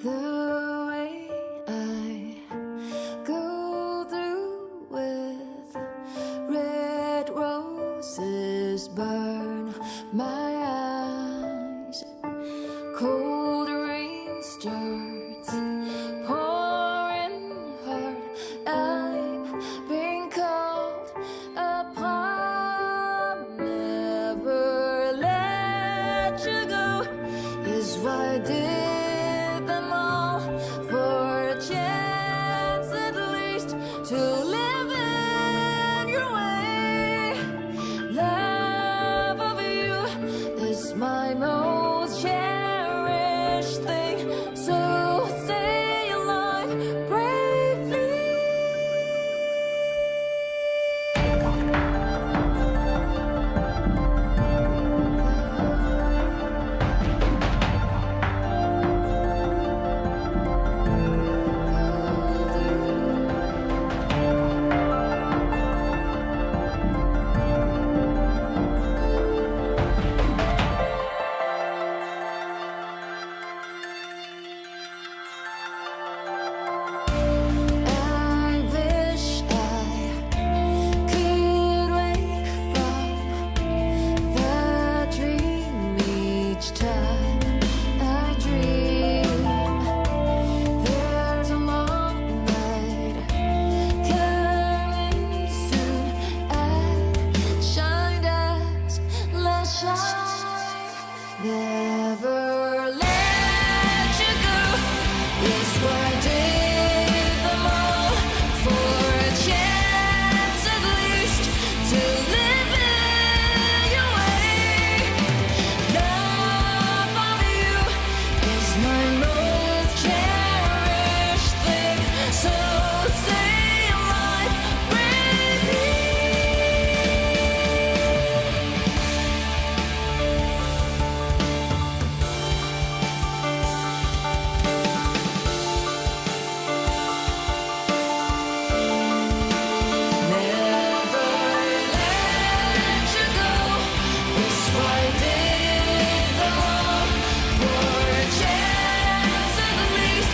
The way I go through with red roses burn my eyes. Cold rain starts pouring hard. I've been called upon. Never let you go is why I did them all for a chance at least to live in your way. Love of you is my most cherished thing, so stay alive bravely. I wish I could wake from the dream each time I dream. There's a long night coming soon. I shine as let's shine. Never let you go is why I did them all for a chance at least to live in your way. Love of you is my most cherished thing, so stay alive bravely. Never let you go is why I did them all for a chance at least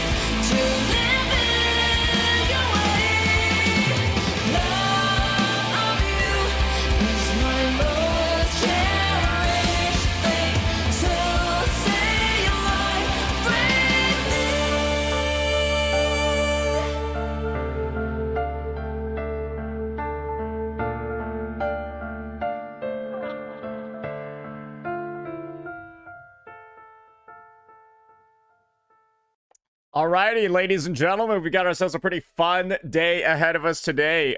to live in your way. Love of you is my most cherished thing, so stay alive bravely. Alrighty, ladies and gentlemen, we got ourselves a pretty fun day ahead of us today.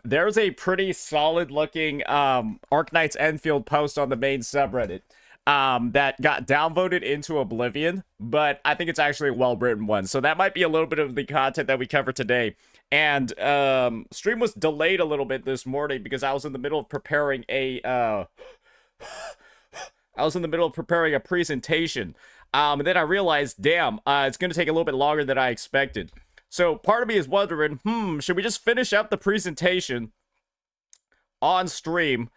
There's a pretty solid looking Arknight's Enfield post on the main subreddit that got downvoted into oblivion, but I think it's actually a well-written one. So that might be a little bit of the content that we cover today. And stream was delayed a little bit this morning because I was in the middle of preparing a presentation. And then I realized, damn, it's going to take a little bit longer than I expected. So part of me is wondering, should we just finish up the presentation on stream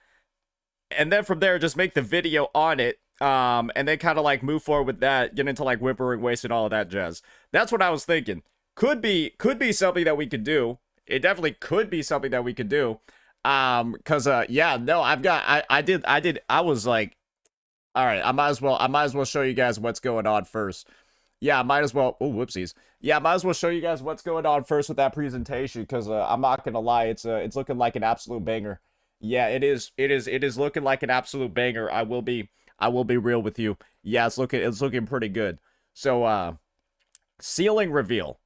and then from there just make the video on it, and then kind of like move forward with that, get into like whimpering waste and all of that jazz. That's what I was thinking. Could be something that we could do. It definitely could be something that we could do. Yeah, no, I was like, all right, I might as well show you guys what's going on first. Yeah, I might as well. Oh, whoopsies. Yeah, I might as well show you guys what's going on first with that presentation, because I'm not gonna lie, it's looking like an absolute banger. Yeah, it is looking like an absolute banger. I will be real with you. Yeah, it's looking pretty good. So ceiling reveal.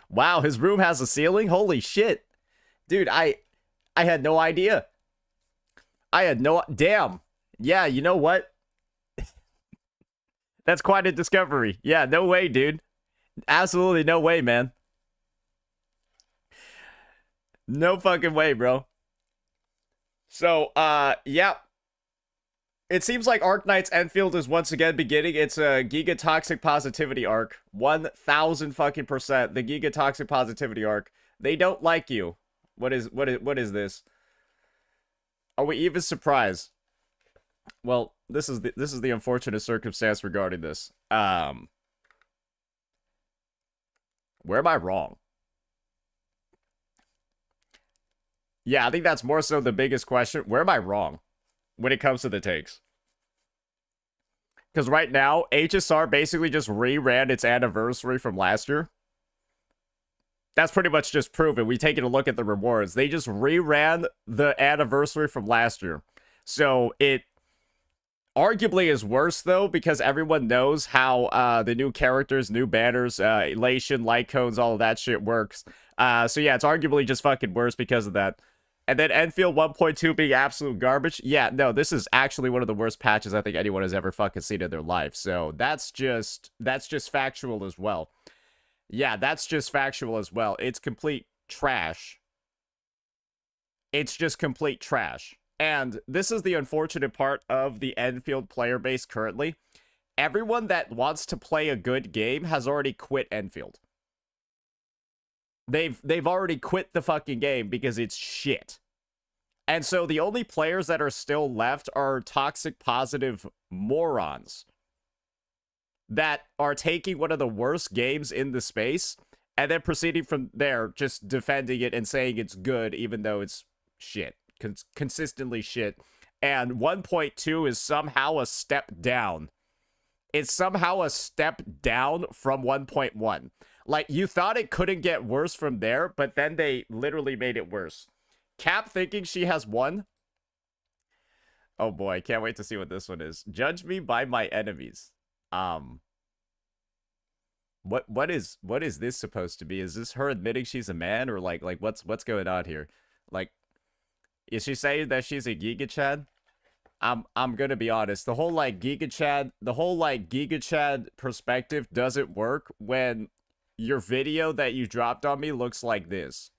Wow, his room has a ceiling? Holy shit. Dude, I had no idea. Damn. Yeah, you know what? That's quite a discovery. Yeah, no way, dude. Absolutely no way, man. No fucking way, bro. So, yeah. It seems like Arknight's Enfield is once again beginning its Giga Toxic Positivity arc. 1000 fucking %. The Giga Toxic Positivity arc. They don't like you. What is this? Are we even surprised? Well, this is the unfortunate circumstance regarding this. Where am I wrong? Yeah, I think that's more so the biggest question. Where am I wrong when it comes to the takes? Because right now, HSR basically just reran its anniversary from last year. That's pretty much just proven. We taken a look at the rewards. They just reran the anniversary from last year. So it arguably is worse, though, because everyone knows how the new characters, new banners, elation, light codes, all of that shit works. So yeah, it's arguably just fucking worse because of that. And then Enfield 1.2 being absolute garbage. Yeah, no, this is actually one of the worst patches I think anyone has ever fucking seen in their life. So that's just factual as well. Yeah, that's just factual as well. It's complete trash. It's just complete trash. And this is the unfortunate part of the Enfield player base currently. Everyone that wants to play a good game has already quit Enfield. They've already quit the fucking game because it's shit. And so the only players that are still left are toxic positive morons that are taking one of the worst games in the space and then proceeding from there, just defending it and saying it's good, even though it's shit. Consistently shit. And 1.2 is somehow a step down. It's somehow a step down from 1.1. Like, you thought it couldn't get worse from there, but then they literally made it worse. Cap thinking she has won. Oh boy, can't wait to see what this one is. Judge me by my enemies. What is this supposed to be? Is this her admitting she's a man, or like what's going on here? Like, is she saying that she's a Giga Chad? I'm gonna be honest. The whole Giga Chad perspective doesn't work when your video that you dropped on me looks like this.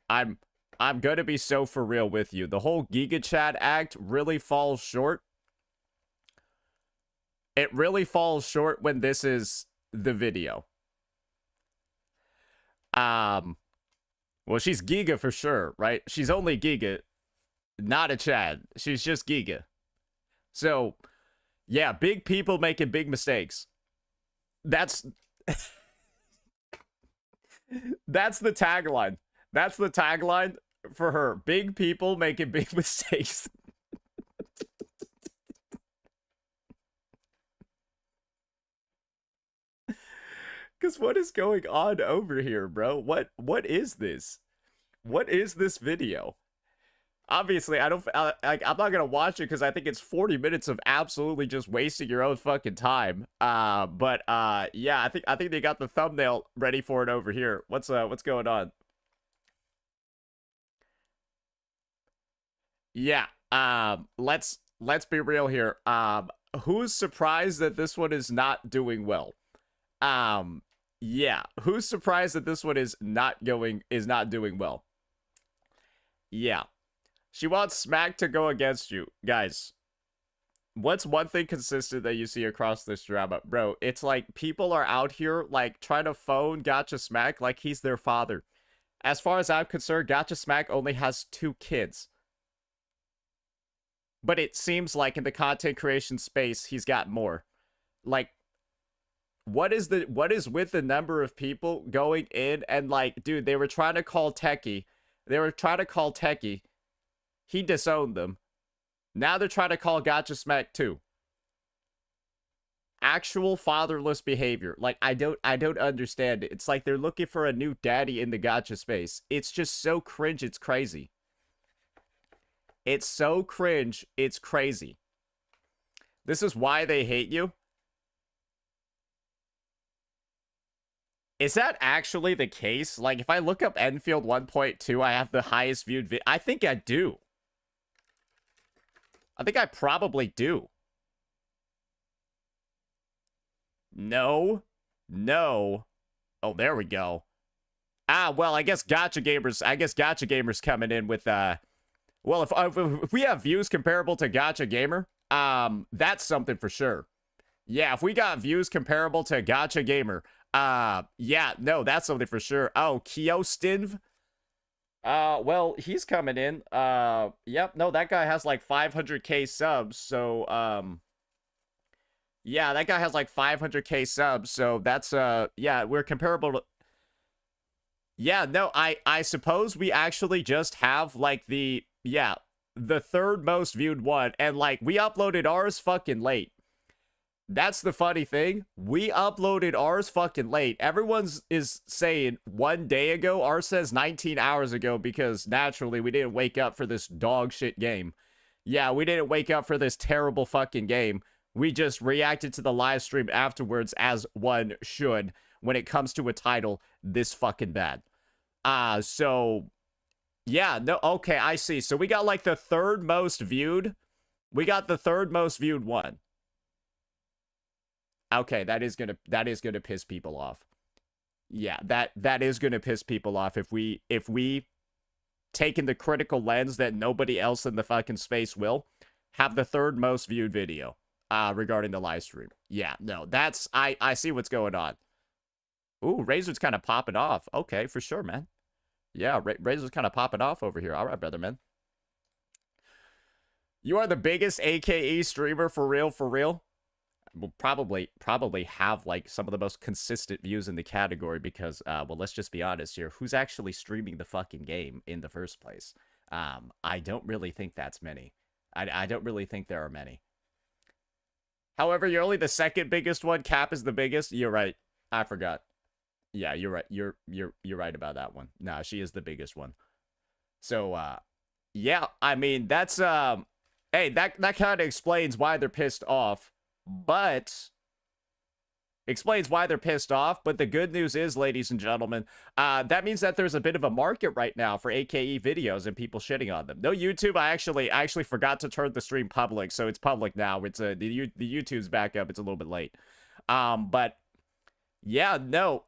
I'm gonna be so for real with you. The whole Giga Chad act really falls short. It really falls short when this is the video. Well, she's Giga for sure, right? She's only Giga, not a Chad. She's just Giga. So, yeah, big people making big mistakes. That's that's the tagline. That's the tagline for her. Big people making big mistakes. Because what is going on over here, bro? What is this? What is this video? Obviously, I'm not gonna watch it because I think it's 40 minutes of absolutely just wasting your own fucking time. Yeah, I think they got the thumbnail ready for it over here. What's going on? Yeah. Let's be real here. Who's surprised that this one is not doing well? Yeah. Who's surprised that this one is not doing well? Yeah. She wants Smack to go against you. Guys, what's one thing consistent that you see across this drama? Bro, it's like people are out here like trying to phone Gotcha Smack like he's their father. As far as I'm concerned, Gotcha Smack only has 2 kids. But it seems like in the content creation space, he's got more. Like, what is with the number of people going in and like, dude, they were trying to call Techie. He disowned them. Now they're trying to call Gotcha Smack too. Actual fatherless behavior. Like, I don't understand it. It's like they're looking for a new daddy in the Gotcha space. It's just so cringe, it's crazy. It's so cringe, it's crazy. This is why they hate you. Is that actually the case? Like, if I look up Enfield 1.2, I have the highest viewed video. I think I do. I think I probably do. No. Oh, there we go. Well, I guess Gotcha Gamer's coming in with, well, if we have views comparable to Gotcha Gamer, that's something for sure. Yeah, if we got views comparable to Gotcha Gamer, yeah, no, that's something for sure. Oh, Kiostinv? Well, he's coming in. Yep, no, that guy has like 500k subs, so, yeah, that guy has like 500k subs, so that's, yeah, we're comparable to, yeah, no, I suppose we actually just have, like, the third most viewed one, and, like, we uploaded ours fucking late. That's the funny thing. We uploaded ours fucking late. Everyone's is saying 1 day ago. Ours says 19 hours ago because naturally we didn't wake up for this dog shit game. Yeah, we didn't wake up for this terrible fucking game. We just reacted to the live stream afterwards as one should when it comes to a title this fucking bad. So yeah, no, okay, I see. So we got like the third most viewed. We got the third most viewed one. Okay, that is gonna piss people off. Yeah, that is gonna piss people off if we take in the critical lens that nobody else in the fucking space will have the third most viewed video regarding the live stream. Yeah, no, that's I see what's going on. Ooh, Razor's kind of popping off. Okay, for sure, man. Yeah, Razor's kind of popping off over here. All right, brother, man. You are the biggest AKE streamer for real, for real. Will probably have like some of the most consistent views in the category because well, let's just be honest here, who's actually streaming the fucking game in the first place? I don't really think that's many. I don't really think there are many. However, you're only the second biggest one. Cap is the biggest. You're right. I forgot. Yeah, you're right. You're right about that one. Nah, she is the biggest one. So yeah, I mean that's hey, that kind of explains why they're pissed off. But explains why they're pissed off. But the good news is, ladies and gentlemen, that means that there's a bit of a market right now for AKE videos and people shitting on them. No YouTube. I actually forgot to turn the stream public, so it's public now. It's the YouTube's back up. It's a little bit late. But yeah, no.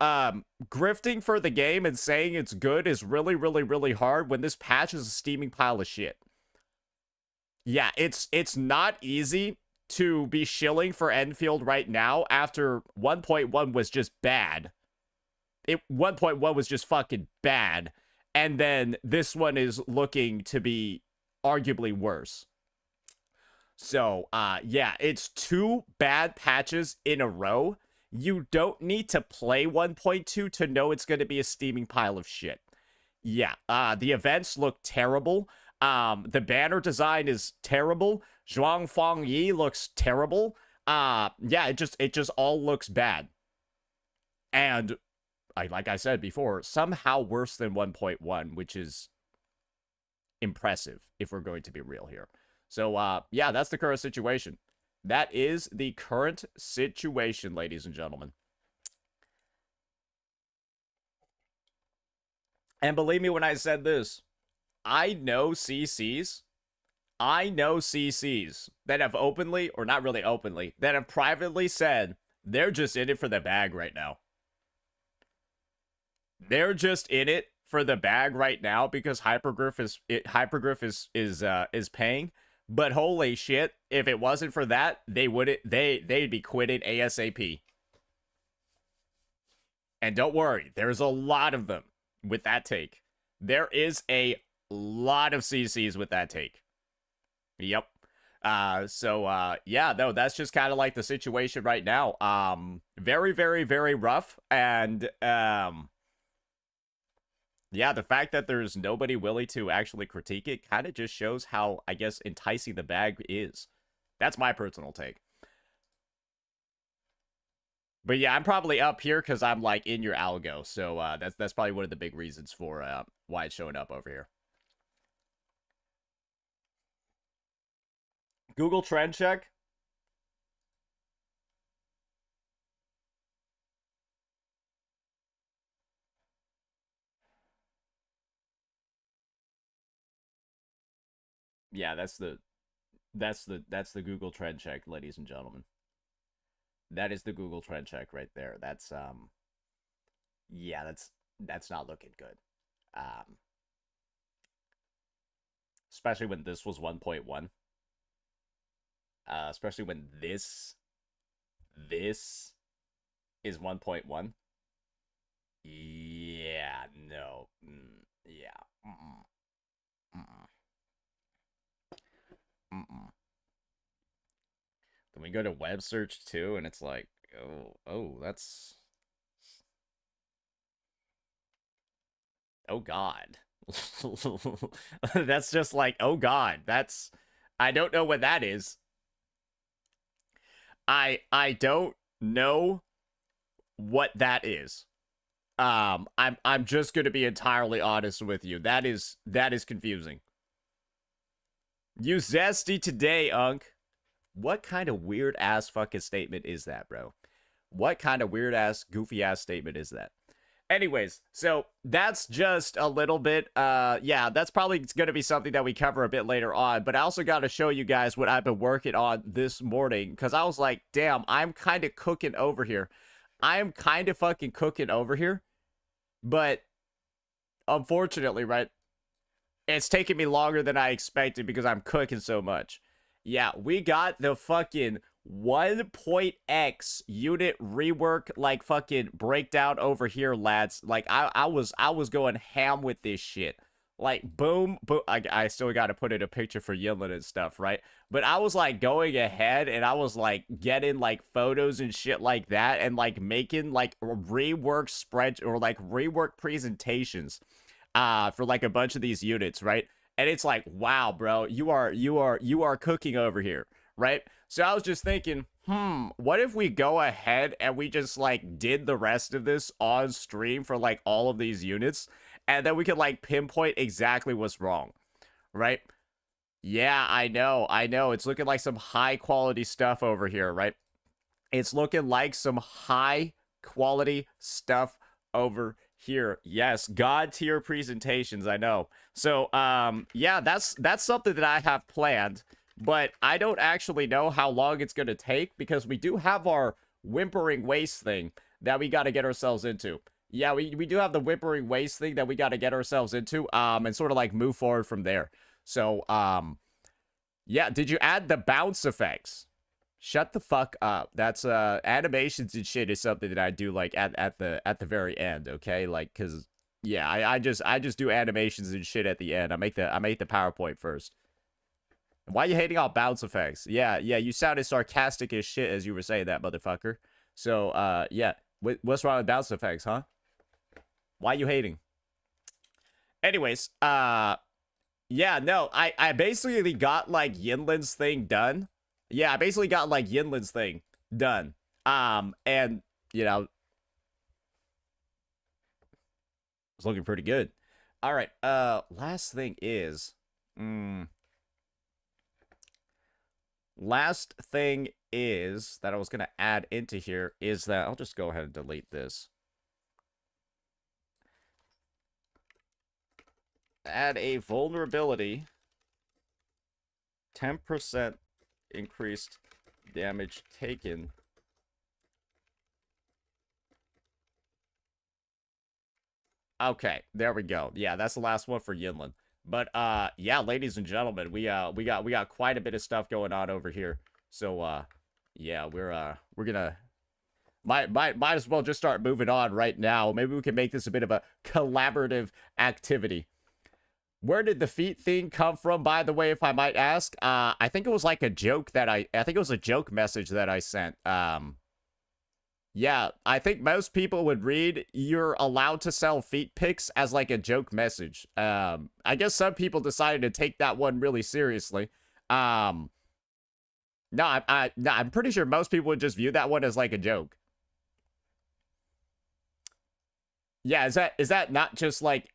Grifting for the game and saying it's good is really, really, really hard when this patch is a steaming pile of shit. Yeah, it's not easy to be shilling for Enfield right now after 1.1 was just bad. 1.1 was just fucking bad. And then this one is looking to be arguably worse. So, yeah, it's two bad patches in a row. You don't need to play 1.2 to know it's going to be a steaming pile of shit. Yeah, the events look terrible. The banner design is terrible. Zhuang Fang Yi looks terrible. Yeah, it just all looks bad. And like I said before, somehow worse than 1.1, which is impressive if we're going to be real here. So yeah, that's the current situation. That is the current situation, ladies and gentlemen. And believe me when I said this, I know CCs that have openly, or not really openly, that have privately said they're just in it for the bag right now. They're just in it for the bag right now because Hypergriff is paying. But holy shit, if it wasn't for that, they'd be quitting ASAP. And don't worry, there's a lot of them with that take. There is a lot of CCs with that take. Yep. So yeah, no, that's just kind of like the situation right now. Very, very, very rough. And yeah, the fact that there's nobody willing to actually critique it kind of just shows how, I guess, enticing the bag is. That's my personal take. But yeah, I'm probably up here because I'm like in your algo. So that's probably one of the big reasons for why it's showing up over here. Google trend check. Yeah, that's the Google trend check, ladies and gentlemen. That is the Google trend check right there. That's yeah, that's not looking good. Um Especially when this was 1.1. Especially when this is 1.1. Yeah, no. Yeah. Mm-mm. Mm-mm. Mm-mm. Then we go to web search too, and it's like, oh, that's, oh God. That's just like, oh God, that's, I don't know what that is. I don't know what that is. I'm just gonna be entirely honest with you. That is confusing. You zesty today, Unk. What kind of weird ass fucking statement is that, bro? What kind of weird ass, goofy ass statement is that? Anyways, so that's just a little bit, yeah, that's probably going to be something that we cover a bit later on, but I also got to show you guys what I've been working on this morning, because I was like, damn, I'm kind of cooking over here. I am kind of fucking cooking over here, but unfortunately, right, it's taking me longer than I expected because I'm cooking so much. Yeah, we got the fucking 1.x unit rework like fucking breakdown over here, lads. Like I was going ham with this shit. Like boom, boom. I still got to put in a picture for Yinlin and stuff, right? But I was like going ahead and I was like getting like photos and shit like that and like making like rework spread or like rework presentations for like a bunch of these units, right? And it's like, wow, bro, you are cooking over here, right? So I was just thinking, what if we go ahead and we just like did the rest of this on stream for like all of these units, and then we could like pinpoint exactly what's wrong, right? Yeah, I know. It's looking like some high quality stuff over here, right? It's looking like some high quality stuff over here. Yes, god tier presentations, I know. So, yeah, that's something that I have planned, but I don't actually know how long it's going to take because we do have our whimpering waste thing that we got to get ourselves into. Yeah, we do have the whimpering waste thing that we got to get ourselves into and sort of like move forward from there. So, yeah, did you add the bounce effects? Shut the fuck up. That's animations and shit is something that I do like at the very end, okay? Like cuz yeah, I just do animations and shit at the end. I make the PowerPoint first. Why are you hating on bounce effects? Yeah, you sounded sarcastic as shit as you were saying that, motherfucker. So, yeah. What's wrong with bounce effects, huh? Why are you hating? Anyways, yeah, no, I basically got like Yinlin's thing done. Yeah, I basically got like Yinlin's thing done. And you know, it's looking pretty good. All right, last thing is, last thing is that I was gonna add into here is that I'll just go ahead and delete this. Add a vulnerability, 10% increased damage taken. Okay, there we go. Yeah, that's the last one for Yinlin. But yeah, ladies and gentlemen, we got quite a bit of stuff going on over here. So yeah, we're gonna might as well just start moving on right now. Maybe we can make this a bit of a collaborative activity. Where did the feet thing come from, by the way, if I might ask? I think it was like a joke that I think it was a joke message that I sent. Yeah, I think most people would read you're allowed to sell feet pics as like a joke message. I guess some people decided to take that one really seriously. No, I'm pretty sure most people would just view that one as like a joke. Yeah, is that not just like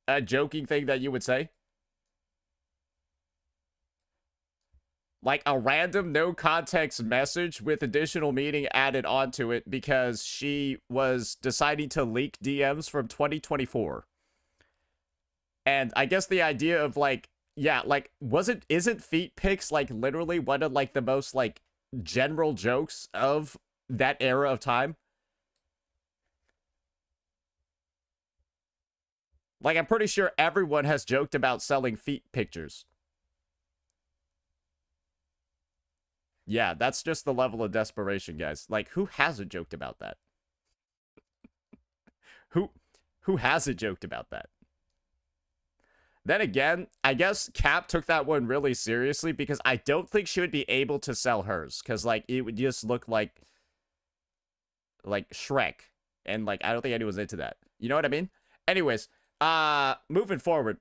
a joking thing that you would say? Like a random no context message with additional meaning added onto it because she was deciding to leak DMs from 2024. And I guess the idea of like, yeah, like isn't feet pics like literally one of like the most like general jokes of that era of time? Like I'm pretty sure everyone has joked about selling feet pictures. Yeah, that's just the level of desperation, guys. Like, who hasn't joked about that? Who who hasn't joked about that? Then again, I guess Cap took that one really seriously because I don't think she would be able to sell hers. Because, like, it would just look like Shrek. And, like, I don't think anyone's into that. You know what I mean? Anyways, moving forward.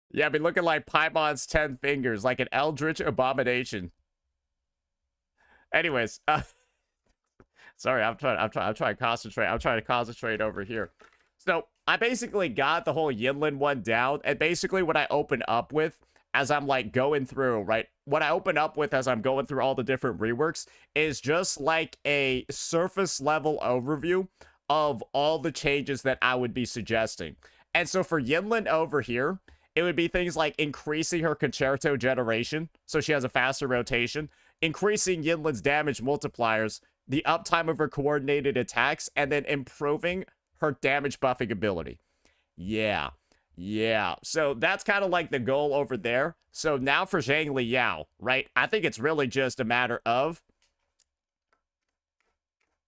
Yeah, be looking like Paimon's 10 fingers, like an eldritch abomination. Anyways, sorry, I'm trying to concentrate. I'm trying to concentrate over here. So I basically got the whole Yinlin one down, and basically what I open up with as I'm like going through, right? What I open up with as I'm going through all the different reworks is just like a surface level overview of all the changes that I would be suggesting. And so for Yinlin over here, it would be things like increasing her concerto generation, so she has a faster rotation, increasing Yinlin's damage multipliers, the uptime of her coordinated attacks, and then improving her damage buffing ability. Yeah. So that's kind of like the goal over there. So now for Zhang Liao, right? I think it's really just a matter of...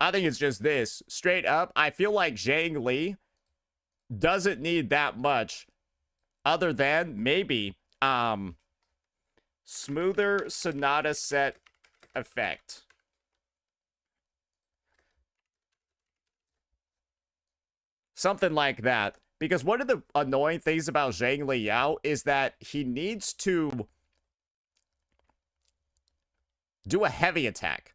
I think it's just this. Straight up, I feel like Zhang Li doesn't need that much other than maybe smoother Sonata set effect. Something like that. Because one of the annoying things about Zhang Liao is that he needs to do a heavy attack.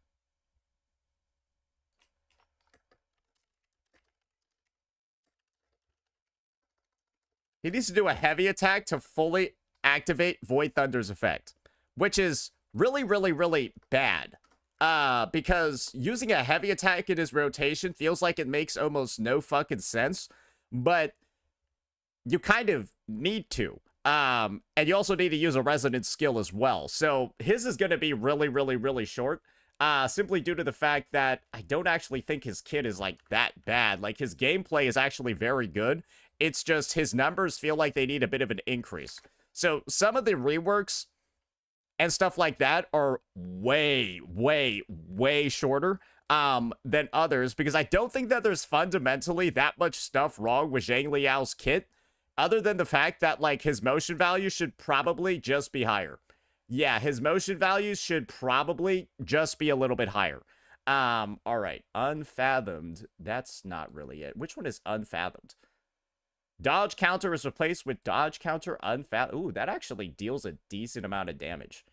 He needs to do a heavy attack to fully activate Void Thunder's effect, which is really, really, really bad. Because using a heavy attack in his rotation feels like it makes almost no fucking sense, but you kind of need to. And you also need to use a resonance skill as well. So his is going to be really, really, really short. Simply due to the fact that I don't actually think his kit is like that bad. Like his gameplay is actually very good. It's just his numbers feel like they need a bit of an increase. So some of the reworks and stuff like that are way, way, way shorter than others, because I don't think that there's fundamentally that much stuff wrong with Zhang Liao's kit, other than the fact that, like, his motion value should probably just be higher. Yeah, his motion values should probably just be a little bit higher. All right, Unfathomed. That's not really it. Which one is Unfathomed? Dodge counter is replaced with dodge counter unfathomed. Ooh, that actually deals a decent amount of damage.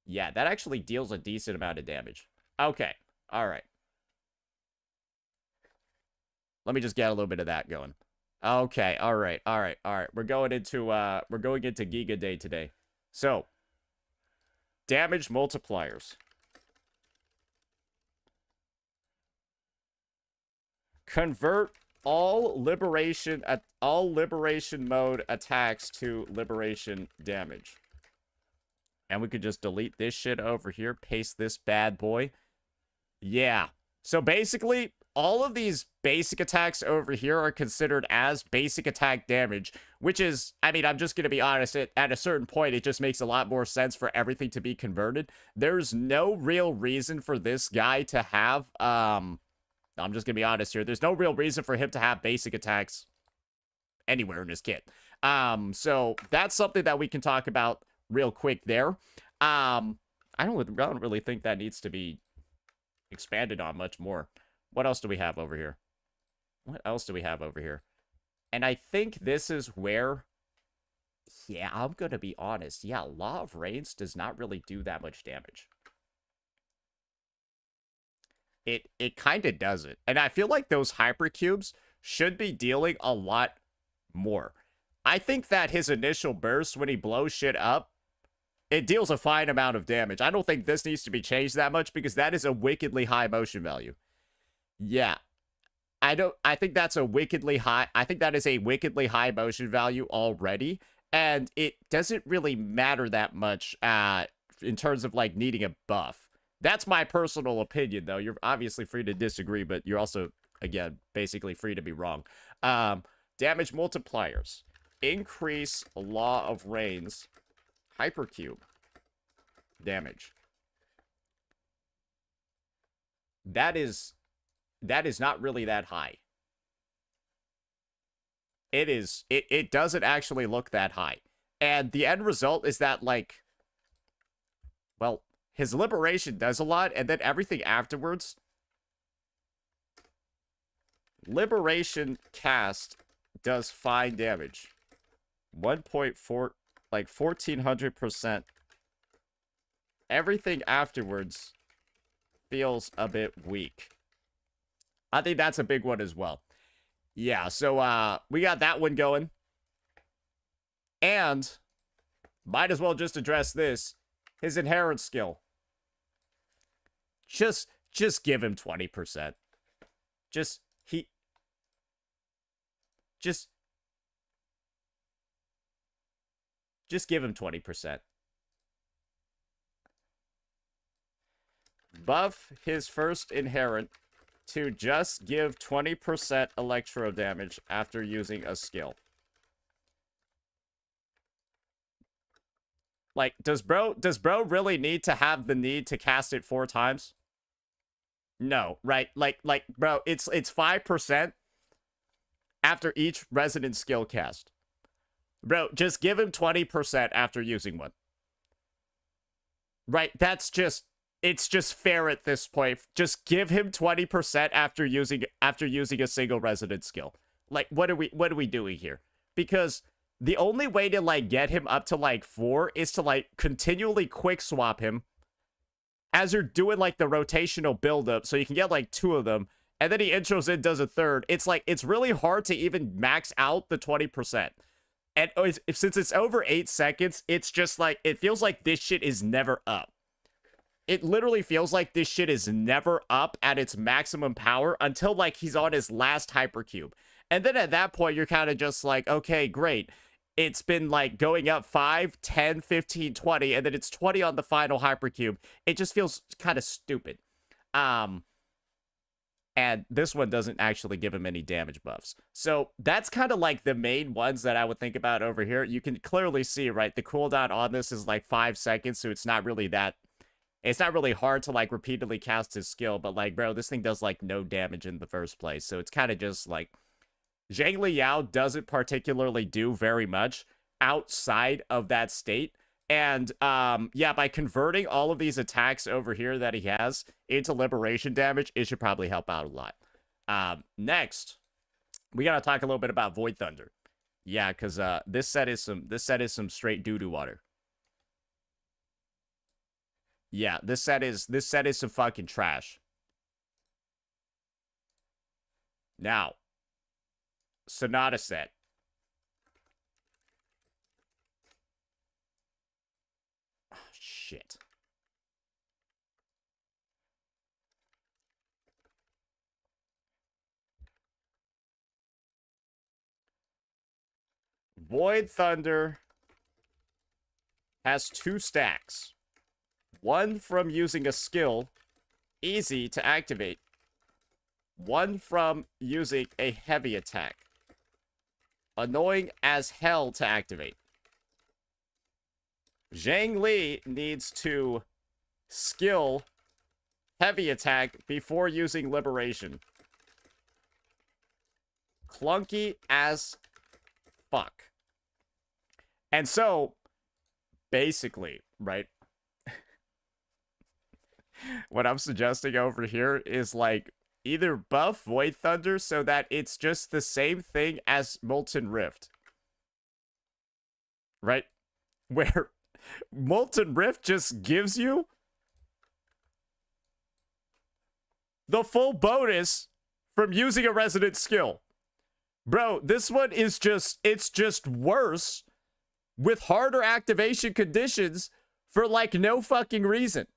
Yeah, that actually deals a decent amount of damage. Okay, all right. Let me just get a little bit of that going. Okay, all right. We're going into Giga Day today. So, damage multipliers. Convert all liberation mode attacks to liberation damage. And we could just delete this shit over here, paste this bad boy. Yeah. So basically, all of these basic attacks over here are considered as basic attack damage, which is, I mean, I'm just going to be honest, at a certain point, it just makes a lot more sense for everything to be converted. There's no real reason for this guy to have, I'm just gonna be honest here. There's no real reason for him to have basic attacks anywhere in his kit. So that's something that we can talk about real quick there. I don't really think that needs to be expanded on much more. What else do we have over here? And I think this is where, yeah, I'm gonna be honest. Yeah, Law of Rains does not really do that much damage. It kind of does it. And I feel like those hypercubes should be dealing a lot more. I think that his initial burst, when he blows shit up, it deals a fine amount of damage. I don't think this needs to be changed that much because that is a wickedly high motion value. Yeah. I think that's a wickedly high. I think that is a wickedly high motion value already. And it doesn't really matter that much in terms of like needing a buff. That's my personal opinion, though. You're obviously free to disagree, but you're also, again, basically free to be wrong. Damage multipliers. Increase Law of Rains. Hypercube. damage. That is not really that high. It doesn't actually look that high. And the end result is that, like, well, his liberation does a lot, and then everything afterwards. Liberation cast does fine damage. 1.4, like 1400%. Everything afterwards feels a bit weak. I think that's a big one as well. Yeah, so we got that one going. And might as well just address this. His inherent skill. Just give him 20%. Just give him 20%. Buff his first inherent to just give 20% electro damage after using a skill. Like, does bro really need to have the need to cast it 4 times? No, right? Like bro, it's 5% after each resident skill cast. Bro, just give him 20% after using one. Right? It's just fair at this point. Just give him 20% after using a single resident skill. Like, what are we doing here? Because the only way to, like, get him up to, like, 4 is to, like, continually quick swap him as you're doing, like, the rotational buildup, so you can get, like, 2 of them, and then he intros in, does a third. It's, like, it's really hard to even max out the 20%. And since it's over 8 seconds, it's just, like, it feels like this shit is never up. It literally feels like this shit is never up at its maximum power until, like, he's on his last hypercube. And then at that point, you're kind of just like, okay, great. It's been, like, going up 5, 10, 15, 20, and then it's 20 on the final hypercube. It just feels kind of stupid. And this one doesn't actually give him any damage buffs. So that's kind of like the main ones that I would think about over here. You can clearly see, right, the cooldown on this is like 5 seconds, so it's not really that... It's not really hard to, like, repeatedly cast his skill, but, like, bro, this thing does, like, no damage in the first place. So it's kind of just, like... Zhang Liao doesn't particularly do very much outside of that state. And, yeah, by converting all of these attacks over here that he has into liberation damage, it should probably help out a lot. Next, we gotta talk a little bit about Void Thunder. Yeah, because this set is some straight doo-doo water. Yeah, this set is some fucking trash. Now, Sonata set. Oh, shit. Void Thunder has 2 stacks. One from using a skill, easy to activate. One from using a heavy attack. Annoying as hell to activate. Zhang Li needs to skill heavy attack before using liberation. Clunky as fuck. And so, basically, right? What I'm suggesting over here is, like, either buff Void Thunder so that it's just the same thing as Molten Rift. Right? Where Molten Rift just gives you the full bonus from using a resident skill. Bro, this one is it's just worse with harder activation conditions for, like, no fucking reason.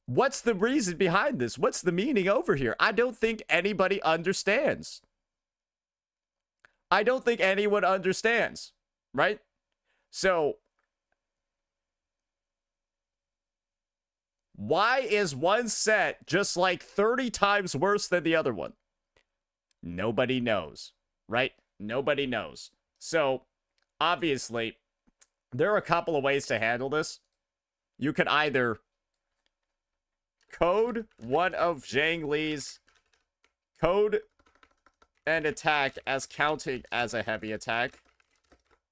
What's the reason behind this? What's the meaning over here? I don't think anybody understands. I don't think anyone understands, right? So, why is one set just like 30 times worse than the other one? Nobody knows, right? Nobody knows. So, obviously, there are a couple of ways to handle this. You could either code one of Zhang Li's code and attack as counting as a heavy attack.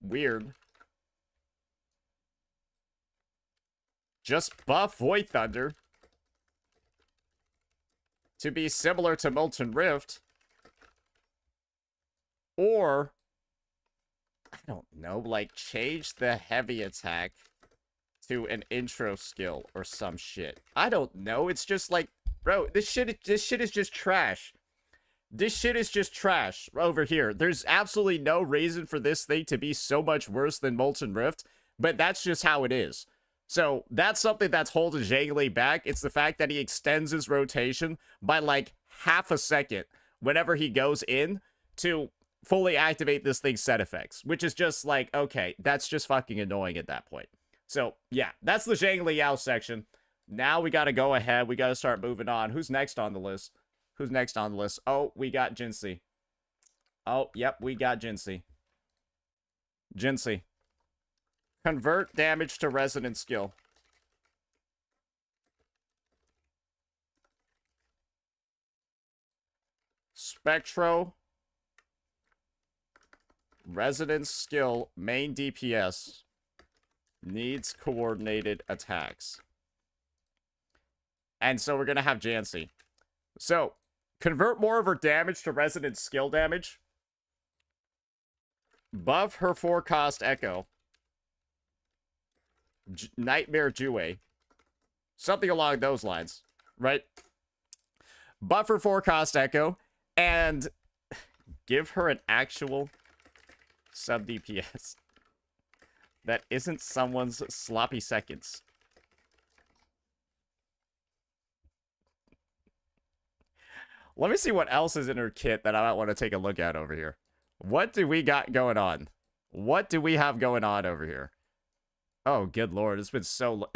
Weird. Just buff Void Thunder to be similar to Molten Rift. Or, I don't know, like change the heavy attack to an intro skill or some shit. I don't know. It's just like, bro, this shit is just trash. This shit is just trash over here. There's absolutely no reason for this thing to be so much worse than Molten Rift, but that's just how it is. So that's something that's holding Zhang Li back. It's the fact that he extends his rotation by like half a second whenever he goes in to fully activate this thing's set effects, which is just like, okay, that's just fucking annoying at that point. So yeah, that's the Zhang Liao section. Now we got to go ahead. We got to start moving on. Who's next on the list? Who's next on the list? Oh, we got Jinsei. Oh, yep, we got Jinsei. Jinsei. Convert damage to resonant skill. Spectro. Resonance skill. Main DPS. Needs coordinated attacks. And so we're going to have Jinsei. So, convert more of her damage to resonant skill damage. Buff her 4-cost Echo. Nightmare Jue. Something along those lines, right? Buff her 4-cost Echo. And give her an actual sub DPS that isn't someone's sloppy seconds. Let me see what else is in her kit that I might want to take a look at over here. What do we got going on? What do we have going on over here? Oh, good lord, it's been so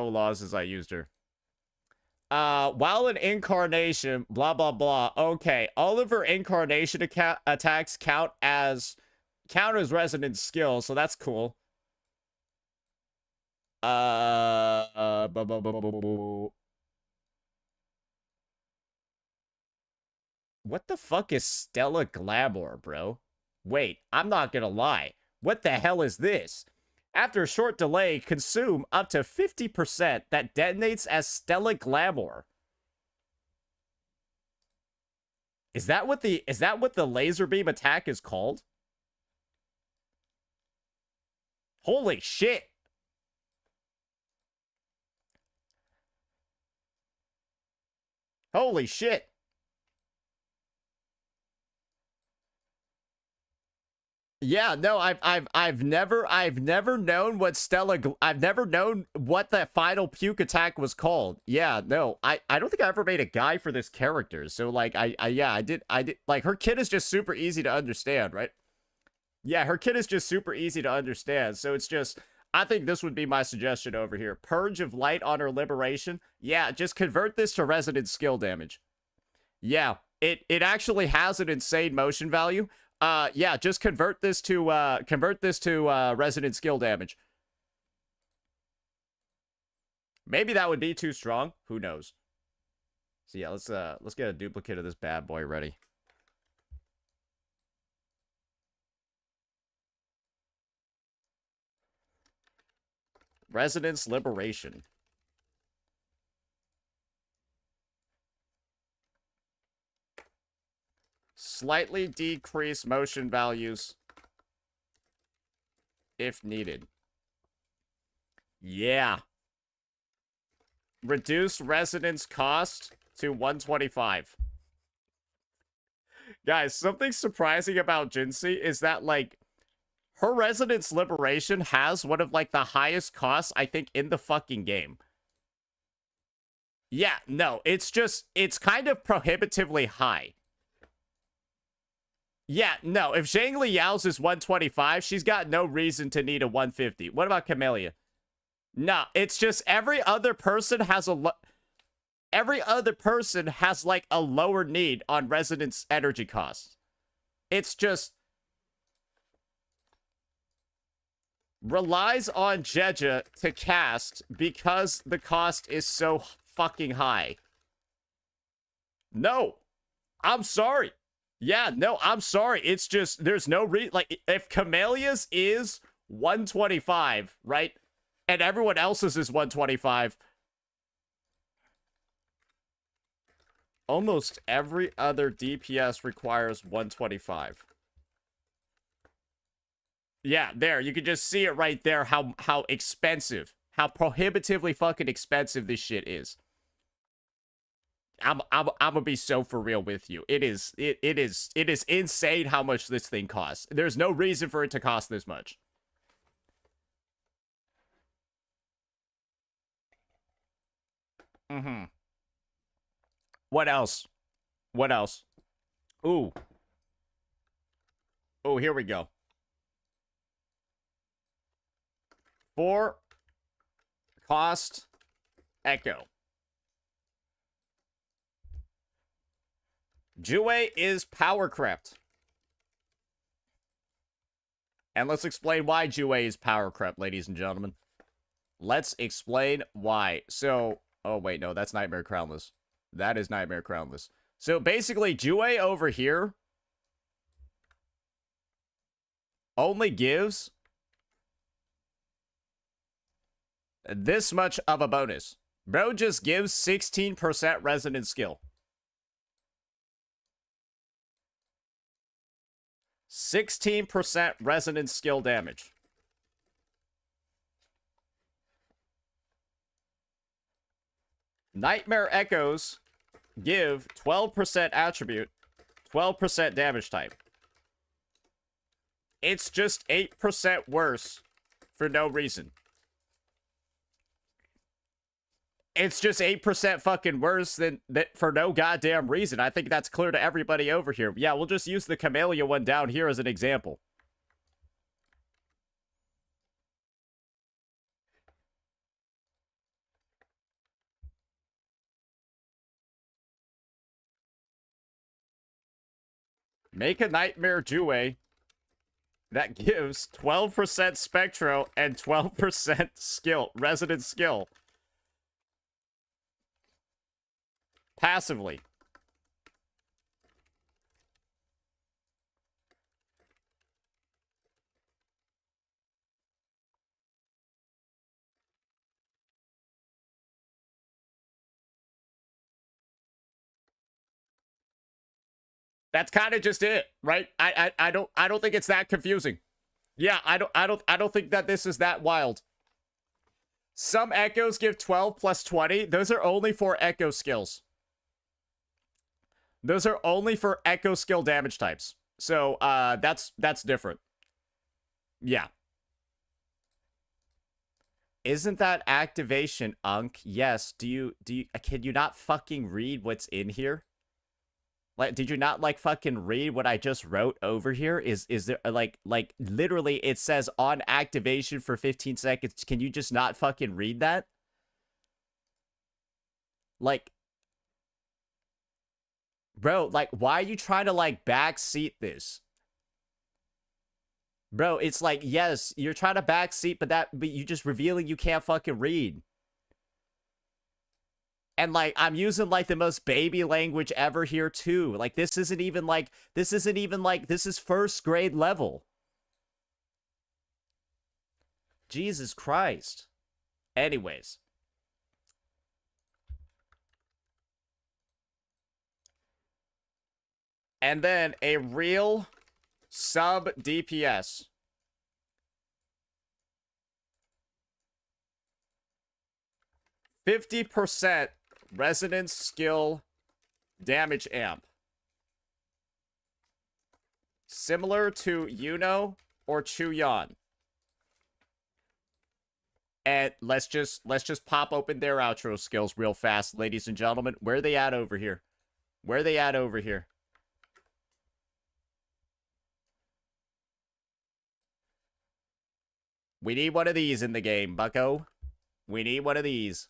long since I used her. While an incarnation, blah blah blah. Okay, all of her incarnation attacks count as resonant skill, so that's cool. What the fuck is Stella Glamour, bro? Wait, I'm not gonna lie. What the hell is this? After a short delay, consume up to 50% that detonates as Stella Glamour. Is that what the laser beam attack is called? Holy shit. Holy shit. Yeah, no, I've never known what I've never known what that final puke attack was called. Yeah, no, I don't think I ever made a guide for this character. So like I did like her kit is just super easy to understand, right? Yeah, her kit is just super easy to understand. So it's just, I think this would be my suggestion over here. Purge of Light on her liberation. Yeah, just convert this to resonant skill damage. Yeah, it actually has an insane motion value. Yeah, just convert this to resonant skill damage. Maybe that would be too strong. Who knows? So yeah, let's get a duplicate of this bad boy ready. Resonance Liberation. Slightly decrease motion values if needed. Yeah. Reduce resonance cost to 125. Guys, something surprising about Jinsei is that, like, her resonance liberation has one of, like, the highest costs, I think, in the fucking game. Yeah, no, it's kind of prohibitively high. Yeah, no, if Zhang Liao's is 125, she's got no reason to need a 150. What about Camellia? No, it's just every other person has like a lower need on resonance energy costs. It's just relies on Jeja to cast because the cost is so fucking high. No, I'm sorry. Yeah, no, I'm sorry. It's just, there's no reason. Like, if Camellia's is 125, right? And everyone else's is 125. Almost every other DPS requires 125. Yeah, there. You can just see it right there how expensive, how prohibitively fucking expensive this shit is. I'm gonna be so for real with you. It is insane how much this thing costs. There's no reason for it to cost this much. Mm-hmm. What else? What else? Ooh. Oh, here we go. 4 cost Echo. Jue is power crept. And let's explain why Jue is power crept, ladies and gentlemen. Let's explain why. So, oh wait, no, that's Nightmare Crownless. That is Nightmare Crownless. So basically, Jue over here only gives this much of a bonus. Bro just gives 16% resonant skill. 16% resonant skill damage. Nightmare Echoes give 12% attribute, 12% damage type. It's just 8% worse for no reason. It's just 8% fucking worse than that for no goddamn reason. I think that's clear to everybody over here. Yeah, we'll just use the Camellia one down here as an example. Make a Nightmare Jue that gives 12% Spectro and 12% skill, resident skill. Passively. That's kind of just it, right? I don't think it's that confusing. Yeah, I don't think that this is that wild. Some echoes give 12 plus 20. Those are only for echo skills. Those are only for echo skill damage types. So, that's different. Yeah. Isn't that activation, Unk? Yes. Can you not fucking read what's in here? Like, did you not, like, fucking read what I just wrote over here? Is there, like, literally, it says on activation for 15 seconds. Can you just not fucking read that? Like, bro, like, why are you trying to, like, backseat this? Bro, it's like, yes, you're trying to backseat, but you just revealing you can't fucking read. And, like, I'm using, like, the most baby language ever here, too. Like, this isn't even, like, this is first grade level. Jesus Christ. Anyways. And then a real sub DPS. %50 resonance skill damage amp. Similar to Yuno or Chuyan. And let's just pop open their outro skills real fast, ladies and gentlemen. Where are they at over here? Where are they at over here? We need one of these in the game, bucko. We need one of these.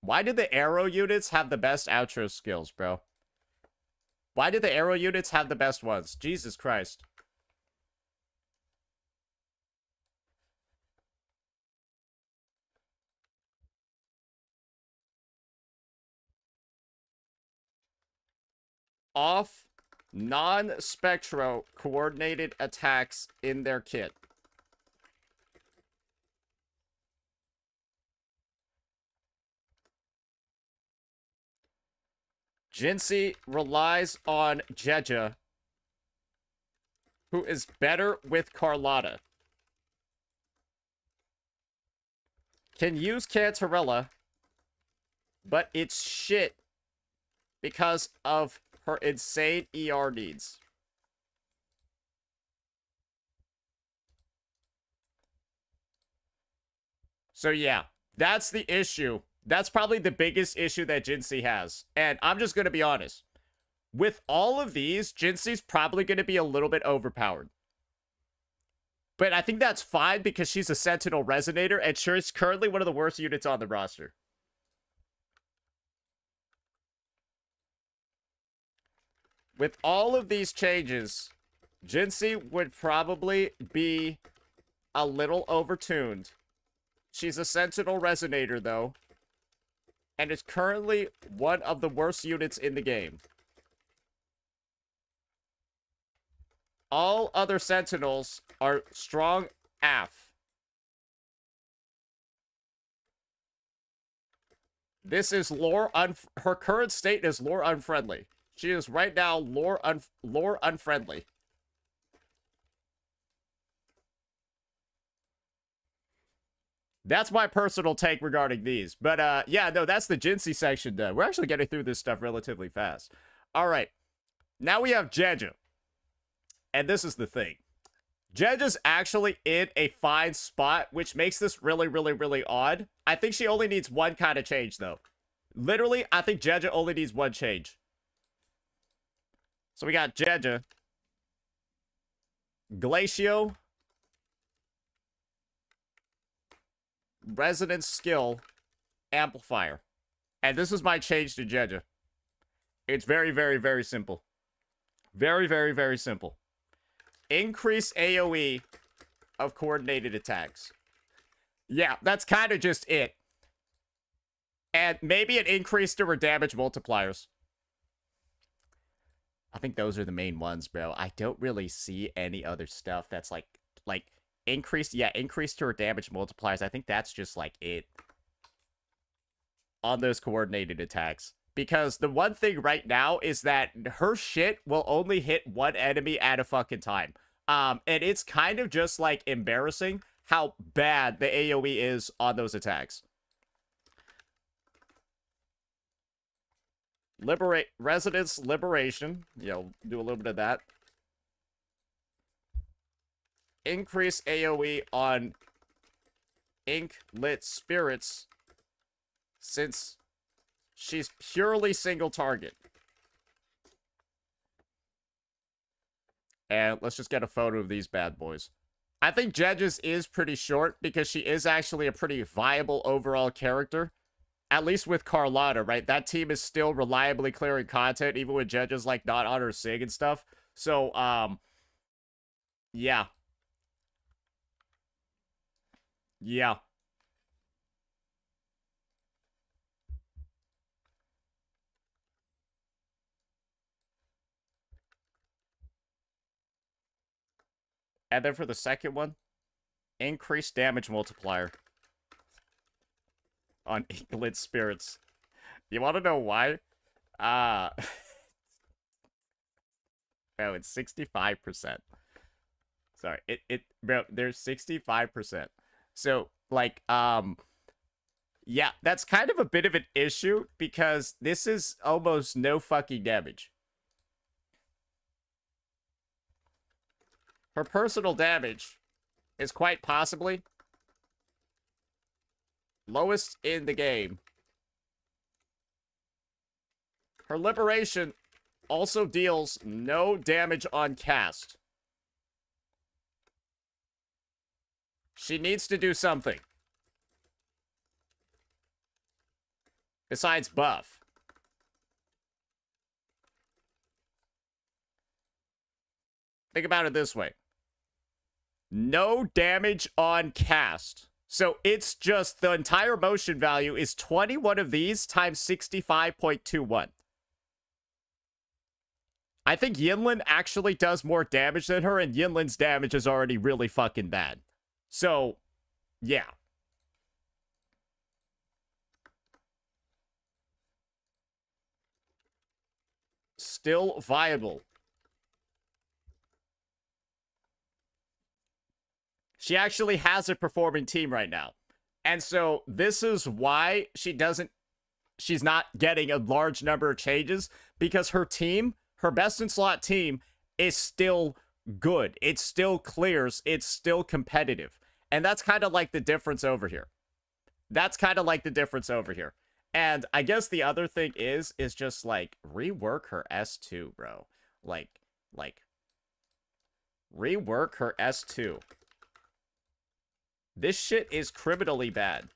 Why did the arrow units have the best outro skills, bro? Why did the arrow units have the best ones? Jesus Christ. off non-spectro coordinated attacks in their kit. Jinsei relies on Jeja, who is better with Carlotta. Can use Cantarella, but it's shit because of her insane ER needs. So yeah, that's the issue. That's probably the biggest issue that Jinsei has. And I'm just going to be honest. With all of these, Jinsei's probably going to be a little bit overpowered. But I think that's fine because she's a Sentinel Resonator and she's currently one of the worst units on the roster. With all of these changes, Jinsei would probably be a little overtuned. She's a Sentinel Resonator, though, and is currently one of the worst units in the game. All other Sentinels are strong AF. This is lore her current state is lore unfriendly. She is right now lore unfriendly. That's my personal take regarding these. But, yeah, no, that's the Jinsei section done. We're actually getting through this stuff relatively fast. All right. Now we have Jeja. And this is the thing. Jeja's actually in a fine spot, which makes this really, really, really odd. I think she only needs one kind of change, though. Literally, I think Jeja only needs one change. So we got Jeja. Glacio. Resonance Skill. Amplifier. And this is my change to Jeja. It's very, very, very simple. Very, very, very simple. Increase AoE of coordinated attacks. Yeah, that's kind of just it. And maybe an increase to her damage multipliers. I think those are the main ones, bro. I don't really see any other stuff that's like increase to her damage multipliers. I think that's just like it on those coordinated attacks. Because the one thing right now is that her shit will only hit one enemy at a fucking time. And it's kind of just like embarrassing how bad the AoE is on those attacks. Resonance Liberation. Do a little bit of that. Increase AoE on Ink Lit Spirits, since she's purely single target. And let's just get a photo of these bad boys. I think Jeja's is pretty short because she is actually a pretty viable overall character. At least with Carlotta, right? That team is still reliably clearing content, even with Jeja's, like, not on her SIG and stuff. So, yeah. Yeah. And then for the second one, increased damage multiplier on Inklit Spirits. You want to know why? Oh, it's 65%. Sorry, bro, there's 65%. So, like, yeah, that's kind of a bit of an issue because this is almost no fucking damage. Her personal damage is quite possibly lowest in the game. Her liberation also deals no damage on cast. She needs to do something besides buff. Think about it this way. No damage on cast. So it's just the entire motion value is 21 of these times 65.21. I think Yinlin actually does more damage than her, and Yinlin's damage is already really fucking bad. So, yeah. Still viable. She actually has a performing team right now. And so this is why she's not getting a large number of changes, because her team, her best in slot team, is still good. It still clears. It's still competitive. And that's kind of like the difference over here. And I guess the other thing is just like rework her S2, bro. Like rework her S2. This shit is criminally bad.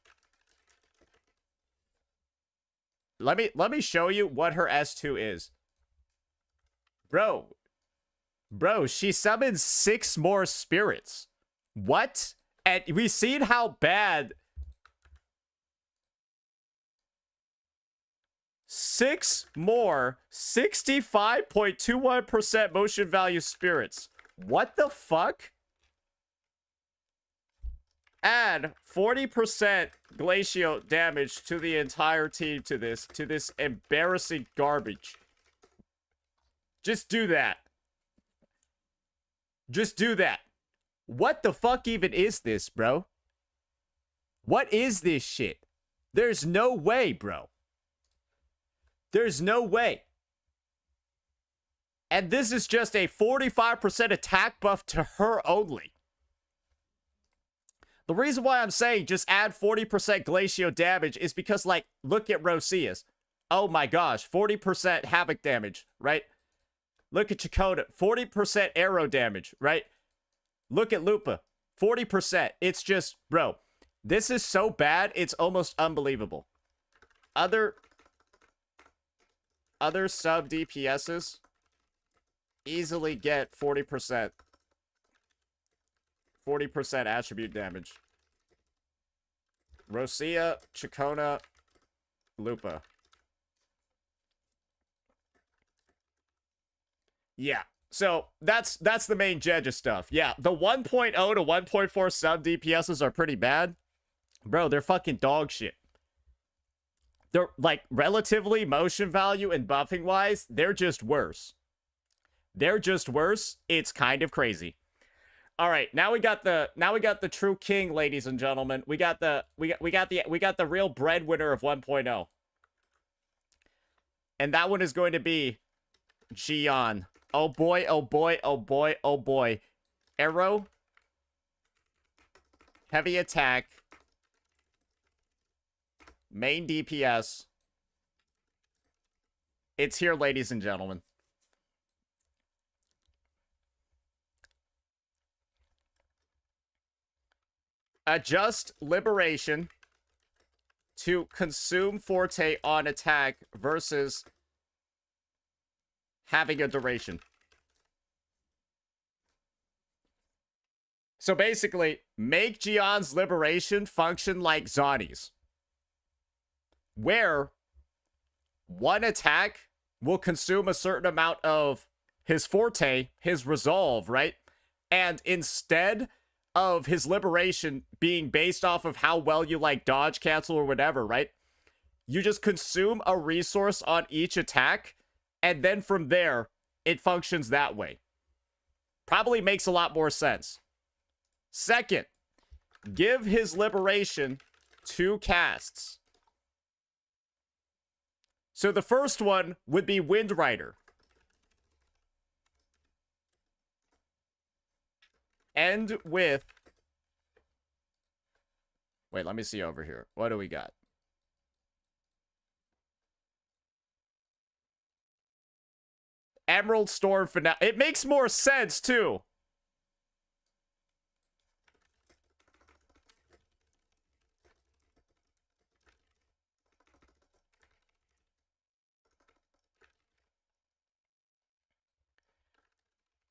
Let me show you what her S2 is. Bro, she summons 6 more spirits. What? And we've seen how bad 6 more 65.21% motion value spirits. What the fuck? Add 40% glacial damage to the entire team to this embarrassing garbage. Just do that. Just do that. What the fuck even is this, bro? What is this shit? There's no way, bro. There's no way. And this is just a 45% attack buff to her only. The reason why I'm saying just add 40% glacial damage is because, like, look at Rosia's. Oh my gosh, 40% havoc damage, right? Look at Chakota, 40% arrow damage, right? Look at Lupa, 40%. It's just, bro, this is so bad, it's almost unbelievable. Other sub DPSs easily get 40%. 40% attribute damage. Rosia, Chacona, Lupa. Yeah. So that's the main Jedja stuff. Yeah, the 1.0 to 1.4 sub DPSs are pretty bad. Bro, they're fucking dog shit. They're like relatively motion value and buffing wise, they're just worse. They're just worse. It's kind of crazy. All right, now we got the true king, ladies and gentlemen. We got the real breadwinner of 1.0. And that one is going to be Jian. Oh boy, oh boy, oh boy, oh boy. Arrow. Heavy attack. Main DPS. It's here, ladies and gentlemen. Adjust liberation to consume forte on attack versus having a duration. So basically, make Jian's liberation function like Zani's, where one attack will consume a certain amount of his forte, his resolve, right? And instead of his liberation being based off of how well you like dodge, cancel, or whatever, right? You just consume a resource on each attack, and then from there, it functions that way. Probably makes a lot more sense. Second, give his liberation 2 casts. So the first one would be Wind Rider. End with... Wait, let me see over here. What do we got? Emerald Storm Finale. It makes more sense, too.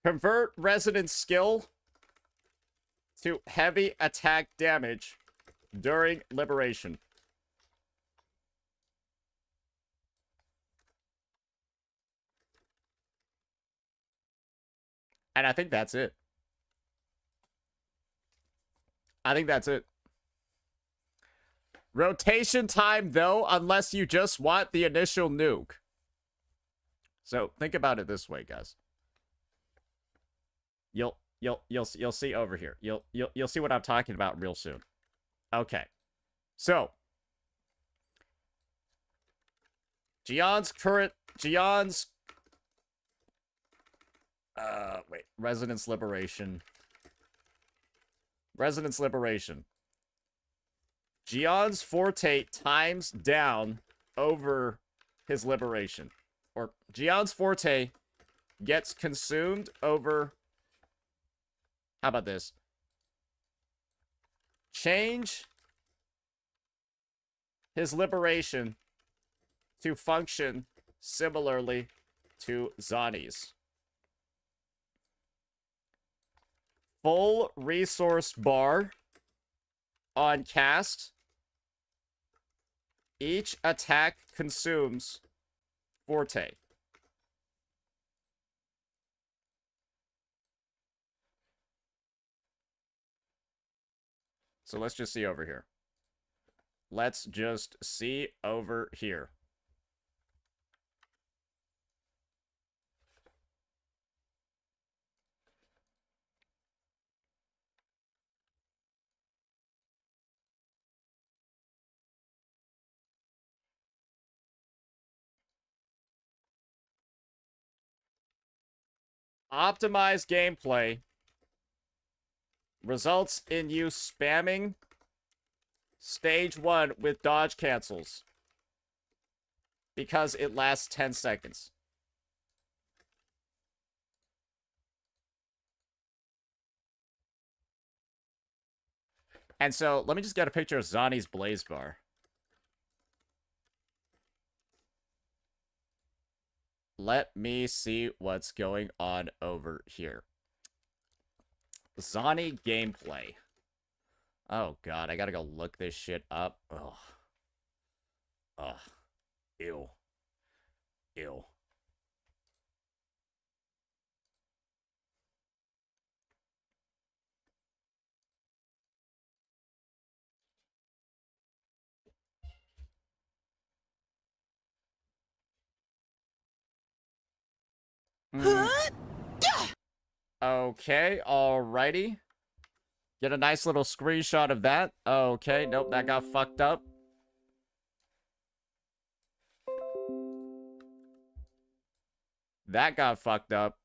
Convert Resonance skill to heavy attack damage during liberation. And I think that's it. I think that's it. Rotation time, though, unless you just want the initial nuke. So think about it this way, guys. You'll see over here. You'll see what I'm talking about real soon. Okay. So Gion's wait, Resonance Liberation. Gion's forte times down over his liberation. Or Gion's forte gets consumed over... How about this? Change his liberation to function similarly to Zani's. Full resource bar on cast. Each attack consumes forte. So let's just see over here. Let's just see over here. Optimized gameplay results in you spamming stage 1 with dodge cancels because it lasts 10 seconds. And so, let me just get a picture of Zani's Blaze Bar. Let me see what's going on over here. Zani gameplay. Oh, God. I gotta go look this shit up. Ugh. Ugh. Ew. Ew. Okay, alrighty. Get a nice little screenshot of that. Okay, nope, that got fucked up. That got fucked up.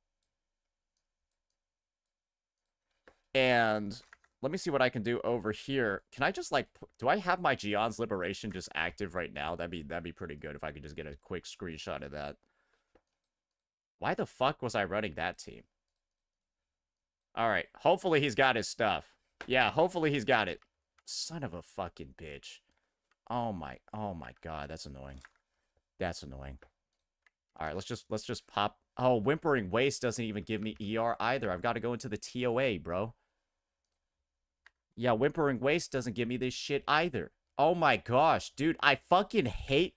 And let me see what I can do over here. Can I just, like, do I have my Gion's Liberation just active right now? That'd be pretty good if I could just get a quick screenshot of that. Why the fuck was I running that team? Alright, hopefully he's got his stuff. Yeah, hopefully he's got it. Son of a fucking bitch. Oh my god, that's annoying. That's annoying. Alright, let's just pop. Oh, Whimpering Waste doesn't even give me ER either. I've got to go into the TOA, bro. Yeah, Whimpering Waste doesn't give me this shit either. Oh my gosh, dude, I fucking hate...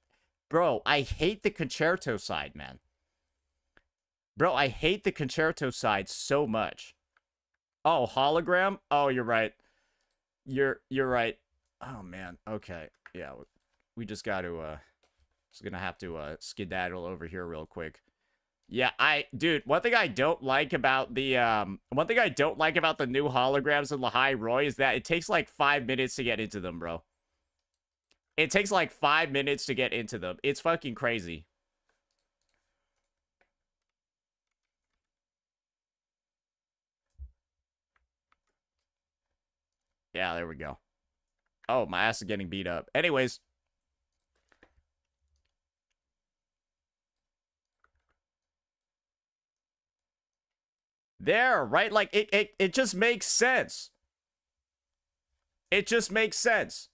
Bro, I hate the Concerto side, man. Bro, I hate the Concerto side so much. Oh, hologram? Oh, you're right. You're right. Oh, man. Okay. Yeah, we just got to, just gonna have to, skedaddle over here real quick. Yeah, dude, one thing I don't like about the, one thing I don't like about the new holograms in Lahai Roy is that it takes, like, 5 minutes to get into them, bro. It takes, like, 5 minutes to get into them. It's fucking crazy. Yeah, there we go. Oh, my ass is getting beat up. Anyways. There, right? Like, it just makes sense. It just makes sense.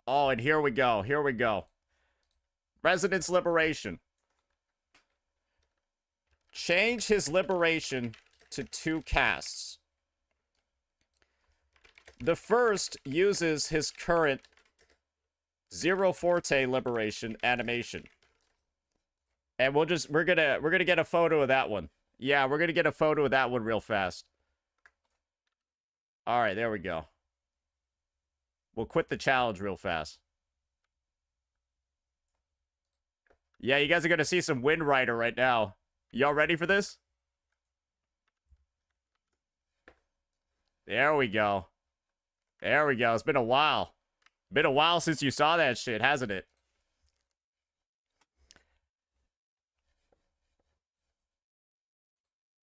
Oh, and here we go. Here we go. Residence Liberation. Change his liberation to 2 casts. The first uses his current 0 Forte liberation animation. And we're gonna get a photo of that one. Yeah, we're gonna get a photo of that one real fast. All right, there we go. We'll quit the challenge real fast. Yeah, you guys are gonna see some Wind Rider right now. Y'all ready for this? There we go. There we go. It's been a while. Been a while since you saw that shit, hasn't it?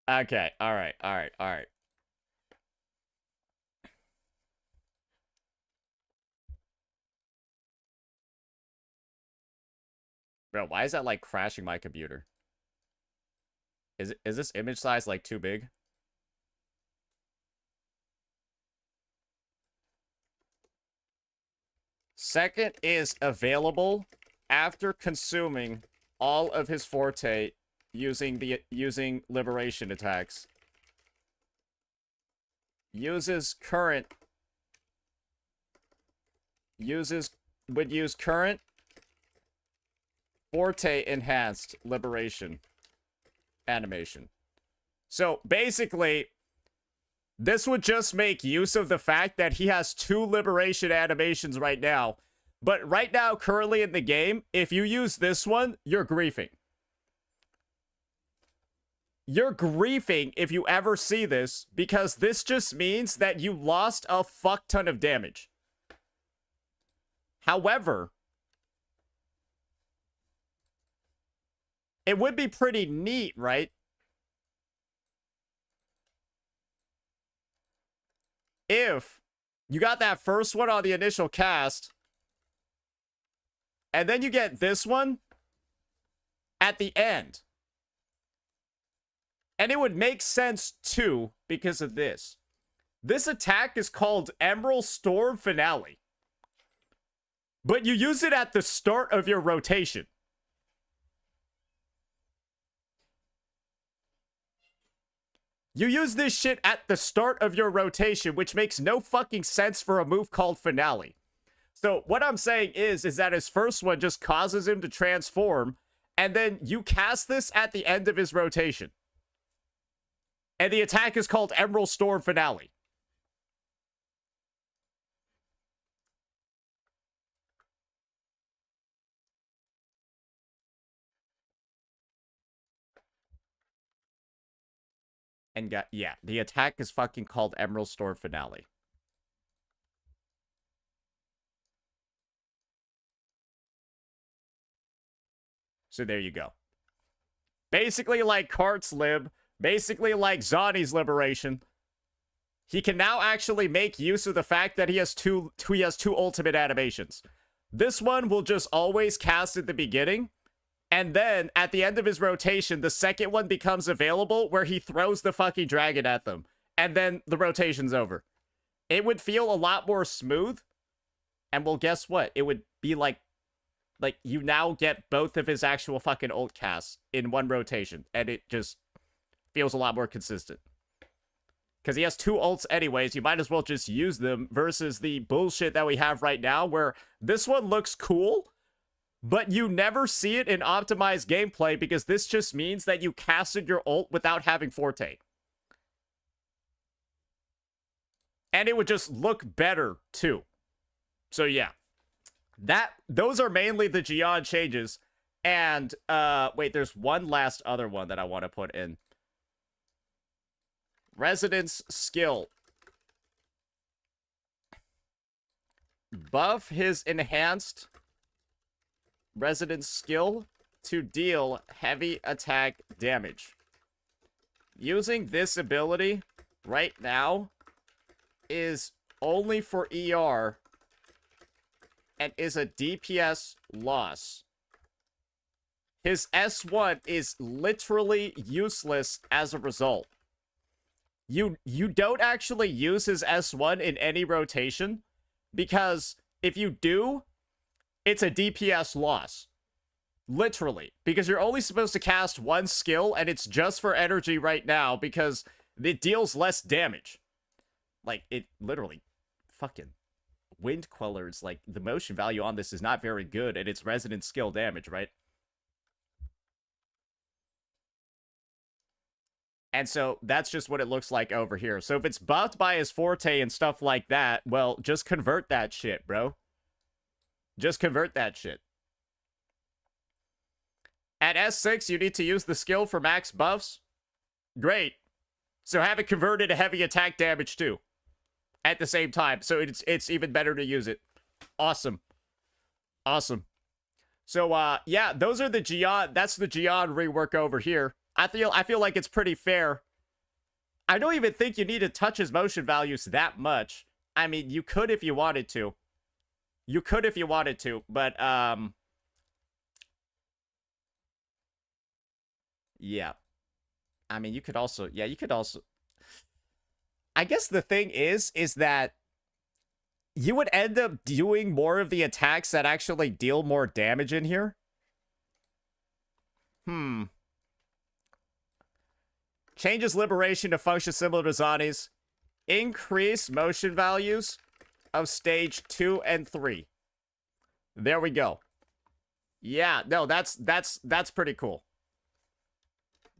Okay. All right. All right. All right. Bro, why is that like crashing my computer? Is this image size like too big? Second is available after consuming all of his forte using liberation attacks. Would use current forte enhanced liberation animation. So basically, this would just make use of the fact that he has 2 liberation animations right now. But right now, currently in the game, if you use this one, you're griefing. You're griefing if you ever see this, because this just means that you lost a fuck ton of damage. However, it would be pretty neat, right? If you got that first one on the initial cast, and then you get this one at the end. And it would make sense, too, because of this. This attack is called Emerald Storm Finale. But you use it at the start of your rotation. You use this shit at the start of your rotation, which makes no fucking sense for a move called Finale. So what I'm saying is that his first one just causes him to transform, and then you cast this at the end of his rotation. And the attack is called Emerald Storm Finale. And yeah, the attack is fucking called Emerald Storm Finale. So there you go. Basically like Kart's Lib, basically like Zani's Liberation. He can now actually make use of the fact that he has two ultimate animations. This one will just always cast at the beginning, and then at the end of his rotation, the second one becomes available where he throws the fucking dragon at them, and then the rotation's over. It would feel a lot more smooth, and well, guess what? It would be like you now get both of his actual fucking ult casts in one rotation, and it just feels a lot more consistent. Because he has 2 ults anyways, you might as well just use them versus the bullshit that we have right now where this one looks cool, but you never see it in optimized gameplay because this just means that you casted your ult without having Forte. And it would just look better too. So yeah. Those are mainly the Gion changes. And wait, there's one last other one that I want to put in. Residence skill. Buff his enhanced residence skill to deal heavy attack damage. Using this ability right now is only for ER and is a DPS loss. His S1 is literally useless as a result. You don't actually use his S1 in any rotation, because if you do, it's a DPS loss. Literally. Because you're only supposed to cast one skill, and it's just for energy right now, because it deals less damage. Like, it literally fucking... Wind Queller's, like, the motion value on this is not very good, and it's resident skill damage, right? And so that's just what it looks like over here. So if it's buffed by his forte and stuff like that, well, just convert that shit, bro. Just convert that shit. At S6, you need to use the skill for max buffs. Great. So have it converted to heavy attack damage too. At the same time. So it's even better to use it. Awesome. Awesome. So yeah, those are the Gion. That's the Gion rework over here. I feel like it's pretty fair. I don't even think you need to touch his motion values that much. I mean, you could if you wanted to. You could if you wanted to, but yeah. I mean, you could also, yeah, you could also. I guess the thing is that you would end up doing more of the attacks that actually deal more damage in here. Changes liberation to function similar to Zani's. Increase motion values of stage 2 and 3. There we go. Yeah, no, that's pretty cool.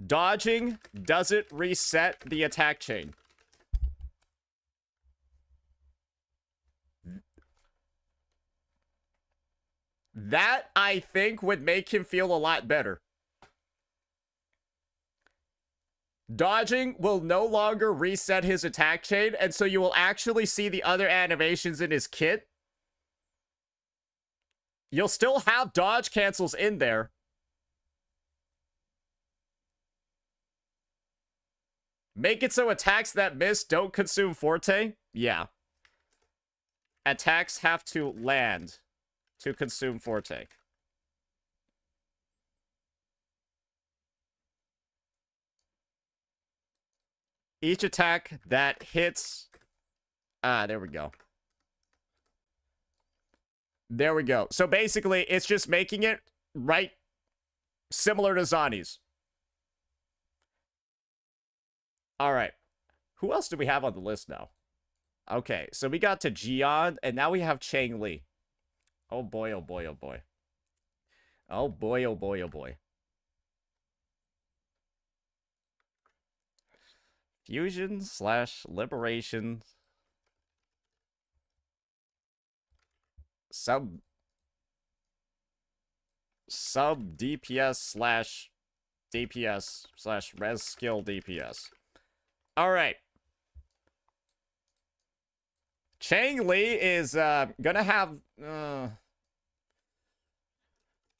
Dodging doesn't reset the attack chain. That, I think, would make him feel a lot better. Dodging will no longer reset his attack chain, and so you will actually see the other animations in his kit. You'll still have dodge cancels in there. Make it so attacks that miss don't consume forte? Yeah. Attacks have to land to consume forte. Each attack that hits... there we go. There we go. So basically, it's just making it right similar to Zani's. All right. Who else do we have on the list now? Okay, so we got to Jian, and now we have Chang Li. Oh boy, oh boy, oh boy. Oh boy, oh boy, oh boy. Fusion / liberation. Sub DPS / DPS / res skill DPS. All right. Chang Li is gonna have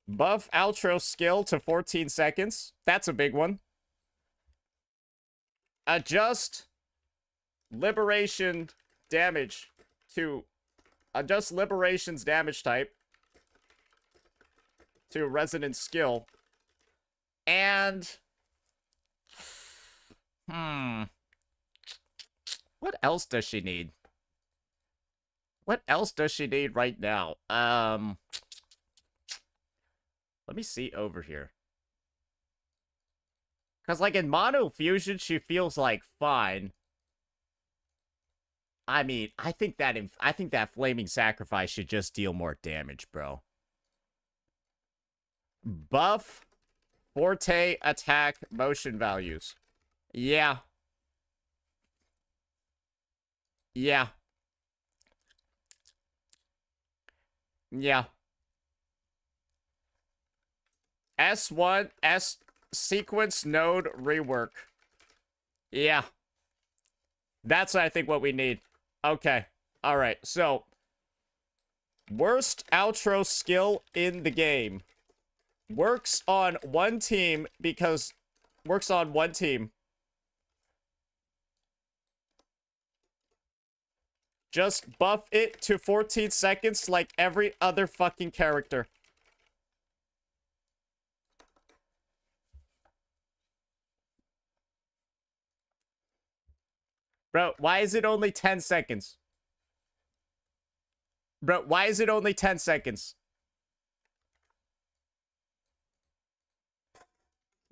buff outro skill to 14 seconds. That's a big one. Adjust liberation damage to adjust liberation's damage type to resonance skill. And what else does she need? What else does she need right now? Let me see over here. Because, like, in Mono Fusion, she feels, like, fine. I mean, I think that Flaming Sacrifice should just deal more damage, bro. Buff Forte attack motion values. Yeah. Yeah. Yeah. S1, S sequence node rework. Yeah. That's, I think, what we need. Okay. All right. So, worst outro skill in the game. Works on one team because... Works on one team. Just buff it to 14 seconds like every other fucking character. Bro, why is it only 10 seconds? Bro, why is it only 10 seconds?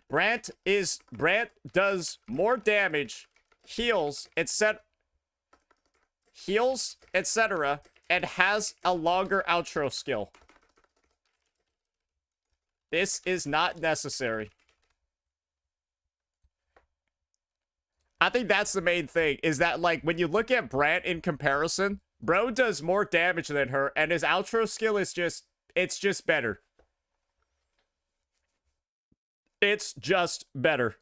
Brant does more damage, heals, etc., and has a longer outro skill. This is not necessary. I think that's the main thing, is that, like, when you look at Brant in comparison, bro does more damage than her, and his outro skill is just, it's just better. It's just better.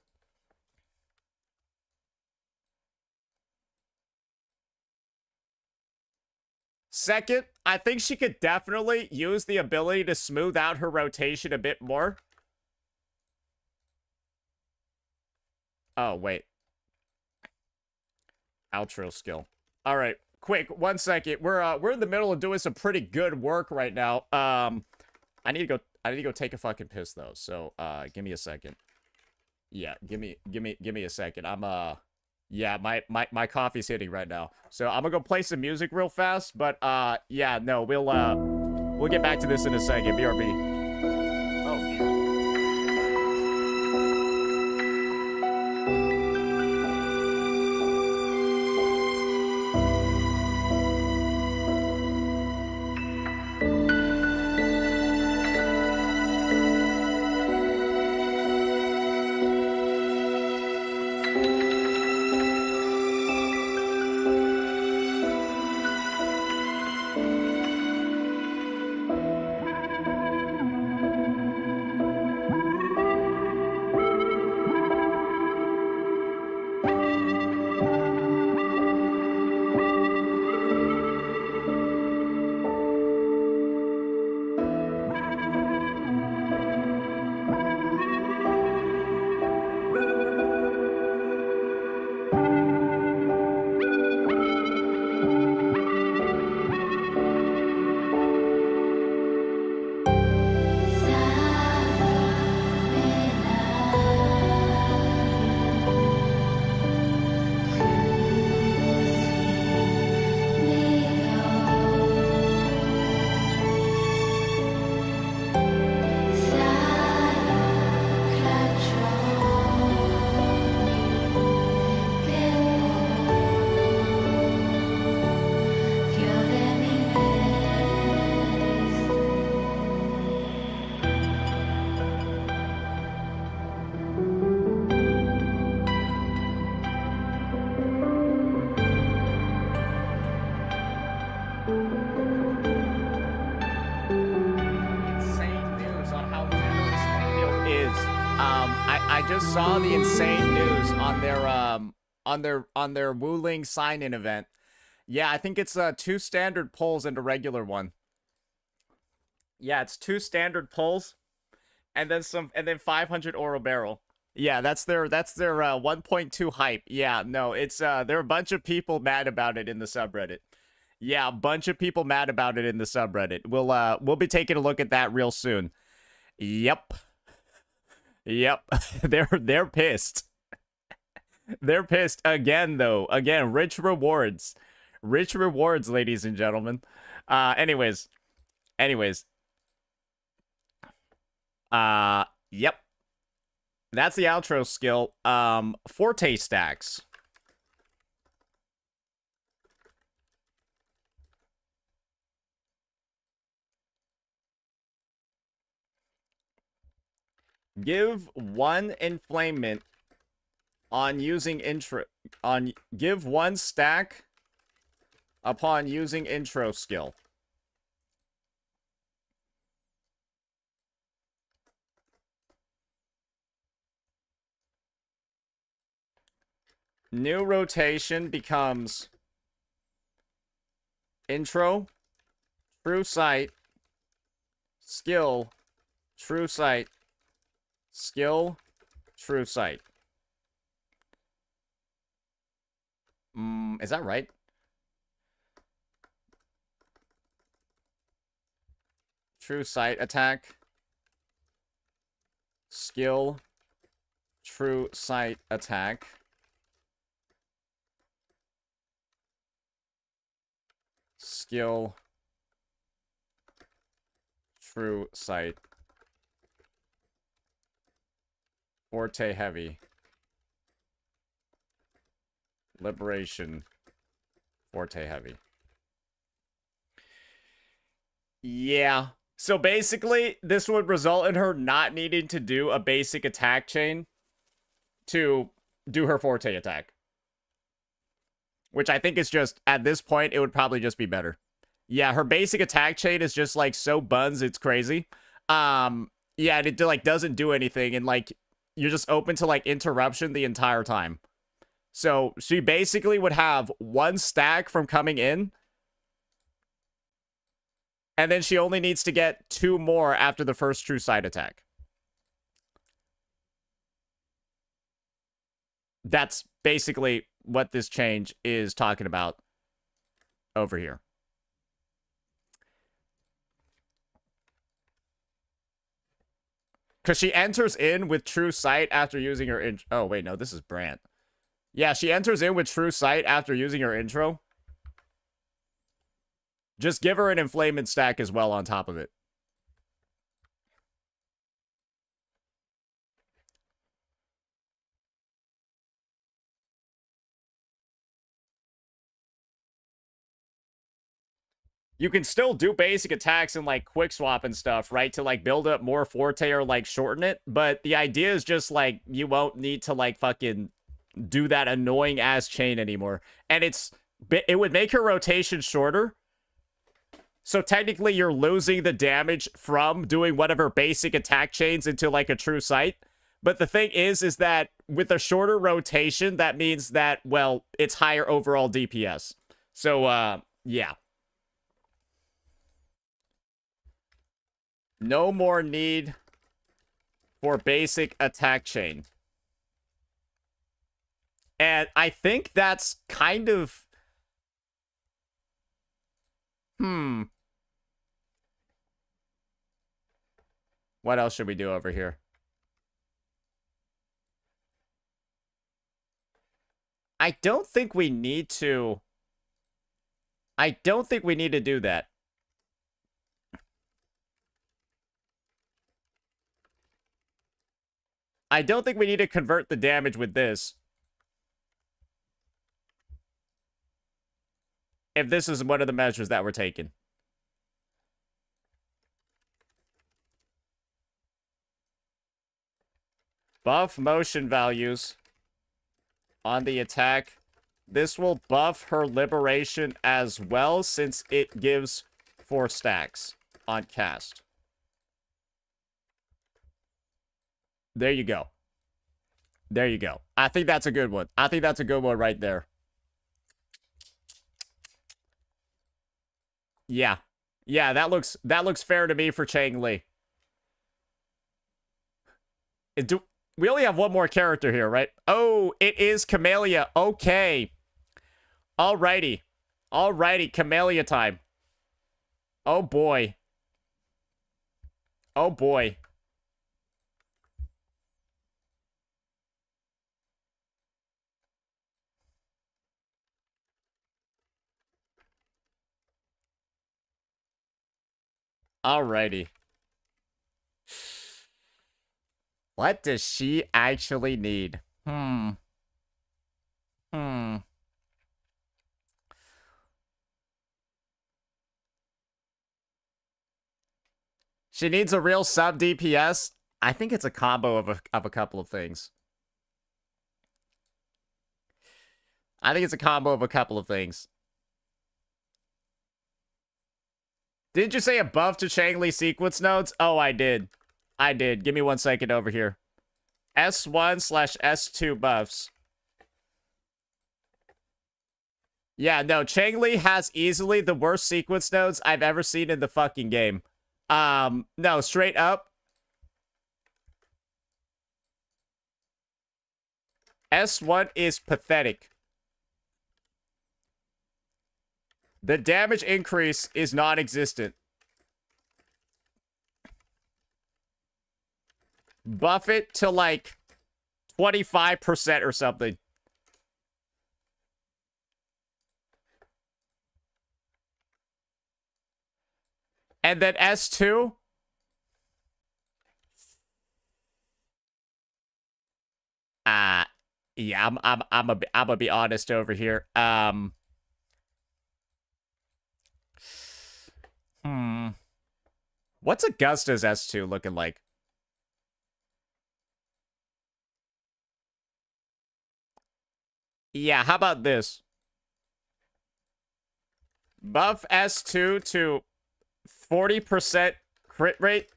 Second, I think she could definitely use the ability to smooth out her rotation a bit more. Oh, wait. Outro skill. All right, quick, 1 second. We're in the middle of doing some pretty good work right now. I need to go take a fucking piss though. So, give me a second. Yeah, give me a second. Yeah, my coffee's hitting right now. So, I'm gonna go play some music real fast, but yeah, no, we'll get back to this in a second. BRB. Oh, dear. I just saw the insane news on their Wuling sign-in event. Yeah, I think it's 2 standard pulls and a regular one. Yeah, it's 2 standard pulls, and then 500 Oro barrel. Yeah, that's their 1.2 hype. Yeah, no, it's there are a bunch of people mad about it in the subreddit. Yeah, a bunch of people mad about it in the subreddit. We'll be taking a look at that real soon. Yep. Yep. They're pissed. They're pissed again though. Again, rich rewards. Rich rewards, ladies and gentlemen. Anyways. Yep. That's the outro skill. Forte stacks. Give 1 inflamement on using give 1 stack upon using intro skill. New rotation becomes intro, true sight, skill, true sight, skill, true sight. Is that right? True sight attack. Skill. True sight attack. Skill. True sight. Forte heavy. Liberation. Forte heavy. Yeah. So basically, this would result in her not needing to do a basic attack chain to do her Forte attack. which I think is just, at this point, it would probably just be better. Yeah, her basic attack chain is just, like, so buns, it's crazy. Yeah, and it, like, doesn't do anything, and, like, you're just open to, like, interruption the entire time. So, she basically would have one stack from coming in, and then she only needs to get 2 more after the first true sight attack. That's basically what this change is talking about over here. Because she enters in with true sight after using her oh, wait, no, this is Brant. Yeah, she enters in with true sight after using her intro. Just give her an inflamement stack as well on top of it. You can still do basic attacks and, like, quick swap and stuff, right? To, like, build up more forte or, like, shorten it. But the idea is just, like, you won't need to, like, fucking do that annoying ass chain anymore. And it would make her rotation shorter. So technically you're losing the damage from doing whatever basic attack chains into, like, a true sight. But the thing is that with a shorter rotation, that means that, well, it's higher overall DPS. So, yeah. No more need for basic attack chain. And I think that's kind of... What else should we do over here? I don't think we need to... I don't think we need to do that. I don't think we need to convert the damage with this. If this is one of the measures that we're taking. Buff motion values on the attack. This will buff her liberation as well, since it gives 4 stacks on cast. There you go. There you go. I think that's a good one. I think that's a good one right there. Yeah. Yeah, that looks fair to me for Chang Li. We only have one more character here, right? Oh, it is Camellia. Okay. Alrighty. Alrighty, Camellia time. Oh boy. Oh boy. Alrighty. What does she actually need? She needs a real sub DPS. I think it's a combo of a couple of things. I think it's a combo of a couple of things. Did you say a buff to Chang Li sequence nodes? Oh, I did. I did. Give me 1 second over here. S1/S2 buffs. Yeah, no, Chang Li has easily the worst sequence nodes I've ever seen in the fucking game. No, straight up. S1 is pathetic. The damage increase is non-existent. Buff it to, like, 25% or something. And then S2. Yeah, I'm gonna be honest over here. What's Augusta's S2 looking like? Yeah, how about this? Buff S2 to 40% crit rate.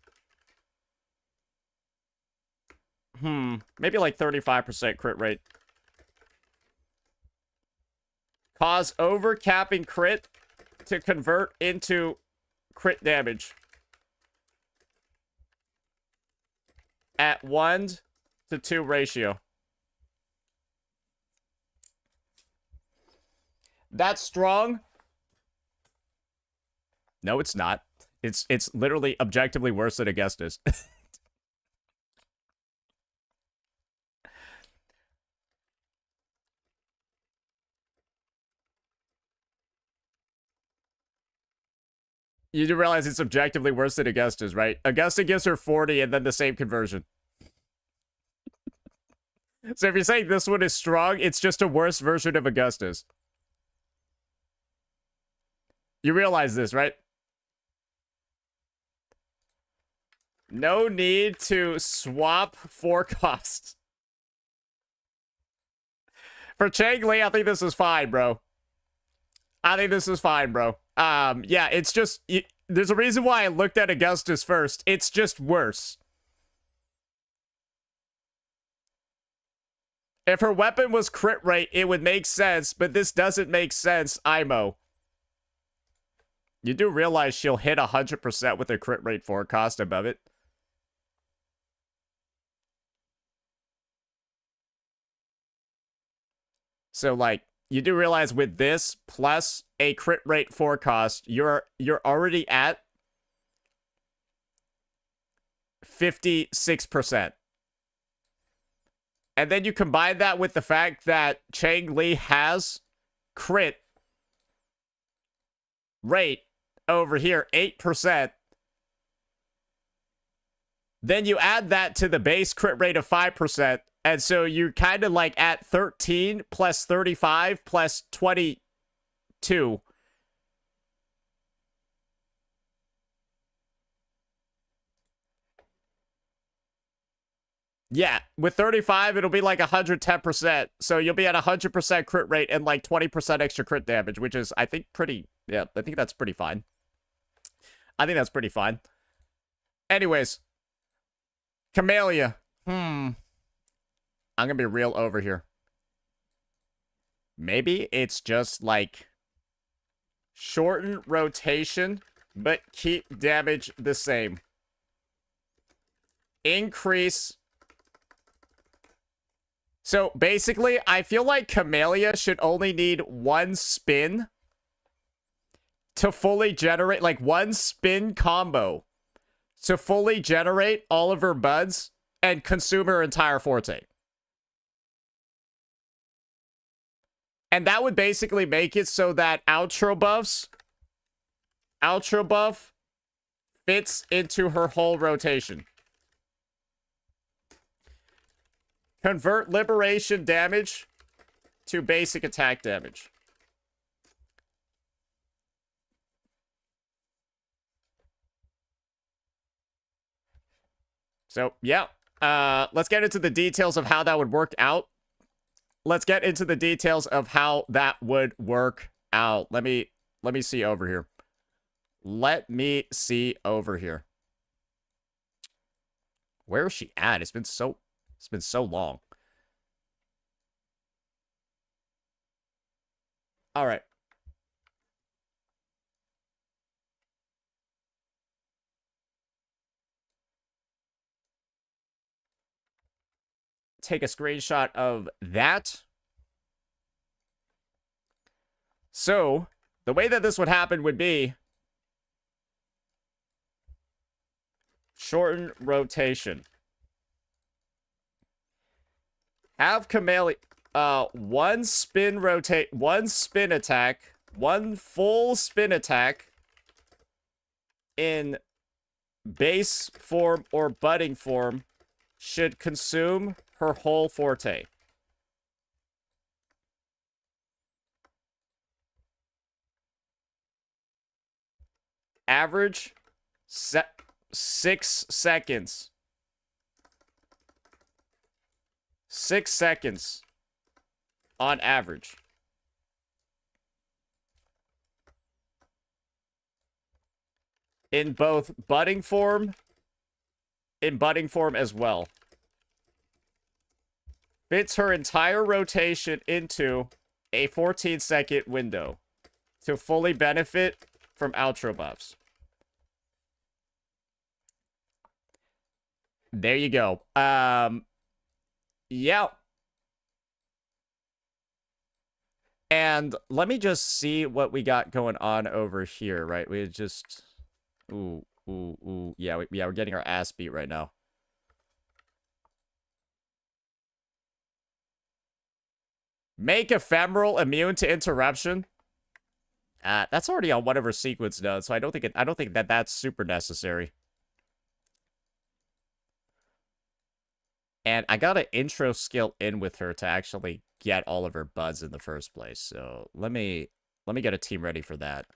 Maybe like 35% crit rate. Cause overcapping crit to convert into crit damage. At 1:2 ratio. That's strong. No, it's not. It's literally objectively worse than Augustus. You do realize it's objectively worse than Augustus, right? Augusta gives her 40 and then the same conversion. So if you're saying this one is strong, it's just a worse version of Augustus. You realize this, right? No need to swap forecasts. For Chang Li, I think this is fine, bro. I think this is fine, bro. Yeah, it's just... there's a reason why I looked at Augustus first. It's just worse. If her weapon was crit rate, it would make sense, but this doesn't make sense, IMO. You do realize she'll hit 100% with a crit rate forecast above it. So, like, you do realize with this plus a crit rate forecast, you're already at 56%. And then you combine that with the fact that Chang Li has crit rate over here, 8%. Then you add that to the base crit rate of 5%. And so you're kind of like at 13 plus 35 plus 22. Yeah, with 35, it'll be like 110%. So you'll be at 100% crit rate and like 20% extra crit damage, which is, I think, pretty... Yeah, I think that's pretty fine. I think that's pretty fine. Anyways. Camellia. I'm gonna be real over here. Maybe it's just like... shorten rotation, but keep damage the same. Increase... So, basically, I feel like Camellia should only need one spin to fully generate, like, one spin combo to fully generate all of her buds and consume her entire forte. And that would basically make it so that outro buff fits into her whole rotation. Convert liberation damage to basic attack damage. So, yeah. Let's get into the details of how that would work out. Let me see over here. Where is she at? It's been so long. All right. Take a screenshot of that. So, the way that this would happen would be shorten rotation. Have Camellia one spin attack, one full spin attack in base form or budding form should consume her whole forte. Average 6 seconds. 6 seconds on average. in both budding form, as well. Fits her entire rotation into a 14-second window to fully benefit from outro buffs. There you go. Yeah. And let me just see what we got going on over here, right? We just... Ooh. Yeah, we're getting our ass beat right now. Make ephemeral immune to interruption. That's already on one of her sequence nodes, so I don't think that's super necessary. And I got an intro skill in with her to actually get all of her buds in the first place. So let me get a team ready for that.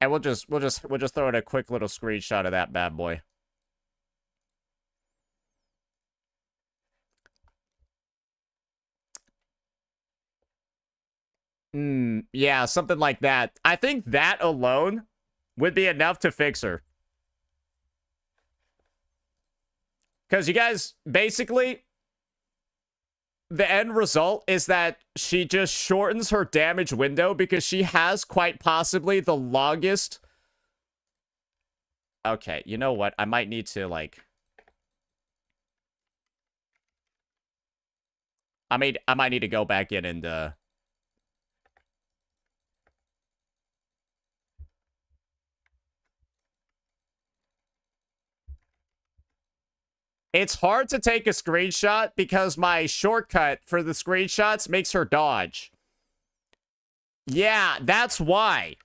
And we'll just throw in a quick little screenshot of that bad boy. Yeah, something like that. I think that alone would be enough to fix her. Because you guys, basically, the end result is that she just shortens her damage window because she has quite possibly the longest... Okay, you know what? I might need to, like... I might need to go back in and, It's hard to take a screenshot because my shortcut for the screenshots makes her dodge. Yeah, that's why.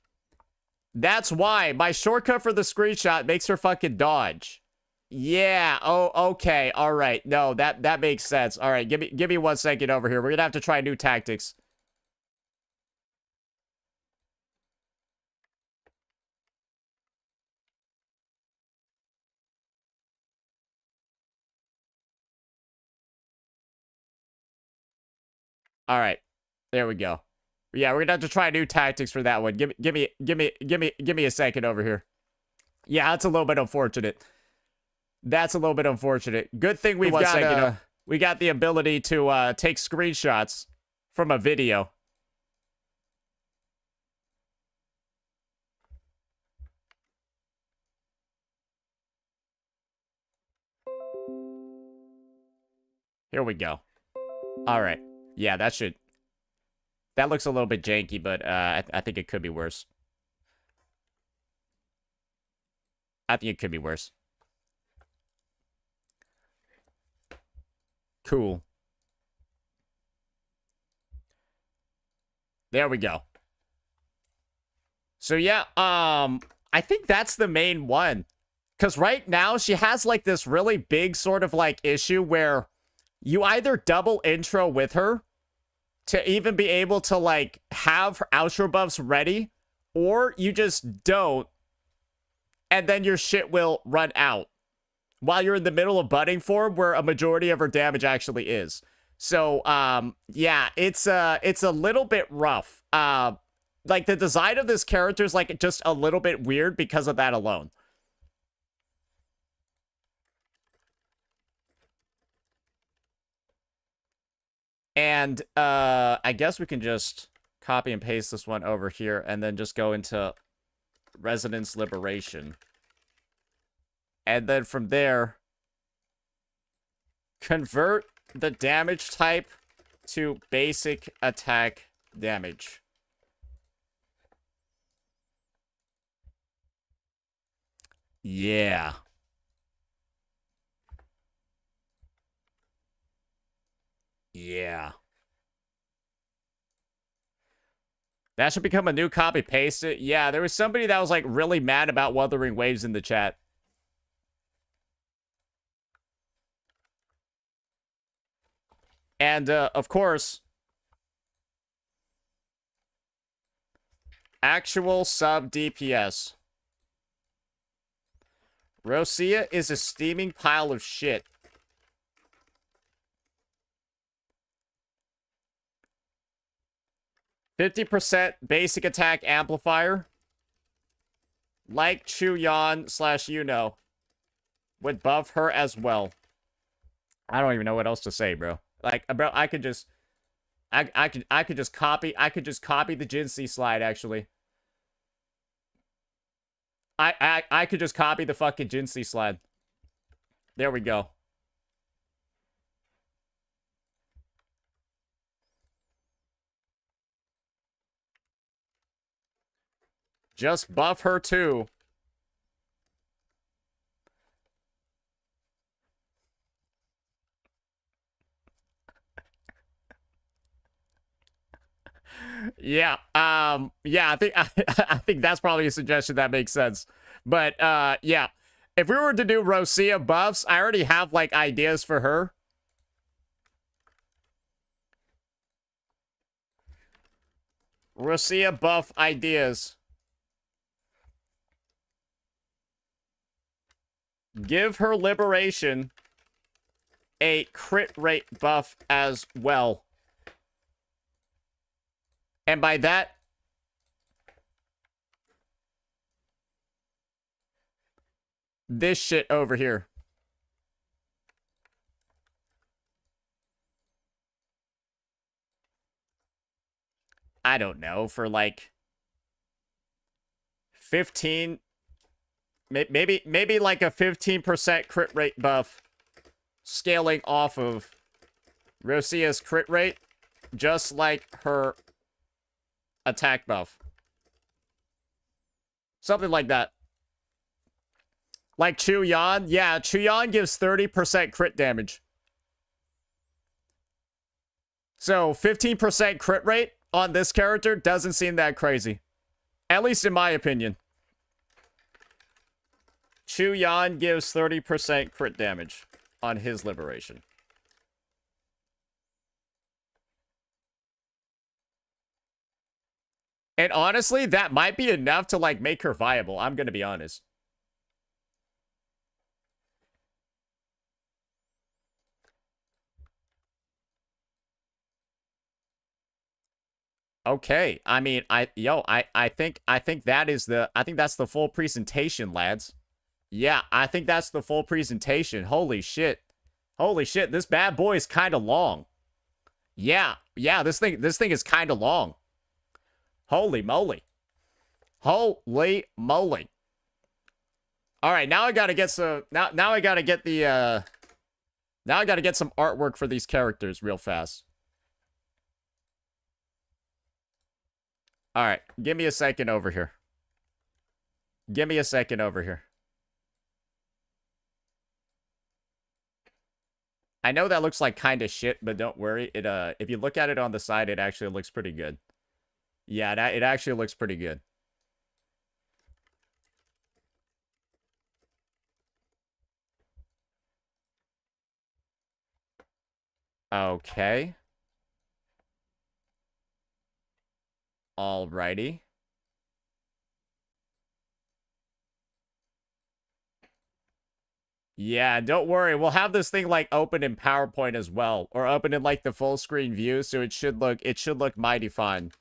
That's why. My shortcut for the screenshot makes her fucking dodge. Yeah, oh, okay, alright. No, that makes sense. Alright, give me 1 second over here. We're gonna have to try new tactics. Alright, there we go. Yeah, we're gonna have to try new tactics for that one. Give me a second over here. Yeah, that's a little bit unfortunate. That's a little bit unfortunate. Good thing we got the ability to take screenshots from a video. Here we go. All right. Yeah, that looks a little bit janky, but I think it could be worse. I think it could be worse. Cool. There we go. So yeah, I think that's the main one. Because right now, she has, like, this really big sort of, like, issue where you either double intro with her to even be able to, like, have her outro buffs ready, or you just don't, and then your shit will run out while you're in the middle of budding form where a majority of her damage actually is. So, yeah, it's a little bit rough. Like, the design of this character is, like, just a little bit weird because of that alone. And, I guess we can just copy and paste this one over here and then just go into Resonance Liberation. And then from there, convert the damage type to basic attack damage. Yeah. Yeah. That should become a new copy paste. Yeah, there was somebody that was, like, really mad about Wuthering Waves in the chat. And, of course, Actual sub DPS. Rosia is a steaming pile of shit. %50 basic attack amplifier. Like Chuyan / would buff her as well. I don't even know what else to say, bro. Like, bro, I could just copy the Jinsei slide, actually. I could just copy the fucking Jinsei slide. There we go. Just buff her too. Yeah. Yeah, I think that's probably a suggestion that makes sense. But yeah. If we were to do Rosia buffs, I already have like ideas for her. Rosia buff ideas. Give her liberation a crit rate buff as well. And by that, this shit over here. I don't know, for like 15, maybe like a 15% crit rate buff scaling off of Rosia's crit rate, just like her attack buff. Something like that. Like Chuyan. Yeah, Chuyan gives 30% crit damage. So 15% crit rate on this character doesn't seem that crazy. At least in my opinion. Chuyan gives 30% crit damage on his liberation. And honestly, that might be enough to, like, make her viable. I'm gonna be honest. Okay. I mean, I think that's the full presentation, lads. Yeah, I think that's the full presentation. Holy shit. Holy shit, this bad boy is kind of long. Yeah, this thing is kind of long. Holy moly. Holy moly. All right, now I got to get some now I got to get the now I got to get some artwork for these characters real fast. All right, give me a second over here. Give me a second over here. I know that looks like kind of shit, but don't worry. It if you look at it on the side, it actually looks pretty good. Yeah, it actually looks pretty good. Okay. Alrighty. Yeah, don't worry. We'll have this thing like open in PowerPoint as well, or open in like the full screen view, so it should look mighty fine.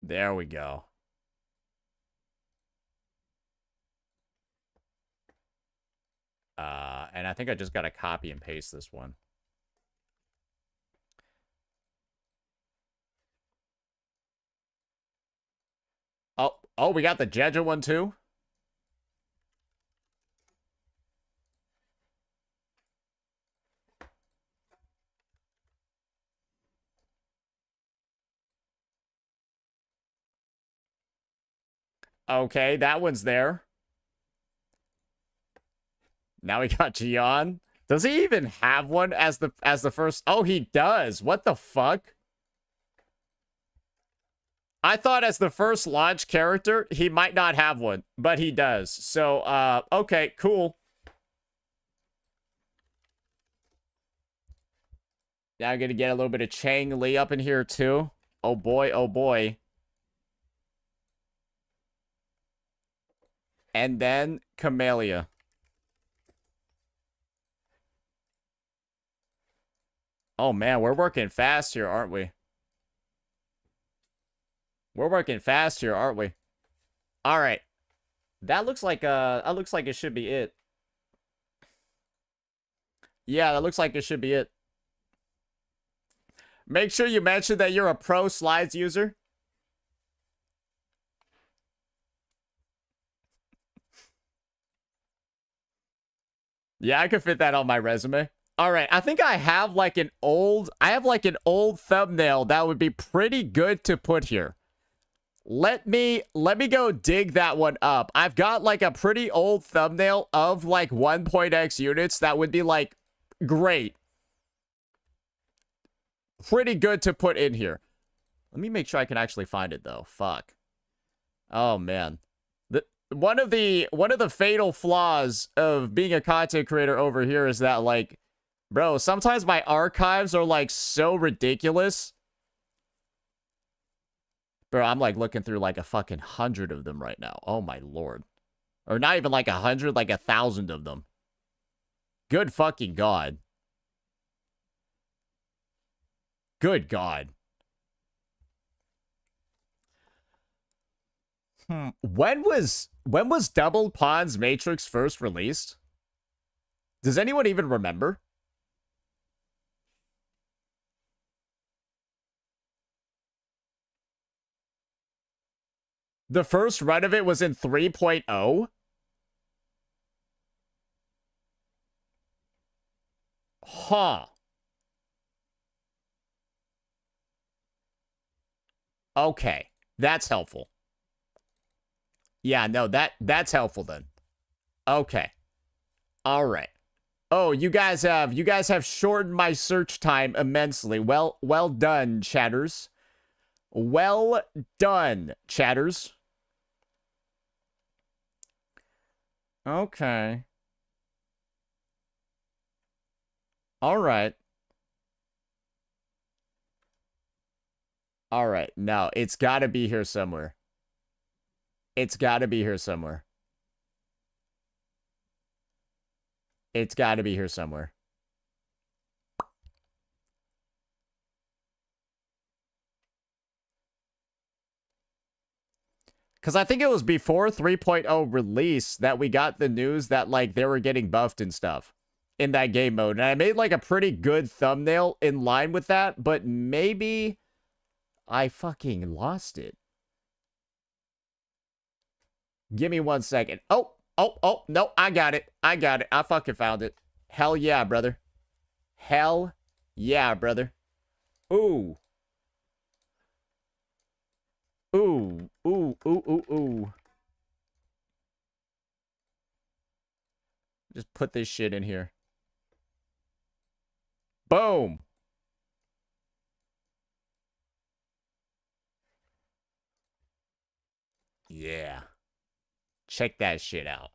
There we go. And I think I just got to copy and paste this one. Oh, we got the Jeja one too? Okay, that one's there. Now we got Jian. Does he even have one as the first? Oh, he does. What the fuck? I thought as the first launch character, he might not have one, but he does. So, okay, cool. Now I'm gonna get a little bit of Chang Li up in here too. Oh boy, oh boy. And then Camellia. Oh man, we're working fast here, aren't we? We're working fast here, aren't we? All right. That looks like it should be it. Yeah, that looks like it should be it. Make sure you mention that you're a pro slides user. Yeah, I could fit that on my resume. All right, I think I have like an old thumbnail that would be pretty good to put here. Let me go dig that one up. I've got like a pretty old thumbnail of like 1.x units that would be like great. Pretty good to put in here. Let me make sure I can actually find it though. Fuck. Oh man. One of the fatal flaws of being a content creator over here is that like, bro, sometimes my archives are like so ridiculous. Bro, I'm like looking through like a fucking 100 of them right now. Oh my lord. Or not even like 100, like 1,000 of them. Good fucking god. Good god. When was Double Pawn's Matrix first released? Does anyone even remember? The first run of it was in 3.0? Huh. Okay. That's helpful. Yeah, no, that's helpful then. Okay. All right. Oh, you guys have shortened my search time immensely. Well done, chatters. Well done, chatters. Okay. All right. All right. No, it's got to be here somewhere. It's got to be here somewhere. It's got to be here somewhere. Because I think it was before 3.0 release that we got the news that, like, they were getting buffed and stuff in that game mode. And I made, like, a pretty good thumbnail in line with that, but maybe I fucking lost it. Give me 1 second. Oh, no, I got it. I fucking found it. Hell yeah, brother. Hell yeah, brother. Ooh. Ooh. Just put this shit in here. Boom. Yeah. Check that shit out.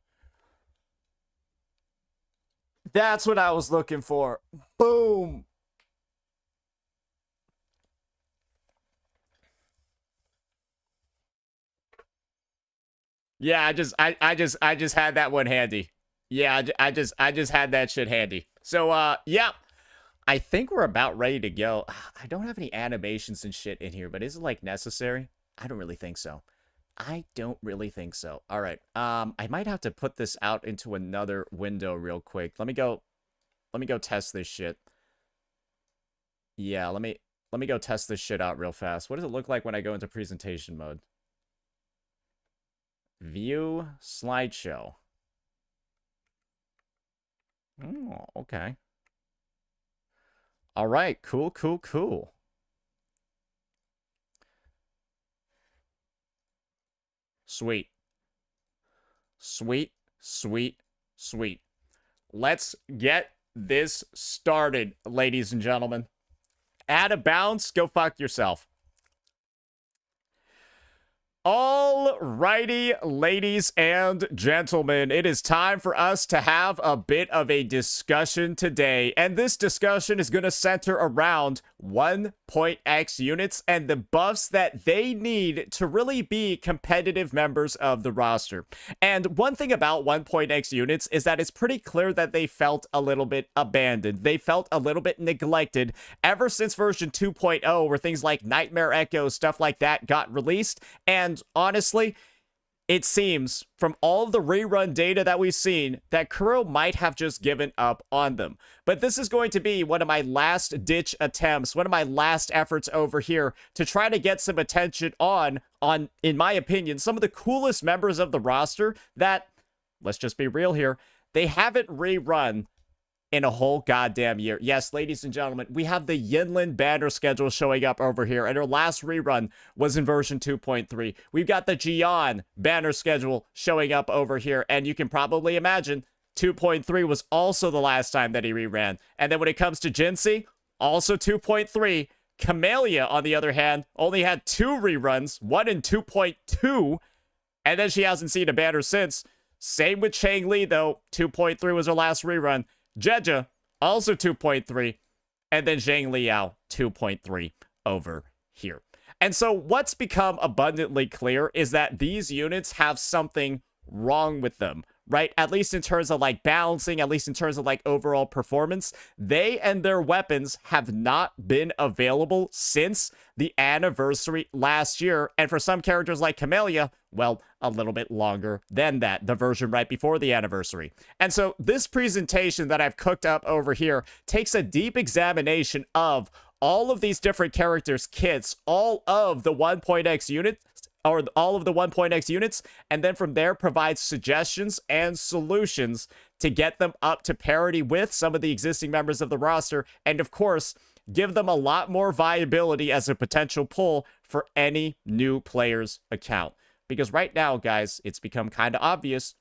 That's what I was looking for. Boom. Yeah, I just had that one handy. Yeah, I just had that shit handy. So yeah. I think we're about ready to go. I don't have any animations and shit in here, but is it like necessary? I don't really think so. I don't really think so. All right. I might have to put this out into another window real quick. Let me go test this shit. Yeah, let me go test this shit out real fast. What does it look like when I go into presentation mode? View slideshow. Oh, okay. All right, cool. Sweet. Let's get this started, ladies and gentlemen. Add a bounce, go fuck yourself. Alrighty, ladies and gentlemen, it is time for us to have a bit of a discussion today, and this discussion is going to center around 1.x units and the buffs that they need to really be competitive members of the roster. And one thing about 1.x units is that it's pretty clear that they felt a little bit abandoned. They felt a little bit neglected ever since version 2.0, where things like Nightmare Echo, stuff like that got released. And honestly, it seems from all of the rerun data that we've seen that Kuro might have just given up on them. But this is going to be one of my last ditch attempts, one of my last efforts over here to try to get some attention on, in my opinion, some of the coolest members of the roster that, let's just be real here, they haven't rerun in a whole goddamn year. Yes, ladies and gentlemen, we have the Yinlin banner schedule showing up over here, and her last rerun was in version 2.3. We've got the Jian banner schedule showing up over here, and you can probably imagine 2.3 was also the last time that he reran. And then when it comes to Jinsei, also 2.3. Camellia, on the other hand, only had 2 reruns, one in 2.2, and then she hasn't seen a banner since. Same with Chang Li, though. 2.3 was her last rerun. Jeja, also 2.3, and then Zhang Liao, 2.3 over here. And so what's become abundantly clear is that these units have something wrong with them, right? At least in terms of like balancing, at least in terms of like overall performance, they and their weapons have not been available since the anniversary last year. And for some characters like Camellia, well, a little bit longer than that, the version right before the anniversary. And so this presentation that I've cooked up over here takes a deep examination of all of these different characters' kits, all of the 1.x units, or all of the 1.x units, and then from there provides suggestions and solutions to get them up to parity with some of the existing members of the roster, and of course, give them a lot more viability as a potential pull for any new player's account. Because right now, guys, it's become kind of obvious,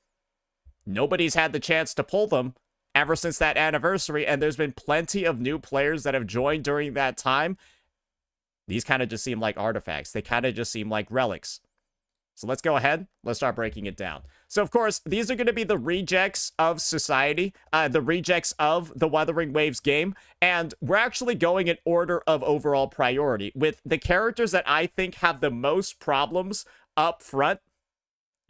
nobody's had the chance to pull them ever since that anniversary, and there's been plenty of new players that have joined during that time. These kind of just seem like artifacts. They kind of just seem like relics. So let's go ahead. Let's start breaking it down. So, of course, these are going to be the rejects of society, the rejects of the Wuthering Waves game, and we're actually going in order of overall priority, with the characters that I think have the most problems up front,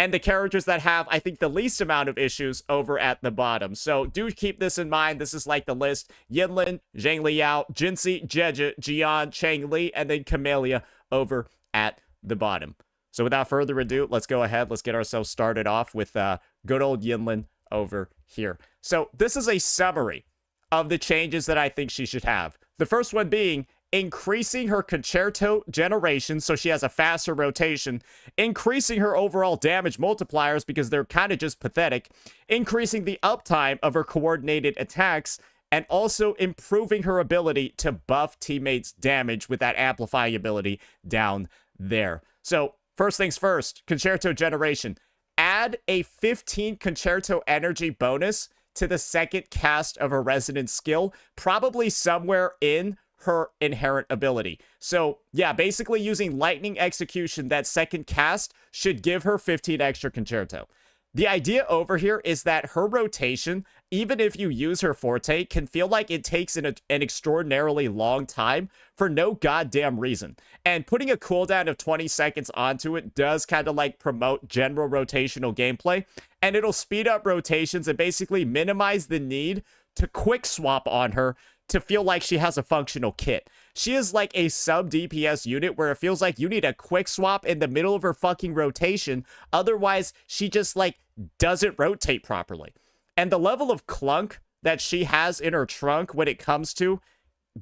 and the characters that have, I think, the least amount of issues over at the bottom. So do keep this in mind. This is like the list: Yinlin, Zhang Liao, Jinsei, Jeja, Jian, Chang Li, and then Camellia over at the bottom. So without further ado, let's go ahead. Let's get ourselves started off with good old Yinlin over here. So this is a summary of the changes that I think she should have. The first one being increasing her concerto generation so she has a faster rotation, increasing her overall damage multipliers because they're kind of just pathetic, increasing the uptime of her coordinated attacks, and also improving her ability to buff teammates' damage with that amplifying ability down there. So first things first, concerto generation. Add a 15 concerto energy bonus to the second cast of her resonance skill, probably somewhere in her inherent ability. So yeah, basically using lightning execution, that second cast should give her 15 extra concerto. The idea over here is that her rotation, even if you use her forte, can feel like it takes an extraordinarily long time for no goddamn reason. And putting a cooldown of 20 seconds onto it does kind of like promote general rotational gameplay, and it'll speed up rotations and basically minimize the need to quick swap on her to feel like she has a functional kit. She is like a sub DPS unit where it feels like you need a quick swap in the middle of her fucking rotation. Otherwise, she just like doesn't rotate properly. And the level of clunk that she has in her trunk when it comes to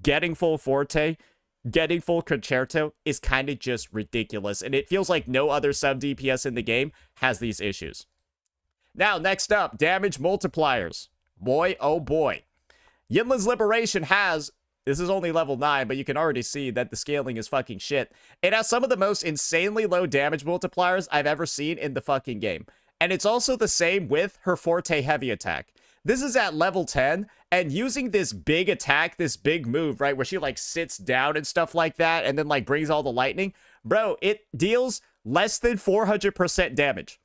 getting full forte, getting full concerto is kind of just ridiculous. And it feels like no other sub DPS in the game has these issues. Now, next up, damage multipliers. Boy, oh boy. Yinlin's Liberation has, this is only level 9, but you can already see that the scaling is fucking shit. It has some of the most insanely low damage multipliers I've ever seen in the fucking game. And it's also the same with her Forte Heavy Attack. This is at level 10, and using this big attack, this big move, right, where she like sits down and stuff like that, and then like brings all the lightning, bro, it deals less than 400% damage.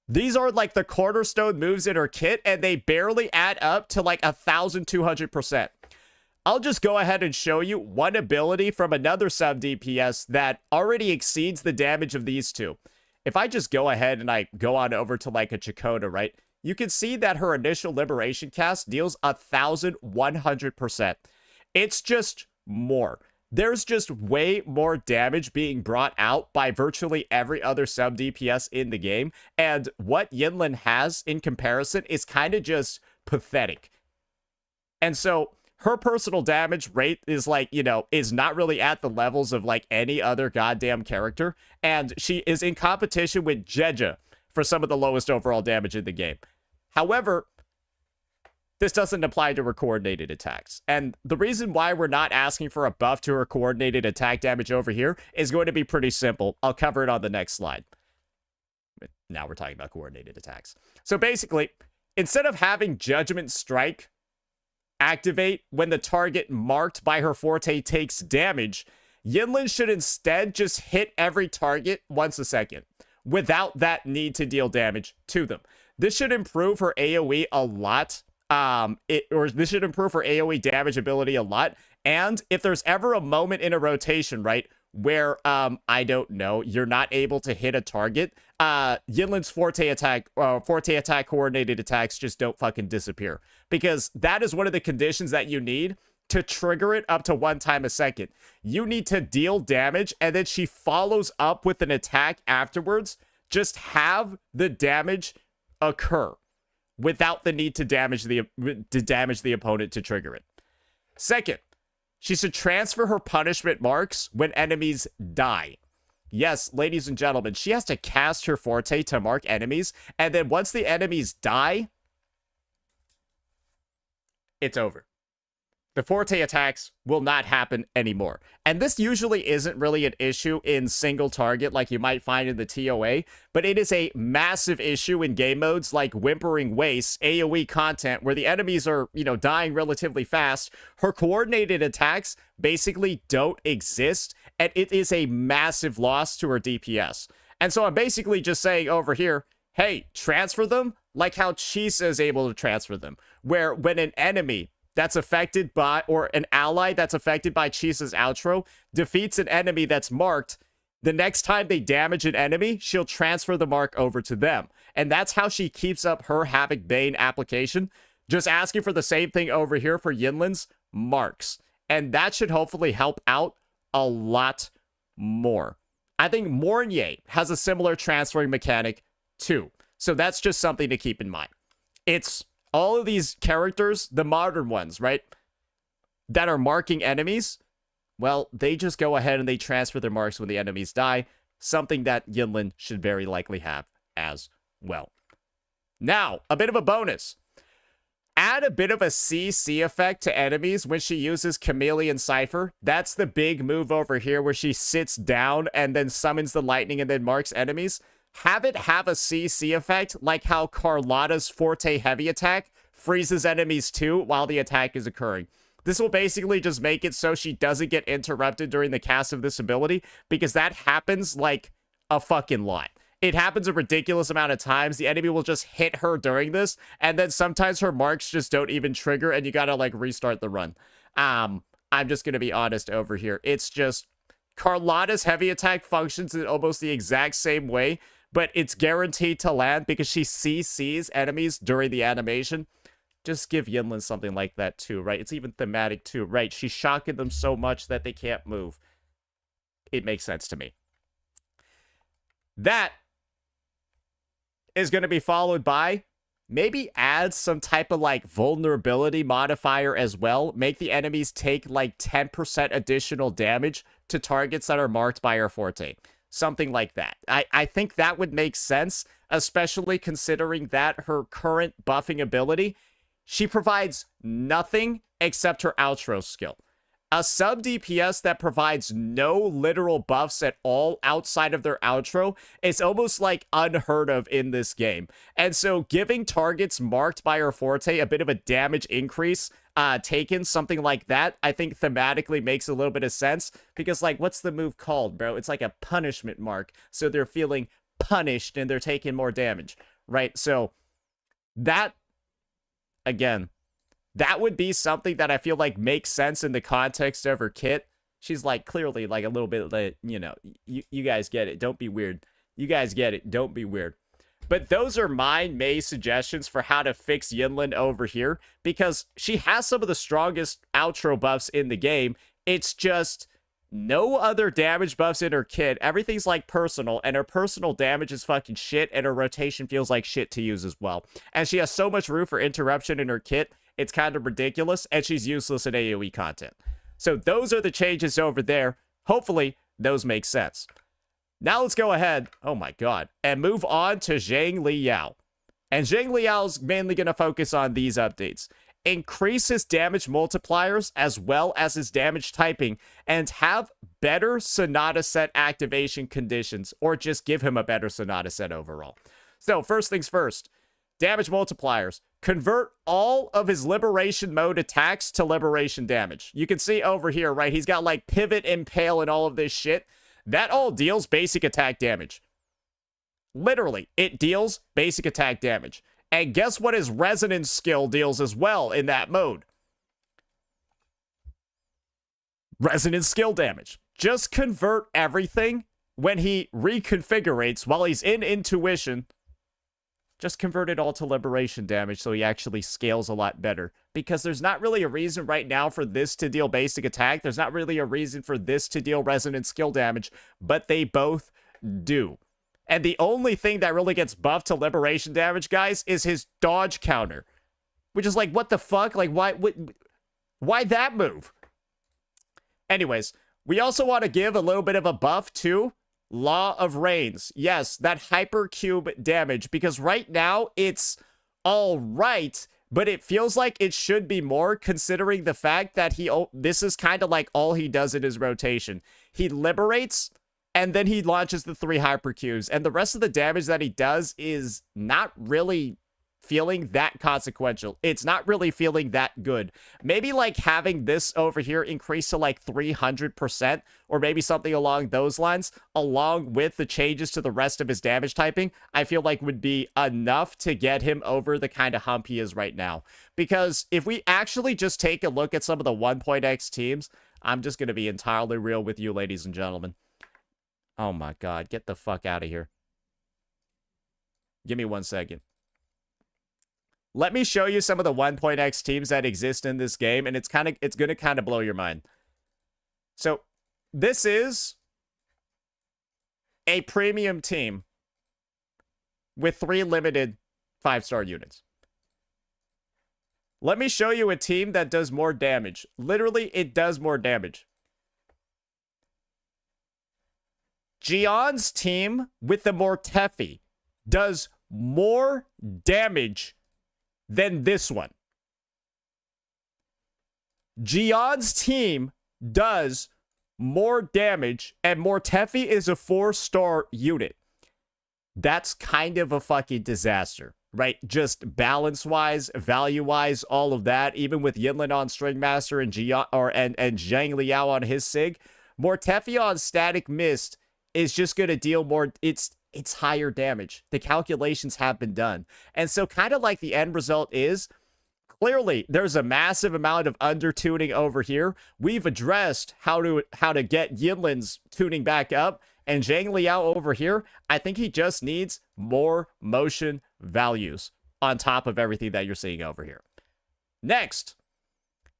These are like the cornerstone moves in her kit, and they barely add up to like 1,200%. I'll just go ahead and show you one ability from another sub DPS that already exceeds the damage of these two. If I just go ahead and I go on over to like a Chakota, right? You can see that her initial liberation cast deals 1,100%. It's just more. There's just way more damage being brought out by virtually every other sub DPS in the game. And what Yinlin has in comparison is kind of just pathetic. And so her personal damage rate is like, you know, is not really at the levels of like any other goddamn character. And she is in competition with Jeja for some of the lowest overall damage in the game. However, this doesn't apply to her coordinated attacks. And the reason why we're not asking for a buff to her coordinated attack damage over here is going to be pretty simple. I'll cover it on the next slide. Now we're talking about coordinated attacks. So basically, instead of having Judgment Strike activate when the target marked by her forte takes damage, Yinlin should instead just hit every target once a second without that need to deal damage to them. This should improve her AoE a lot. This should improve her AoE damage ability a lot. And if there's ever a moment in a rotation, right, where, I don't know, you're not able to hit a target, Yinlin's forte attack coordinated attacks just don't fucking disappear. Because that is one of the conditions that you need to trigger it up to 1 time a second. You need to deal damage, and then she follows up with an attack afterwards. Just have the damage occur without the need to damage the opponent to trigger it. Second, she should transfer her punishment marks when enemies die. Yes, ladies and gentlemen, she has to cast her forte to mark enemies, and then once the enemies die, it's over. The forte attacks will not happen anymore. And this usually isn't really an issue in single target like you might find in the TOA, but it is a massive issue in game modes like Whimpering Waste, AoE content, where the enemies are, you know, dying relatively fast. Her coordinated attacks basically don't exist, and it is a massive loss to her DPS. And so I'm basically just saying over here, hey, transfer them like how Chisa is able to transfer them, where when an enemy that's affected by, or an ally that's affected by Chisa's outro defeats an enemy that's marked, the next time they damage an enemy, she'll transfer the mark over to them. And that's how she keeps up her Havoc Bane application. Just asking for the same thing over here for Yinlin's marks. And that should hopefully help out a lot more. I think Mornier has a similar transferring mechanic too. So that's just something to keep in mind. It's all of these characters, the modern ones, right, that are marking enemies, well, they just go ahead and they transfer their marks when the enemies die, something that Yinlin should very likely have as well. Now, a bit of a bonus. Add a bit of a CC effect to enemies when she uses Chameleon Cypher. That's the big move over here where she sits down and then summons the lightning and then marks enemies. Have it have a CC effect, like how Carlotta's Forte Heavy Attack freezes enemies too while the attack is occurring. This will basically just make it so she doesn't get interrupted during the cast of this ability, because that happens like a fucking lot. It happens a ridiculous amount of times. The enemy will just hit her during this, and then sometimes her marks just don't even trigger, and you gotta like restart the run. I'm just gonna be honest over here. It's just Carlotta's Heavy Attack functions in almost the exact same way, but it's guaranteed to land because she CCs enemies during the animation. Just give Yinlin something like that too, right? It's even thematic too, right? She's shocking them so much that they can't move. It makes sense to me. That is going to be followed by maybe add some type of like vulnerability modifier as well. Make the enemies take like 10% additional damage to targets that are marked by her forte. Something like that. I think that would make sense, especially considering that her current buffing ability, she provides nothing except her outro skill. A sub DPS that provides no literal buffs at all outside of their outro is almost like unheard of in this game. And so giving targets marked by her forte a bit of a damage increase taken, something like that, I think thematically makes a little bit of sense. Because, like, what's the move called, bro? It's like a punishment mark. So they're feeling punished and they're taking more damage, right? So that, again, that would be something that I feel like makes sense in the context of her kit. She's like clearly like a little bit like, you know, you guys get it. Don't be weird. You guys get it. Don't be weird. But those are my main suggestions for how to fix Yinlin over here, because she has some of the strongest outro buffs in the game. It's just no other damage buffs in her kit. Everything's like personal, and her personal damage is fucking shit, and her rotation feels like shit to use as well. And she has so much room for interruption in her kit. It's kind of ridiculous, and she's useless in AoE content. So those are the changes over there. Hopefully, those make sense. Now let's go ahead, oh my god, and move on to Zhang Liao. And Zhang Liao's mainly going to focus on these updates. Increase his damage multipliers as well as his damage typing, and have better Sonata set activation conditions, or just give him a better Sonata set overall. So first things first, damage multipliers. Convert all of his liberation mode attacks to liberation damage. You can see over here, right? He's got like pivot, impale, and all of this shit. That all deals basic attack damage. Literally, it deals basic attack damage. And guess what his resonance skill deals as well in that mode? Resonance skill damage. Just convert everything when he reconfigurates while he's in intuition. Just convert it all to liberation damage so he actually scales a lot better. Because there's not really a reason right now for this to deal basic attack. There's not really a reason for this to deal resonance skill damage. But they both do. And the only thing that really gets buffed to liberation damage, guys, is his dodge counter. Which is like, what the fuck? Like, why that move? Anyways, we also want to give a little bit of a buff to Law of Rains. Yes, that hypercube damage, because right now it's all right, but it feels like it should be more, considering the fact that this is kind of like all he does in his rotation. He liberates, and then he launches the 3 hypercubes, and the rest of the damage that he does is not really feeling that consequential. It's not really feeling that good. Maybe like having this over here increase to like 300%, or maybe something along those lines, along with the changes to the rest of his damage typing, I feel like would be enough to get him over the kind of hump he is right now. Because if we actually just take a look at some of the 1.x teams, I'm just going to be entirely real with you, ladies and gentlemen. Oh my god, get the fuck out of here. Give me 1 second. Let me show you some of the 1.x teams that exist in this game, and it's going to kind of blow your mind. So, this is a premium team with 3 limited 5-star units. Let me show you a team that does more damage. Literally, it does more damage. Gion's team with the Mortefi does more damage than this one. Gion's team does more damage, and Mortefi is a 4-star unit. That's kind of a fucking disaster, right? Just balance-wise, value-wise, all of that. Even with Yinlin on Stringmaster and Zhang Liao on his Sig, Mortefi on Static Mist is just going to deal more. It's higher damage. The calculations have been done. And so kind of like the end result is, clearly there's a massive amount of under-tuning over here. We've addressed how to get Yinlin's tuning back up. And Zhang Liao over here, I think he just needs more motion values on top of everything that you're seeing over here. Next,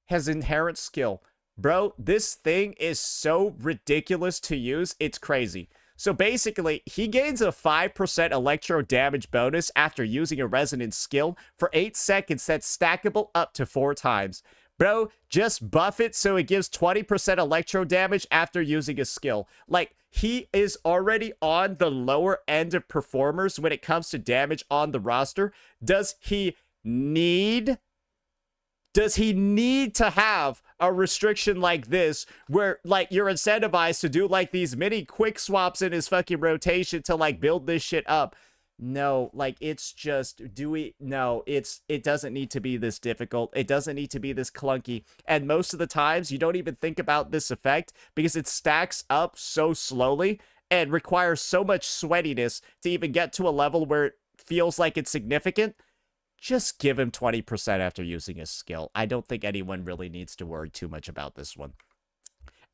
has inherent skill. Bro, this thing is so ridiculous to use. It's crazy. So basically, he gains a 5% electro damage bonus after using a resonance skill for 8 seconds that's stackable up to 4 times. Bro, just buff it so it gives 20% electro damage after using a skill. Like, he is already on the lower end of performers when it comes to damage on the roster. Does he need Does he need to have a restriction like this where like you're incentivized to do like these mini quick swaps in his fucking rotation to like build this shit up? No, like it's just it doesn't need to be this difficult. It doesn't need to be this clunky. And most of the times you don't even think about this effect because it stacks up so slowly and requires so much sweatiness to even get to a level where it feels like it's significant. Just give him 20% after using his skill. I don't think anyone really needs to worry too much about this one.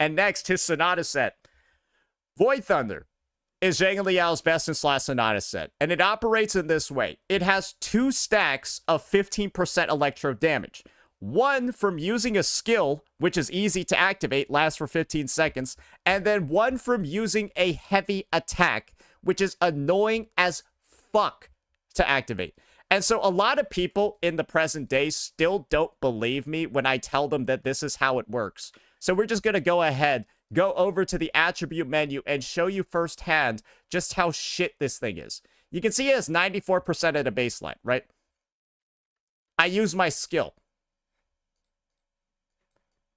And next, his Sonata set. Void Thunder is Zhang Liao's best in slash Sonata set, and it operates in this way. It has 2 stacks of 15% electro damage. One from using a skill, which is easy to activate, lasts for 15 seconds, and then one from using a heavy attack, which is annoying as fuck to activate. And so a lot of people in the present day still don't believe me when I tell them that this is how it works. So we're just going to go ahead, go over to the attribute menu and show you firsthand just how shit this thing is. You can see it has 94% at a baseline, right? I use my skill.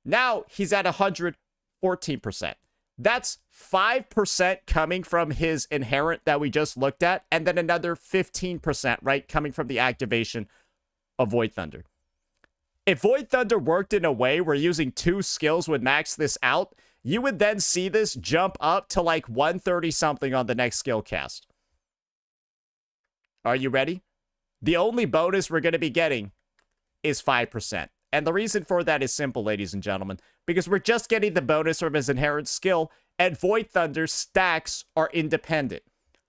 Now he's at 114%. That's 5% coming from his inherent that we just looked at, and then another 15%, right, coming from the activation of Void Thunder. If Void Thunder worked in a way where using 2 skills would max this out, you would then see this jump up to like 130 something on the next skill cast. Are you ready? The only bonus we're going to be getting is 5%. And the reason for that is simple, ladies and gentlemen, because we're just getting the bonus from his inherent skill, and Void Thunder stacks are independent.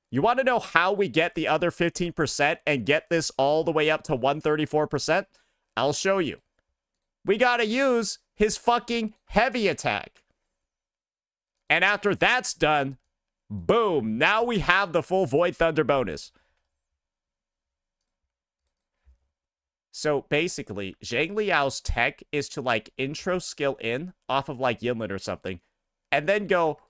You want to know how we get the other 15% and get this all the way up to 134%? I'll show you. We gotta use his fucking heavy attack. And after that's done, boom, now we have the full Void Thunder bonus. So basically, Zhang Liao's tech is to like intro skill in off of like Yinlin or something, and then go.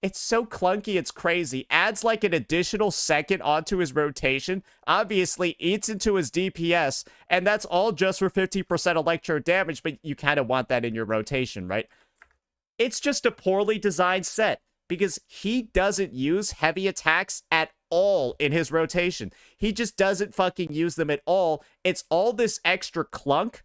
It's so clunky, it's crazy. Adds like an additional second onto his rotation, obviously eats into his DPS, and that's all just for 50% electro damage, but you kind of want that in your rotation, right? It's just a poorly designed set, because he doesn't use heavy attacks at all in his rotation. He just doesn't fucking use them at all. It's all this extra clunk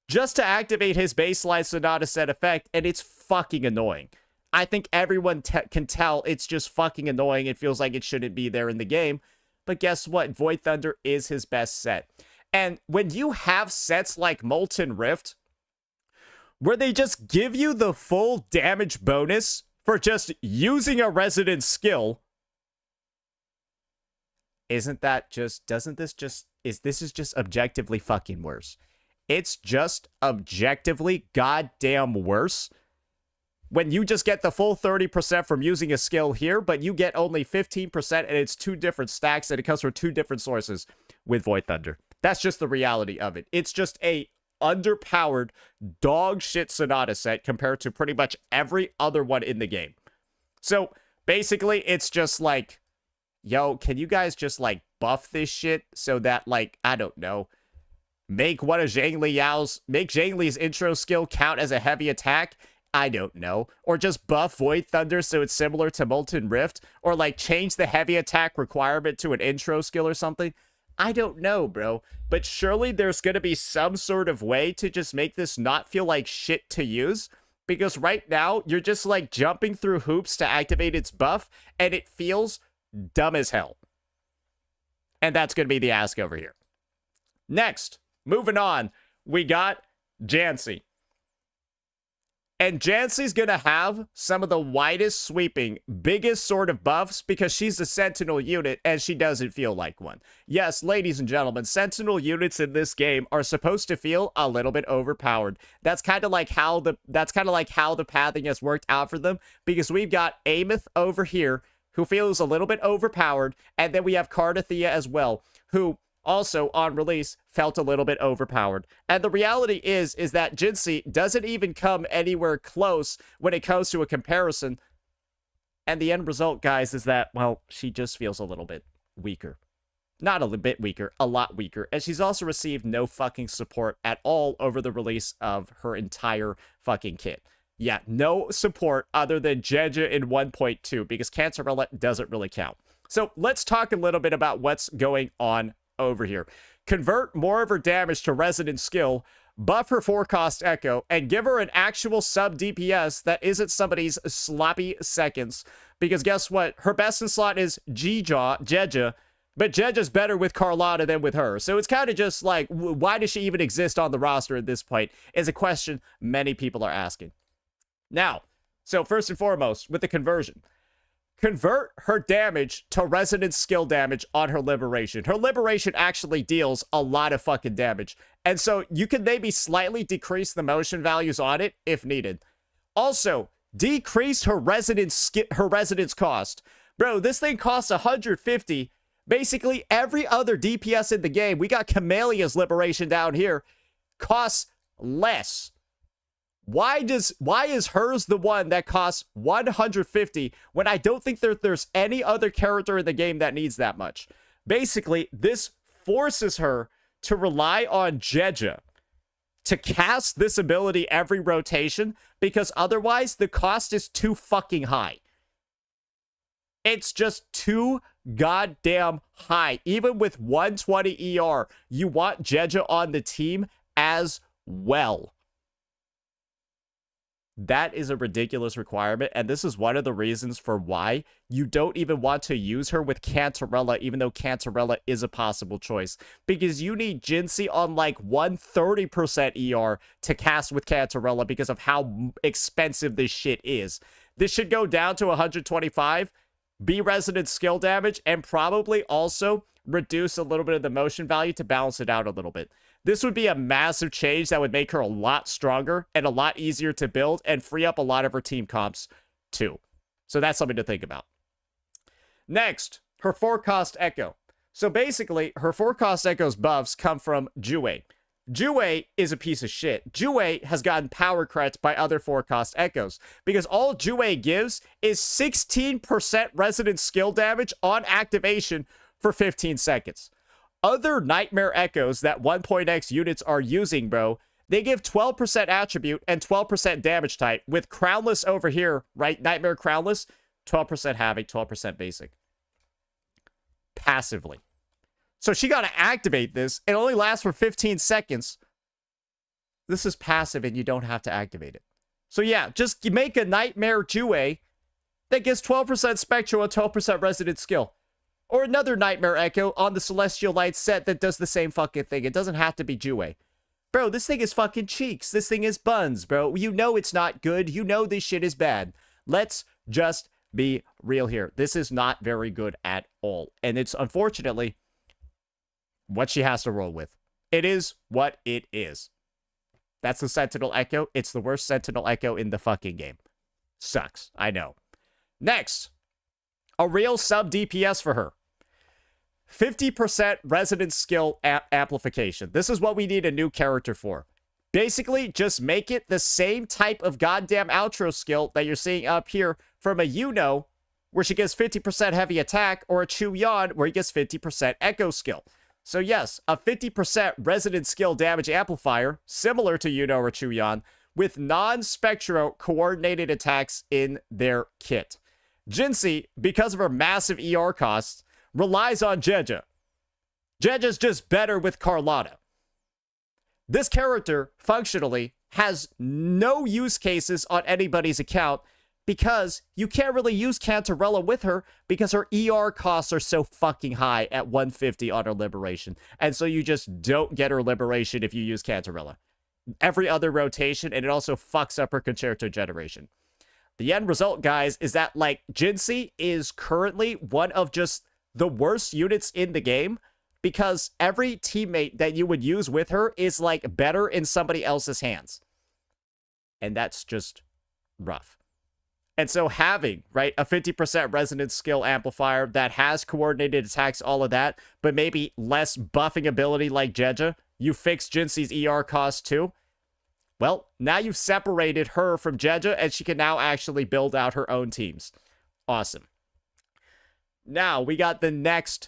just to activate his baseline Sonata set effect, and it's fucking annoying. I think everyone can tell it's just fucking annoying. It feels like it shouldn't be there in the game. But guess what? Void Thunder is his best set. And when you have sets like Molten Rift, where they just give you the full damage bonus for just using a resident skill, isn't that just, this is just objectively fucking worse. It's just objectively goddamn worse when you just get the full 30% from using a skill here, but you get only 15% and it's 2 different stacks and it comes from 2 different sources with Void Thunder. That's just the reality of it. It's just a underpowered dog shit Sonata set compared to pretty much every other one in the game. So basically it's just like, yo, can you guys just like buff this shit so that like, I don't know, make Zhang Li's intro skill count as a heavy attack? I don't know. Or just buff Void Thunder so it's similar to Molten Rift, or like change the heavy attack requirement to an intro skill or something. I don't know, bro. But surely there's gonna be some sort of way to just make this not feel like shit to use, because right now you're just like jumping through hoops to activate its buff and it feels dumb as hell. And that's gonna be the ask over here. Next, moving on, we got Jancy. And Jancy's gonna have some of the widest sweeping, biggest sort of buffs because she's a Sentinel unit and she doesn't feel like one. Yes, ladies and gentlemen, Sentinel units in this game are supposed to feel a little bit overpowered. That's kind of like how the pathing has worked out for them, because we've got Amith over here who feels a little bit overpowered, and then we have Cardathea as well, who also on release felt a little bit overpowered. And the reality is that Jancy doesn't even come anywhere close when it comes to a comparison. And the end result, guys, is that, well, she just feels a little bit weaker. Not a bit weaker, a lot weaker. And she's also received no fucking support at all over the release of her entire fucking kit. Yeah, no support other than Jeja in 1.2 because Cancerella doesn't really count. So let's talk a little bit about what's going on over here. Convert more of her damage to Resonant Skill, buff her 4-cost Echo, and give her an actual sub DPS that isn't somebody's sloppy seconds. Because guess what? Her best in slot is Jeja, but Jeja's better with Carlotta than with her. So it's kind of just like, why does she even exist on the roster at this point? Is a question many people are asking. Now, so first and foremost, with the conversion, convert her damage to resonant skill damage on her liberation. Her liberation actually deals a lot of fucking damage. And so you can maybe slightly decrease the motion values on it if needed. Also, decrease her resonance cost. Bro, this thing costs 150. Basically, every other DPS in the game, we got Camelia's liberation down here, costs less. Why is hers the one that costs 150 when I don't think there's any other character in the game that needs that much? Basically, this forces her to rely on Jeja to cast this ability every rotation because otherwise the cost is too fucking high. It's just too goddamn high. Even with 120 ER, you want Jeja on the team as well. That is a ridiculous requirement, and this is one of the reasons for why you don't even want to use her with Cantarella, even though Cantarella is a possible choice. Because you need Jinsei on like 130% ER to cast with Cantarella because of how expensive this shit is. This should go down to 125, be resonant skill damage, and probably also reduce a little bit of the motion value to balance it out a little bit. This would be a massive change that would make her a lot stronger and a lot easier to build and free up a lot of her team comps too. So that's something to think about. Next, her 4-cost Echo. So basically, her 4-cost Echo's buffs come from Jue. Jue is a piece of shit. Jue has gotten power creds by other 4-cost Echoes because all Jue gives is 16% resonant skill damage on activation for 15 seconds. Other Nightmare Echoes that 1.x units are using, bro, they give 12% attribute and 12% damage type. With Crownless over here, right? Nightmare Crownless, 12% Havoc, 12% basic. Passively. So she got to activate this. It only lasts for 15 seconds. This is passive and you don't have to activate it. So yeah, just make a Nightmare Jue that gives 12% Spectral and 12% Resonant Skill. Or another Nightmare Echo on the Celestial Light set that does the same fucking thing. It doesn't have to be Jue. Bro, this thing is fucking cheeks. This thing is buns, bro. You know it's not good. You know this shit is bad. Let's just be real here. This is not very good at all. And it's, unfortunately, what she has to roll with. It is what it is. That's the Sentinel Echo. It's the worst Sentinel Echo in the fucking game. Sucks. I know. Next. A real sub DPS for her. 50% resonant skill amplification. This is what we need a new character for. Basically, just make it the same type of goddamn outro skill that you're seeing up here from a Yuno, where she gets 50% heavy attack, or a Chuyan, where he gets 50% echo skill. So yes, a 50% resonant skill damage amplifier, similar to Yuno or Chuyan, with non-spectro coordinated attacks in their kit. Jinsei, because of her massive ER costs, relies on Jeja. Jeja's just better with Carlotta. This character, functionally, has no use cases on anybody's account because you can't really use Cantarella with her because her ER costs are so fucking high at 150 on her liberation. And so you just don't get her liberation if you use Cantarella. Every other rotation, and it also fucks up her concerto generation. The end result, guys, is that, like, Jinsei is currently one of just the worst units in the game because every teammate that you would use with her is, like, better in somebody else's hands. And that's just rough. And so having, right, a 50% resonance skill amplifier that has coordinated attacks, all of that, but maybe less buffing ability like Jeja, you fix Jinsei's ER cost too. Well, now you've separated her from Jeja, and she can now actually build out her own teams. Awesome. Now, we got the next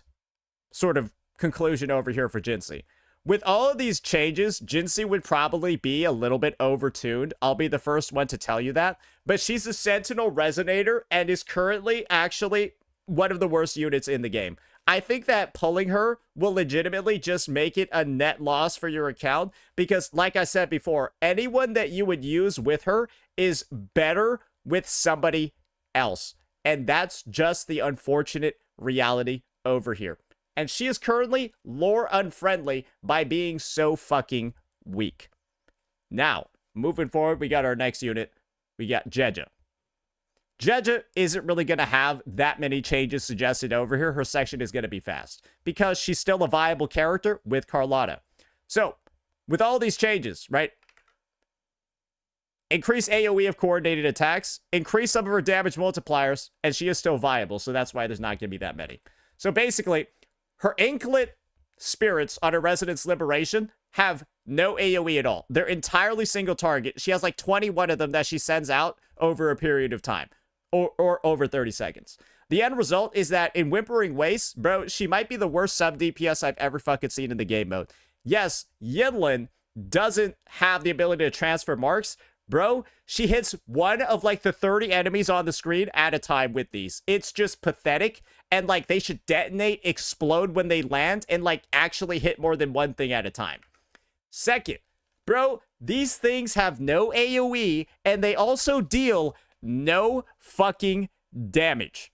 sort of conclusion over here for Jinsei. With all of these changes, Jinsei would probably be a little bit overtuned. I'll be the first one to tell you that. But she's a Sentinel Resonator and is currently actually one of the worst units in the game. I think that pulling her will legitimately just make it a net loss for your account because, like I said before, anyone that you would use with her is better with somebody else. And that's just the unfortunate reality over here. And she is currently lore unfriendly by being so fucking weak. Now, moving forward, we got our next unit. We got Jeja. Jeja isn't really going to have that many changes suggested over here. Her section is going to be fast because she's still a viable character with Carlotta. So, with all these changes, right? Increase AoE of coordinated attacks, increase some of her damage multipliers, and she is still viable, so that's why there's not going to be that many. So basically, her Inklet spirits on her Resonance Liberation have no AoE at all. They're entirely single target. She has like 21 of them that she sends out over a period of time. Or over 30 seconds. The end result is that in Whimpering Waste, bro, she might be the worst sub DPS I've ever fucking seen in the game mode. Yes, Yinlin doesn't have the ability to transfer marks. Bro, she hits one of like the 30 enemies on the screen at a time with these. It's just pathetic. And like they should detonate, explode when they land, and like actually hit more than one thing at a time. Second, bro, these things have no AoE and they also deal no fucking damage.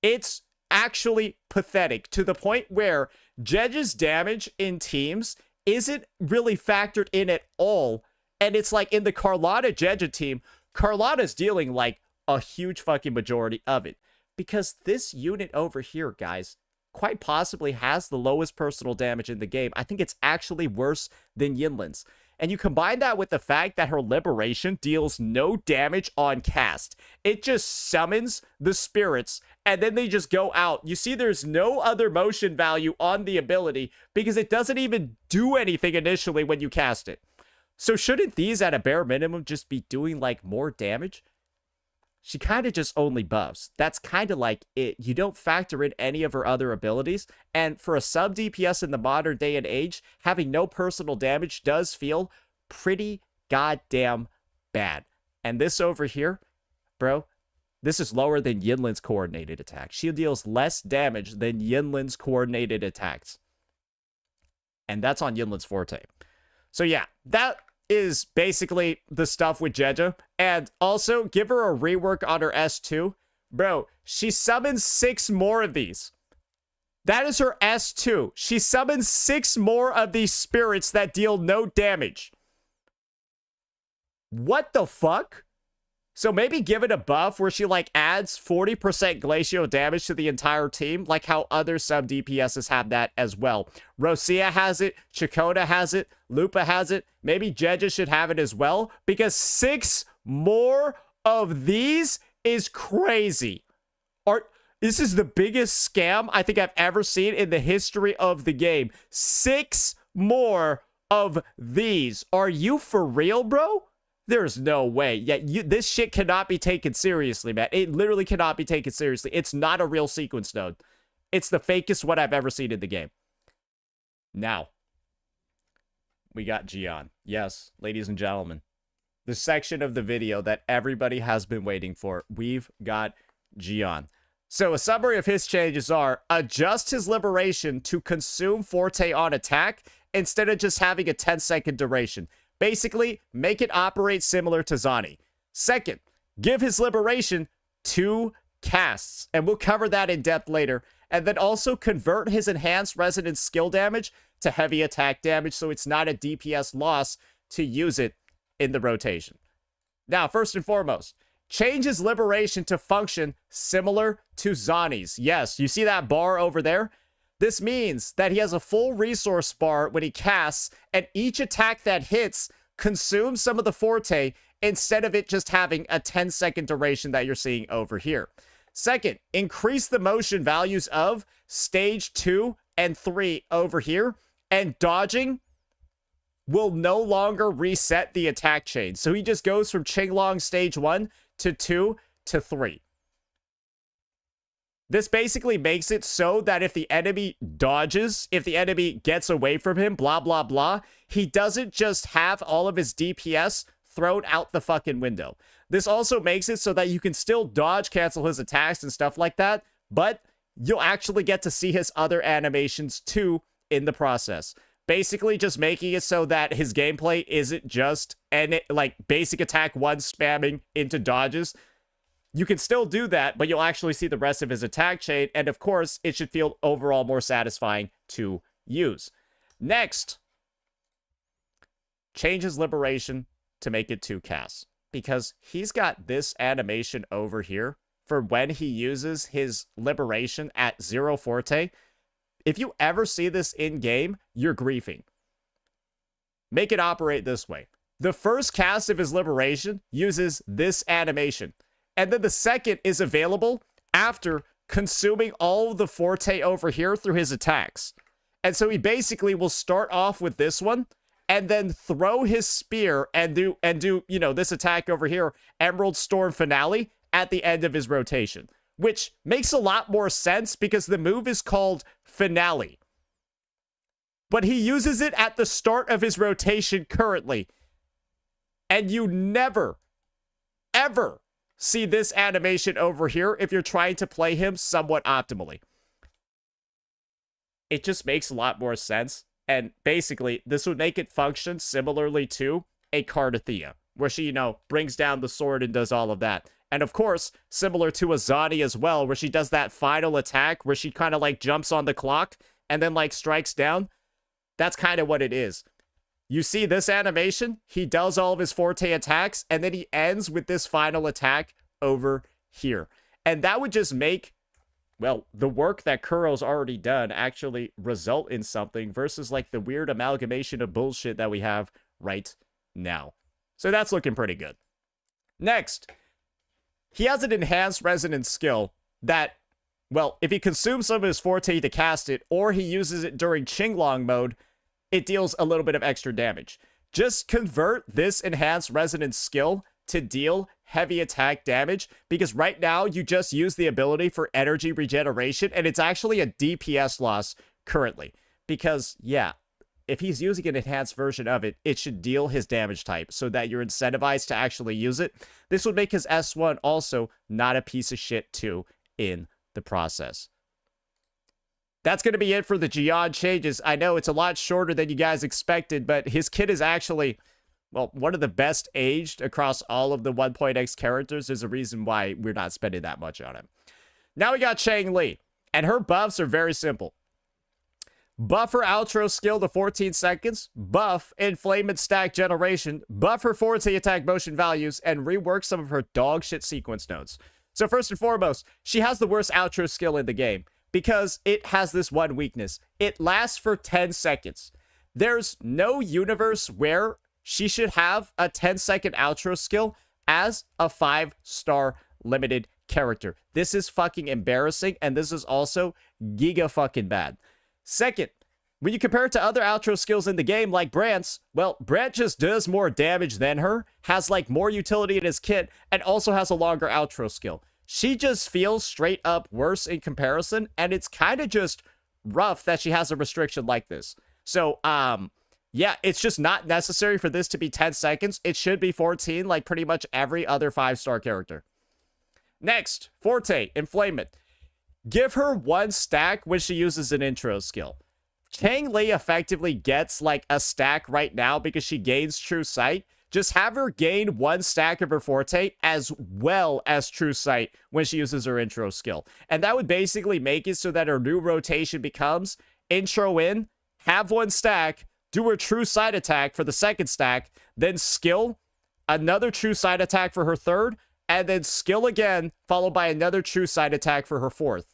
It's actually pathetic to the point where Jeja's damage in teams isn't really factored in at all. And it's like in the Carlotta Jeja team, Carlotta's dealing like a huge fucking majority of it. Because this unit over here, guys, quite possibly has the lowest personal damage in the game. I think it's actually worse than Yinlin's. And you combine that with the fact that her Liberation deals no damage on cast. It just summons the spirits, and then they just go out. You see, there's no other motion value on the ability because it doesn't even do anything initially when you cast it. So shouldn't these, at a bare minimum, just be doing, like, more damage? She kind of just only buffs. That's kind of like it. You don't factor in any of her other abilities. And for a sub DPS in the modern day and age, having no personal damage does feel pretty goddamn bad. And this over here, bro, this is lower than Yinlin's coordinated attack. She deals less damage than Yinlin's coordinated attacks. And that's on Yinlin's forte. So yeah, that is basically the stuff with Jeja. And also, give her a rework on her S2. Bro, she summons 6 more of these. That is her S2. She summons 6 more of these spirits that deal no damage. What the fuck? So maybe give it a buff where she, like, adds 40% glacial damage to the entire team, like how other sub DPSs have that as well. Rosia has it, Chakota has it, Lupa has it. Maybe Jeja should have it as well, because 6 more of these is crazy. This is the biggest scam I think I've ever seen in the history of the game. 6 more of these. Are you for real, bro? There's no way. Yeah, this shit cannot be taken seriously, man. It literally cannot be taken seriously. It's not a real sequence node. It's the fakest one I've ever seen in the game. Now, we got Jian. Yes, ladies and gentlemen. The section of the video that everybody has been waiting for. We've got Jian. So a summary of his changes are: adjust his liberation to consume forte on attack instead of just having a 10-second duration. Basically, make it operate similar to Zani. Second, give his liberation 2 casts, and we'll cover that in depth later. And then also convert his enhanced resonance skill damage to heavy attack damage so it's not a DPS loss to use it in the rotation. Now, first and foremost, change his liberation to function similar to Zani's. Yes, you see that bar over there? This means that he has a full resource bar when he casts, and each attack that hits consumes some of the forte instead of it just having a 10-second duration that you're seeing over here. Second, increase the motion values of stage 2 and 3 over here, and dodging will no longer reset the attack chain. So he just goes from Qinglong stage 1 to 2 to 3. This basically makes it so that if the enemy dodges, if the enemy gets away from him, blah, blah, blah, he doesn't just have all of his DPS thrown out the fucking window. This also makes it so that you can still dodge cancel his attacks and stuff like that, but you'll actually get to see his other animations too in the process. Basically just making it so that his gameplay isn't just like basic attack 1 spamming into dodges. You can still do that, but you'll actually see the rest of his attack chain, and of course, it should feel overall more satisfying to use. Next, change his liberation to make it 2 casts, because he's got this animation over here for when he uses his liberation at 0 forte. If you ever see this in-game, you're griefing. Make it operate this way. The first cast of his liberation uses this animation, and then the second is available after consuming all of the forte over here through his attacks. And so he basically will start off with this one, and then throw his spear and do you know, this attack over here, Emerald Storm Finale, at the end of his rotation. Which makes a lot more sense because the move is called Finale. But he uses it at the start of his rotation currently. And you never, ever see this animation over here if you're trying to play him somewhat optimally. It just makes a lot more sense. And basically, this would make it function similarly to a Cardathea, where she, you know, brings down the sword and does all of that. And of course, similar to Azani as well, where she does that final attack where she kind of like jumps on the clock and then like strikes down. That's kind of what it is. You see this animation, he does all of his forte attacks, and then he ends with this final attack over here. And that would just make, well, the work that Kuro's already done actually result in something versus like the weird amalgamation of bullshit that we have right now. So that's looking pretty good. Next, he has an enhanced resonance skill that, well, if he consumes some of his forte to cast it, or he uses it during Qinglong mode, it deals a little bit of extra damage. Just convert this enhanced resonance skill to deal heavy attack damage, because right now you just use the ability for energy regeneration, and it's actually a DPS loss currently. Because, yeah, if he's using an enhanced version of it, it should deal his damage type so that you're incentivized to actually use it. This would make his S1 also not a piece of shit too in the process. That's going to be it for the Jian changes. I know it's a lot shorter than you guys expected, but his kit is actually, well, one of the best aged across all of the 1.x characters. There's a reason why we're not spending that much on him. Now we got Chang Li, and her buffs are very simple. Buff her outro skill to 14 seconds, buff Inflame and Stack Generation, buff her forte attack motion values, and rework some of her dog shit sequence nodes. So first and foremost, she has the worst outro skill in the game because it has this one weakness. It lasts for 10 seconds. There's no universe where she should have a 10-second outro skill as a 5-star limited character. This is fucking embarrassing, and this is also giga fucking bad. Second, when you compare it to other outro skills in the game, like Brant's, well, Brant just does more damage than her, has like more utility in his kit, and also has a longer outro skill. She just feels straight up worse in comparison, and it's kind of just rough that she has a restriction like this. So, yeah, it's just not necessary for this to be 10 seconds. It should be 14, like pretty much every other 5-star character. Next, Forte, Inflamement. Give her 1 stack when she uses an intro skill. Chang Li effectively gets like a stack right now because she gains True Sight. Just have her gain 1 stack of her Forte as well as True Sight when she uses her intro skill. And that would basically make it so that her new rotation becomes intro in, have 1 stack, do her True Sight attack for the 2nd stack, then skill, another True Sight attack for her 3rd, and then skill again, followed by another True Sight attack for her 4th.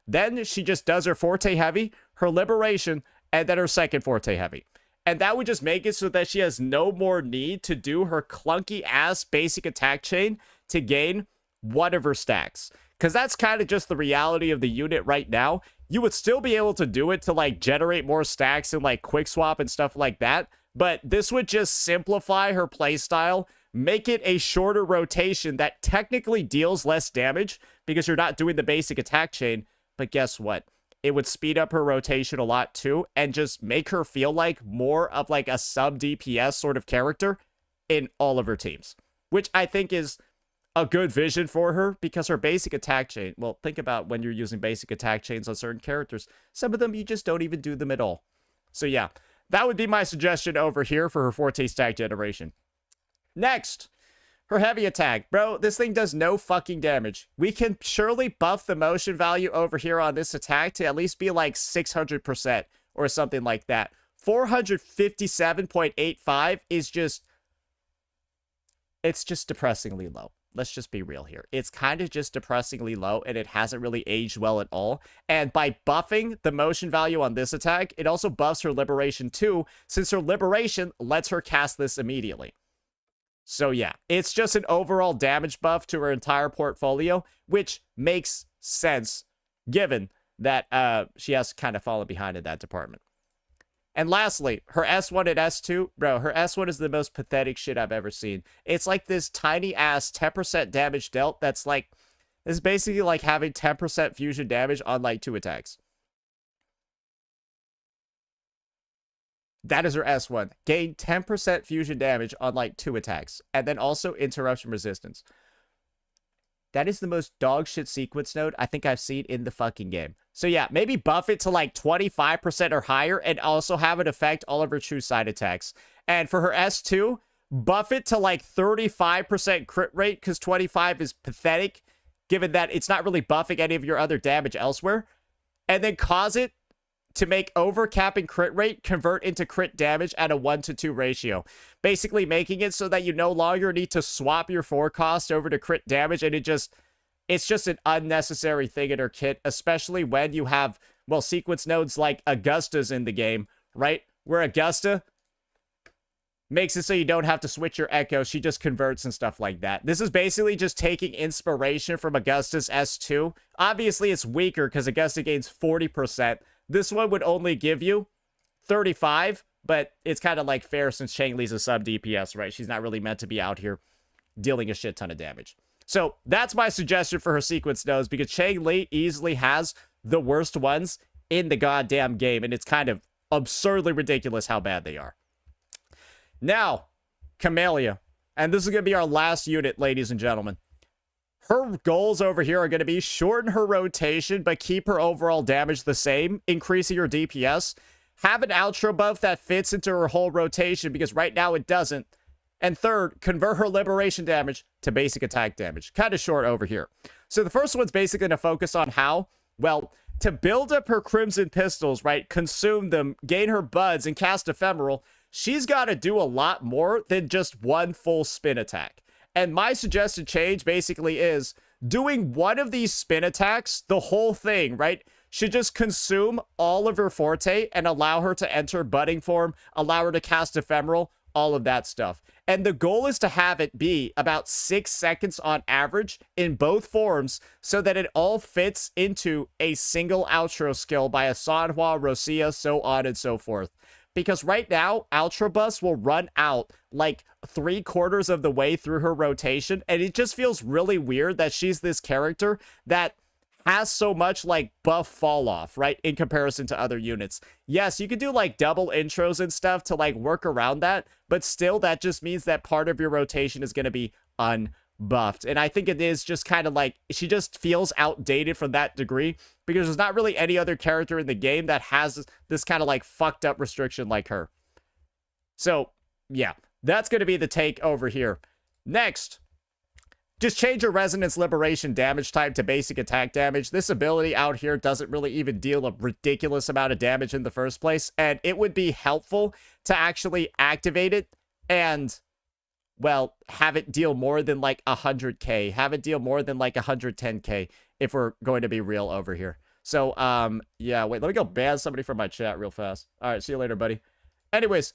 Then she just does her Forte heavy, her Liberation, and then her 2nd Forte heavy. And that would just make it so that she has no more need to do her clunky ass basic attack chain to gain 1 of her stacks. Because that's kind of just the reality of the unit right now. You would still be able to do it to like generate more stacks and like quick swap and stuff like that. But this would just simplify her playstyle, make it a shorter rotation that technically deals less damage because you're not doing the basic attack chain. But guess what? It would speed up her rotation a lot too, and just make her feel like more of like a sub DPS sort of character in all of her teams, which I think is a good vision for her, because her basic attack chain, well, think about when you're using basic attack chains on certain characters. Some of them, you just don't even do them at all. So yeah, that would be my suggestion over here for her Forte stack generation. Next, her heavy attack. Bro, this thing does no fucking damage. We can surely buff the motion value over here on this attack to at least be like 600% or something like that. 457.85 is just, it's just depressingly low. Let's just be real here. It's kind of just depressingly low, and it hasn't really aged well at all. And by buffing the motion value on this attack, it also buffs her liberation too, since her liberation lets her cast this immediately. So yeah, it's just an overall damage buff to her entire portfolio, which makes sense given that she has kind of fallen behind in that department. And lastly, her S1 and S2, bro, her S1 is the most pathetic shit I've ever seen. It's like this tiny ass 10% damage dealt that's like, it's basically like having 10% fusion damage on like 2 attacks. That is her S1. Gain 10% fusion damage on like 2 attacks. And then also interruption resistance. That is the most dog shit sequence node I think I've seen in the fucking game. So yeah, maybe buff it to like 25% or higher and also have it affect all of her true side attacks. And for her S2, buff it to like 35% crit rate, because 25 is pathetic, given that it's not really buffing any of your other damage elsewhere. And then cause it to make overcapping crit rate convert into crit damage at a 1-to-2 ratio. Basically making it so that you no longer need to swap your forecast over to crit damage, and it's just an unnecessary thing in her kit, especially when you have, well, sequence nodes like Augusta's in the game, right? Where Augusta makes it so you don't have to switch your echo. She just converts and stuff like that. This is basically just taking inspiration from Augusta's S2. Obviously, it's weaker because Augusta gains 40%. This one would only give you 35, but it's kind of like fair since Chang-Li's a sub DPS, right? She's not really meant to be out here dealing a shit ton of damage. So that's my suggestion for her sequence nodes, because Chang-Li easily has the worst ones in the goddamn game, and it's kind of absurdly ridiculous how bad they are. Now, Camellia. And this is going to be our last unit, ladies and gentlemen. Her goals over here are going to be shorten her rotation, but keep her overall damage the same, increasing her DPS. Have an outro buff that fits into her whole rotation, because right now it doesn't. And third, convert her liberation damage to basic attack damage. Kind of short over here. So the first one's basically going to focus on how, well, to build up her Crimson Pistols, right? Consume them, gain her buds, and cast Ephemeral. She's got to do a lot more than just one full spin attack. And my suggested change basically is doing one of these spin attacks, the whole thing, right, should just consume all of her Forte and allow her to enter budding form, allow her to cast Ephemeral, all of that stuff. And the goal is to have it be about 6 seconds on average in both forms, so that it all fits into a single outro skill by a Sanhua, Rosia, so on and so forth. Because right now, Ultra Bus will run out like 3/4 of the way through her rotation, and it just feels really weird that she's this character that has so much like buff fall off, right, in comparison to other units. Yes, you could do like double intros and stuff to like work around that, but still that just means that part of your rotation is going to be unbuffed. And I think it is just kind of like, she just feels outdated from that degree, because there's not really any other character in the game that has this kind of like fucked up restriction like her. So yeah, that's going to be the take over here. Next, just change your Resonance Liberation damage type to basic attack damage. This ability out here doesn't really even deal a ridiculous amount of damage in the first place, and it would be helpful to actually activate it and, well, have it deal more than like 100k. Have it deal more than like 110k if we're going to be real over here. So, yeah, wait, let me go ban somebody from my chat real fast. All right, see you later, buddy. Anyways,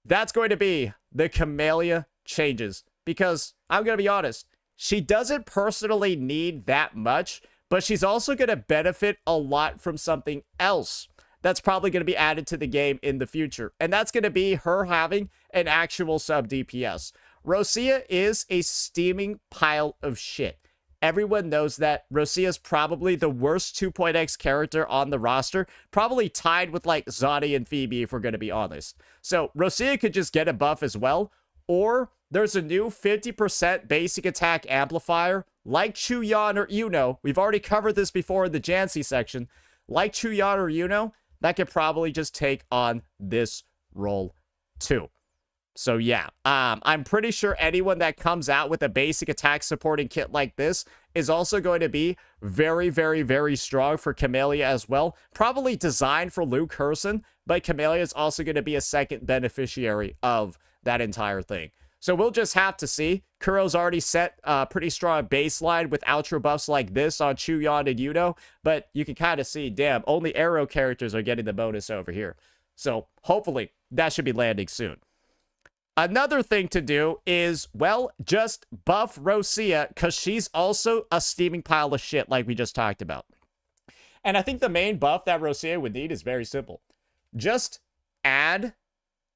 that's going to be the Camellia changes. Because, I'm going to be honest, she doesn't personally need that much, but she's also going to benefit a lot from something else that's probably going to be added to the game in the future. And that's going to be her having an actual sub DPS. Rosia is a steaming pile of shit. Everyone knows that Rosia is probably the worst 2.x character on the roster, probably tied with like Zani and Phoebe if we're going to be honest. So Rosia could just get a buff as well, or there's a new 50% basic attack amplifier like Chuyan or Yuno. We've already covered this before in the Jancy section. Like Chuyan or Yuno, that could probably just take on this role too. So yeah, I'm pretty sure anyone that comes out with a basic attack supporting kit like this is also going to be very, very, very strong for Camellia as well. Probably designed for Luke Herson, but Camellia is also going to be a second beneficiary of that entire thing. So we'll just have to see. Kuro's already set a pretty strong baseline with outro buffs like this on Chuyan and Yuno, but you can kind of see, damn, only arrow characters are getting the bonus over here. So hopefully that should be landing soon. Another thing to do is, well, just buff Rosia, because she's also a steaming pile of shit like we just talked about. And I think the main buff that Rosia would need is very simple. Just add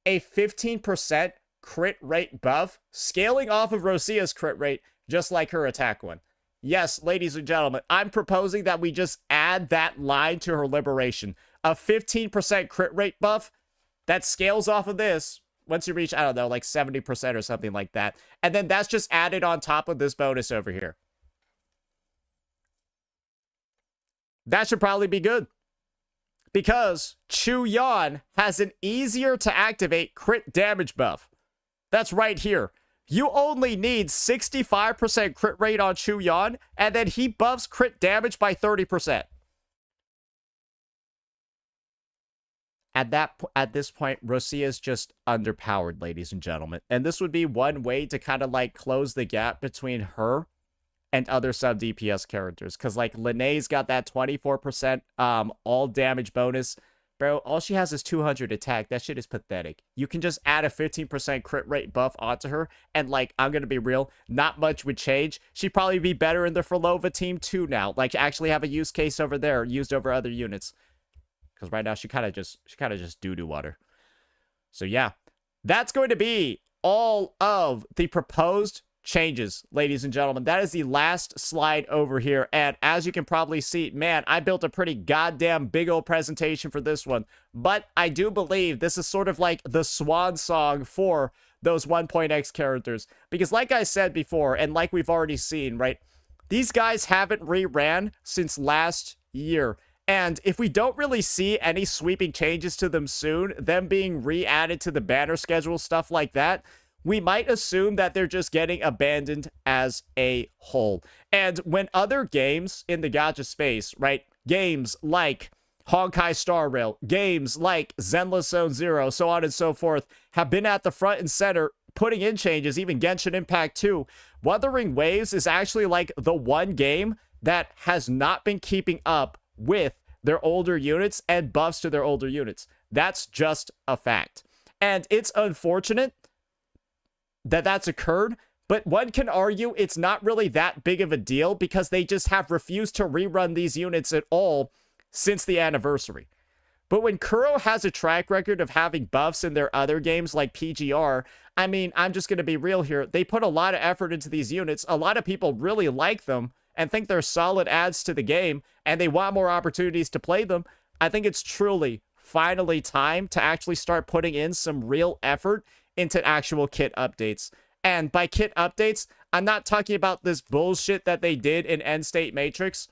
a 15% crit rate buff, scaling off of Rosia's crit rate, just like her attack one. Yes, ladies and gentlemen, I'm proposing that we just add that line to her liberation. A 15% crit rate buff that scales off of this once you reach, I don't know, like 70% or something like that. And then that's just added on top of this bonus over here. That should probably be good. Because Chuyan has an easier to activate crit damage buff. That's right here. You only need 65% crit rate on Chuyan, and then he buffs crit damage by 30%. At this point, Rosia is just underpowered, ladies and gentlemen. And this would be one way to kind of like close the gap between her and other sub DPS characters. Because like Linnea's got that 24% all damage bonus. Bro, all she has is 200 attack. That shit is pathetic. You can just add a 15% crit rate buff onto her. And like, I'm going to be real, not much would change. She'd probably be better in the Frolova team too now. Like actually have a use case over there used over other units. Because right now she kind of just doo-doo water. So yeah, that's going to be all of the proposed changes, ladies and gentlemen. That is the last slide over here. And as you can probably see, man, I built a pretty goddamn big old presentation for this one. But I do believe this is sort of like the swan song for those 1.x characters. Because like I said before, and like we've already seen, right? These guys haven't reran since last year. And if we don't really see any sweeping changes to them soon, them being re-added to the banner schedule, stuff like that, we might assume that they're just getting abandoned as a whole. And when other games in the gacha space, right, games like Honkai Star Rail, games like Zenless Zone Zero, so on and so forth, have been at the front and center putting in changes, even Genshin Impact 2, Wuthering Waves is actually like the one game that has not been keeping up with their older units and buffs to their older units. That's just a fact. And it's unfortunate that that's occurred, but one can argue it's not really that big of a deal because they just have refused to rerun these units at all since the anniversary. But when Kuro has a track record of having buffs in their other games like PGR, I mean, I'm just going to be real here. They put a lot of effort into these units. A lot of people really like them and think they're solid adds to the game, and they want more opportunities to play them. I think it's truly, finally time to actually start putting in some real effort into actual kit updates. And by kit updates, I'm not talking about this bullshit that they did in End State Matrix.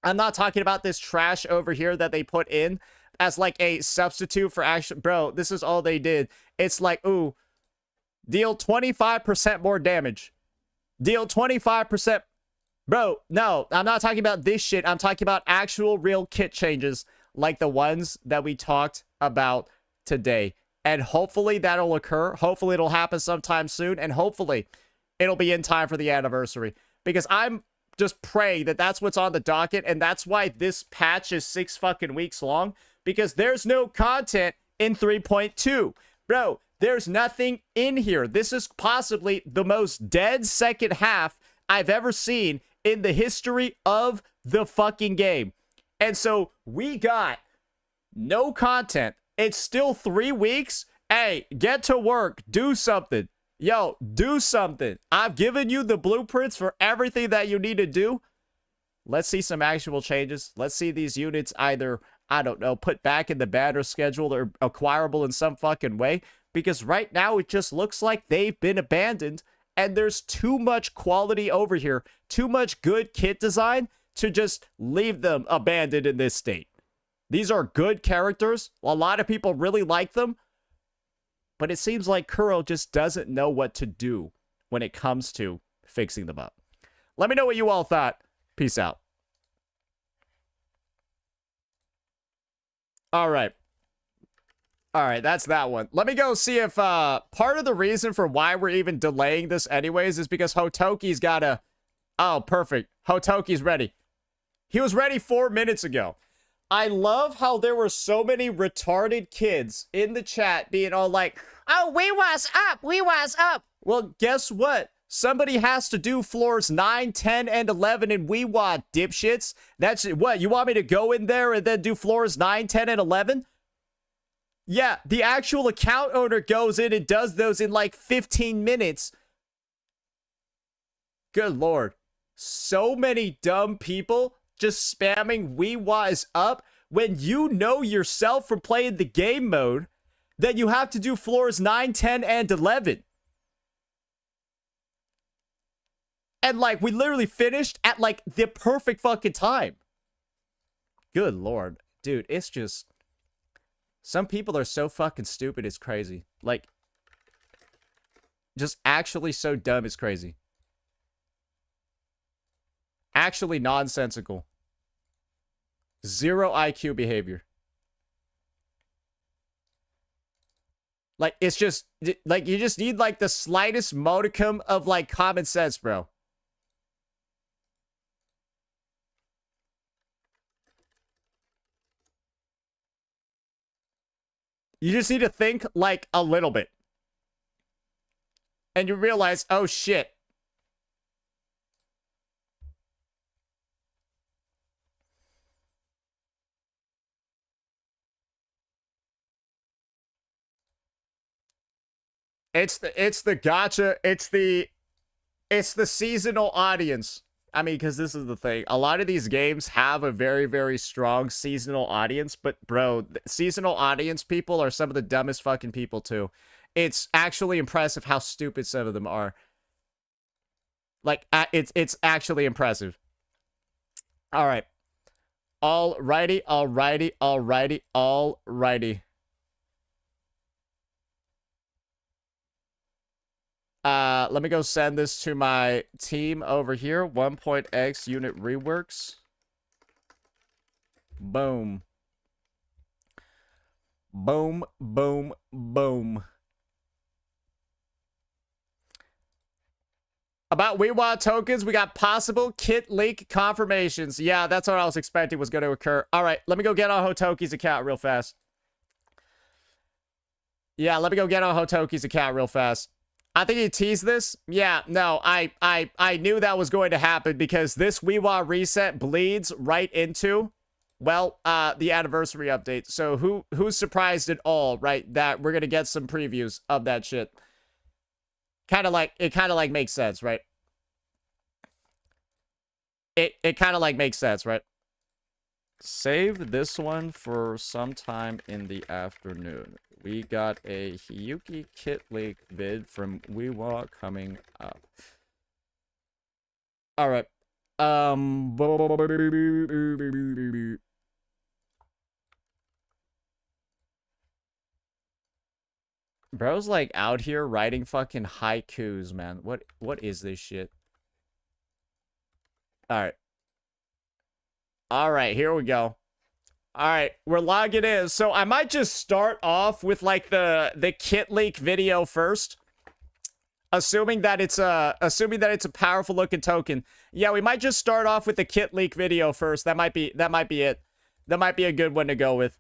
I'm not talking about this trash over here that they put in as like a substitute for action. Bro, this is all they did. It's like, ooh, deal 25% more damage. Deal 25%. Bro, no, I'm not talking about this shit. I'm talking about actual real kit changes like the ones that we talked about today. And hopefully that'll occur. Hopefully it'll happen sometime soon. And hopefully it'll be in time for the anniversary. Because I'm just praying that that's what's on the docket. And that's why this patch is 6 fucking weeks long. Because there's no content in 3.2. Bro, there's nothing in here. This is possibly the most dead second half I've ever seen in the history of the fucking game. And so we got no content. It's still 3 weeks. Hey, get to work. Do something. Yo, do something. I've given you the blueprints for everything that you need to do. Let's see some actual changes. Let's see these units either, I don't know, put back in the banner schedule or acquirable in some fucking way. Because right now it just looks like they've been abandoned. And there's too much quality over here. Too much good kit design to just leave them abandoned in this state. These are good characters. A lot of people really like them. But it seems like Kuro just doesn't know what to do when it comes to fixing them up. Let me know what you all thought. Peace out. All right. All right, that's that one. Let me go see if part of the reason for why we're even delaying this anyways is because Hotoki's got a... Oh, perfect. Hotoki's ready. He was ready 4 minutes ago. I love how there were so many retarded kids in the chat being all like, oh, Whiwa's up, Whiwa's up. Well, guess what? Somebody has to do floors 9, 10, and 11 in Whiwa, dipshits. That's what? You want me to go in there and then do floors 9, 10, and 11? Yeah, the actual account owner goes in and does those in like 15 minutes. Good lord. So many dumb people just spamming Whiwa is up when you know yourself from playing the game mode that you have to do floors 9, 10, and 11. And like, we literally finished at like the perfect fucking time. Good lord. Dude, it's just... Some people are so fucking stupid, it's crazy. Like, just actually so dumb, it's crazy. Actually nonsensical. Zero IQ behavior. Like, it's just, like, you just need, like, the slightest modicum of, like, common sense, bro. You just need to think, like, a little bit. And you realize, oh, shit. It's the gotcha. It's the seasonal audience. I mean, because this is the thing. A lot of these games have a very, very strong seasonal audience. But, bro, seasonal audience people are some of the dumbest fucking people, too. It's actually impressive how stupid some of them are. Like, it's actually impressive. All right. Alrighty, alrighty, alrighty, alrighty. Let me go send this to my team over here. 1.x unit reworks. Boom. Boom, boom, boom. About Whiwa tokens, we got possible kit leak confirmations. Yeah, that's what I was expecting was going to occur. All right, let me go get on Hotoki's account real fast. Yeah, let me go get on Hotoki's account real fast. I think he teased this. Yeah, no, I knew that was going to happen because this Whiwa reset bleeds right into, well, the anniversary update. So who's surprised at all, right? That we're gonna get some previews of that shit. It kind of like makes sense, right? It kind of like makes sense, right? Save this one for sometime in the afternoon. We got a Hiyuki kit leak vid from Whiwa coming up. All right. Bro's like out here writing fucking haikus, man. What is this shit? All right. All right, here we go. All right, we're logging in. So I might just start off with like the kit leak video first, assuming that it's a powerful looking token. Yeah, we might just start off with the kit leak video first. That might be it. That might be a good one to go with.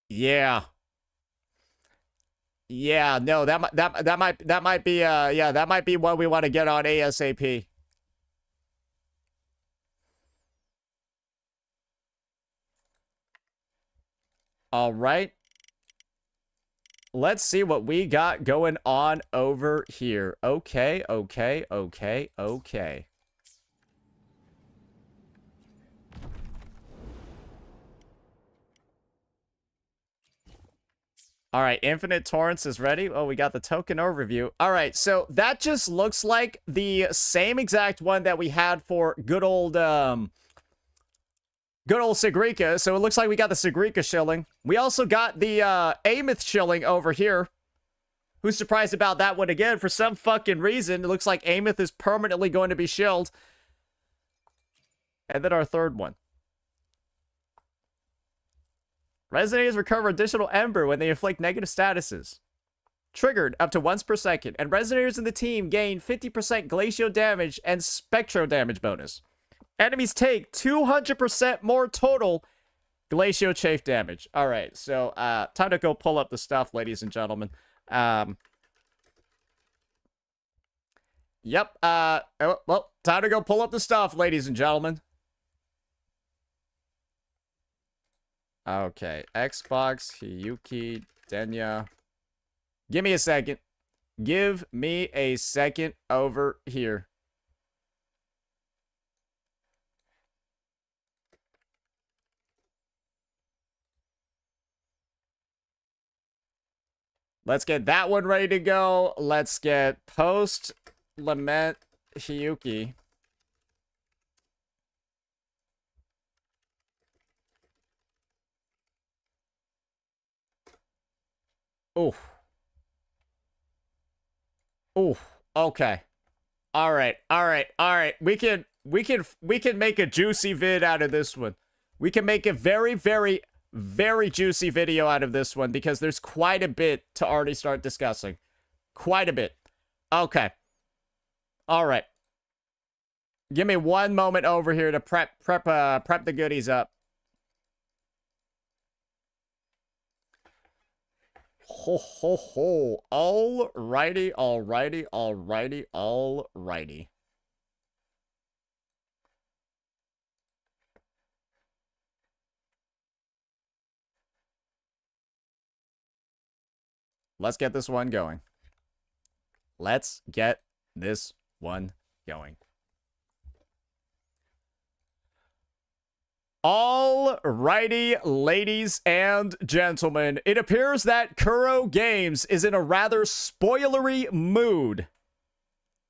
Yeah. Yeah, no, that might be yeah, that might be what we want to get on ASAP. All right. Let's see what we got going on over here. Okay. All right, Infinite Torrents is ready. Oh, we got the token overview. All right, so that just looks like the same exact one that we had for good old Sigrika. So it looks like we got the Sigrika Shilling. We also got the Ameth Shilling over here. Who's surprised about that one again? For some fucking reason, it looks like Ameth is permanently going to be shilled. And then our third one. Resonators recover additional Ember when they inflict negative statuses. Triggered up to once per second. And Resonators in the team gain 50% Glacial damage and Spectro damage bonus. Enemies take 200% more total Glacial Chafe damage. Alright, so time to go pull up the stuff, ladies and gentlemen. Yep, well, time to go pull up the stuff, ladies and gentlemen. Okay, Xbox, Hiyuki, Denya. Give me a second. Give me a second over here. Let's get that one ready to go. Let's get Post Lament Hiyuki. Ooh. Ooh. Okay. All right. We can make a juicy vid out of this one. We can make a very, very, very juicy video out of this one because there's quite a bit to already start discussing. Quite a bit. Okay. All right. Give me one moment over here to prep the goodies up. Ho, ho, ho. Alrighty. Let's get this one going. Alrighty, ladies and gentlemen. It appears that Kuro Games is in a rather spoilery mood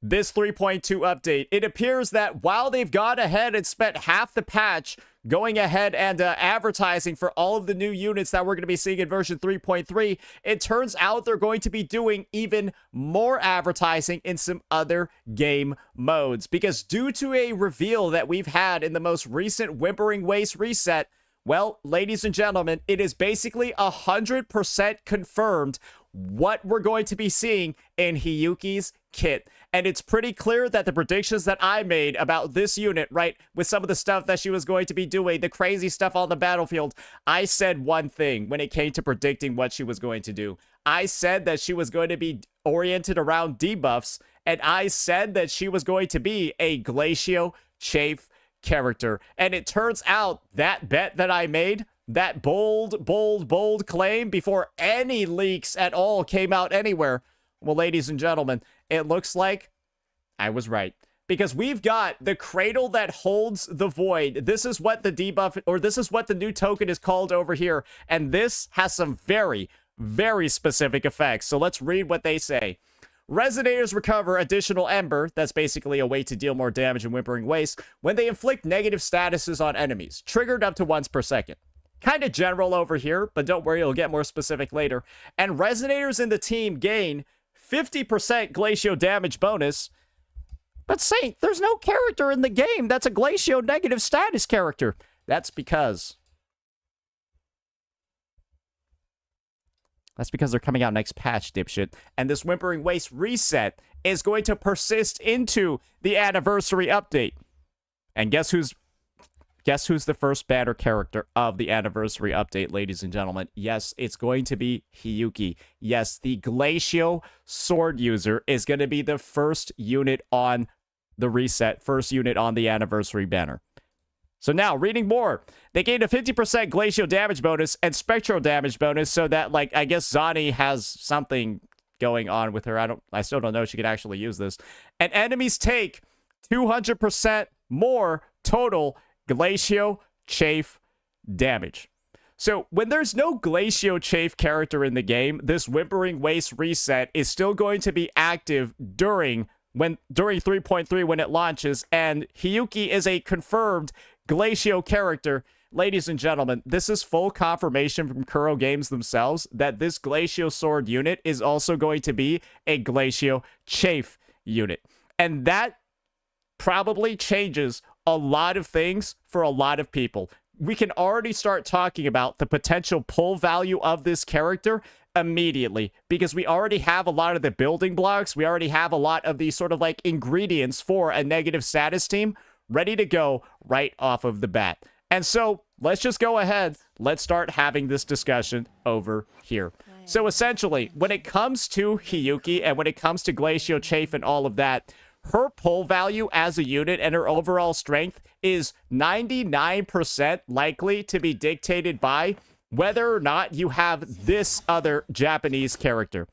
this 3.2 update. It appears that while they've gone ahead and spent half the patch going ahead and advertising for all of the new units that we're going to be seeing in version 3.3, it turns out they're going to be doing even more advertising in some other game modes. Because due to a reveal that we've had in the most recent Whimpering Waste reset, well, ladies and gentlemen, it is basically 100% confirmed what we're going to be seeing in Hiyuki's kit. And it's pretty clear that the predictions that I made about this unit, right, with some of the stuff that she was going to be doing, the crazy stuff on the battlefield, I said one thing when it came to predicting what she was going to do. I said that she was going to be oriented around debuffs, and I said that she was going to be a Glacial Chafe character. And it turns out that bet that I made, that bold claim before any leaks at all came out anywhere, well, ladies and gentlemen, it looks like I was right. Because we've got the Cradle that holds the void. This is what the debuff, or this is what the new token is called over here. And this has some very, very specific effects. So let's read what they say. Resonators recover additional Ember, that's basically a way to deal more damage in Whimpering Waste, when they inflict negative statuses on enemies, triggered up to once per second. Kind of general over here, but don't worry, it'll get more specific later. And Resonators in the team gain 50% Glacial damage bonus. But Saint, there's no character in the game that's a Glacial negative status character. That's because they're coming out next patch, dipshit. And this Whimpering Waste reset is going to persist into the anniversary update. And guess who's the first banner character of the anniversary update, ladies and gentlemen? Yes, it's going to be Hiyuki. Yes, the Glacial Sword user is going to be the first unit on the reset, first unit on the anniversary banner. So now, reading more, they gained a 50% glacial damage bonus and spectral damage bonus so that, like, I guess Zani has something going on with her. I still don't know if she could actually use this. And enemies take 200% more total glacial chafe damage. So when there's no glacial chafe character in the game, this Whimpering Waste reset is still going to be active during 3.3 when it launches, and Hiyuki is a confirmed glacial character. Ladies and gentlemen, this is full confirmation from Kuro Games themselves that this glacial sword unit is also going to be a glacial chafe unit. And that probably changes a lot of things for a lot of people. We can already start talking about the potential pull value of this character immediately, because we already have a lot of the building blocks. We already have a lot of these sort of like ingredients for a negative status team ready to go right off of the bat. And so let's just go ahead. Let's start having this discussion over here. So essentially, when it comes to Hiyuki and when it comes to Glacial Chafe and all of that, her pull value as a unit and her overall strength is 99% likely to be dictated by whether or not you have this other Japanese character.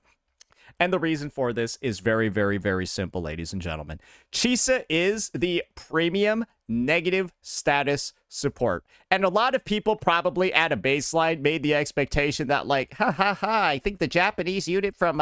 And the reason for this is very, very, very simple, ladies and gentlemen. Chisa is the premium negative status support. And a lot of people probably at a baseline made the expectation that, like, I think the Japanese unit from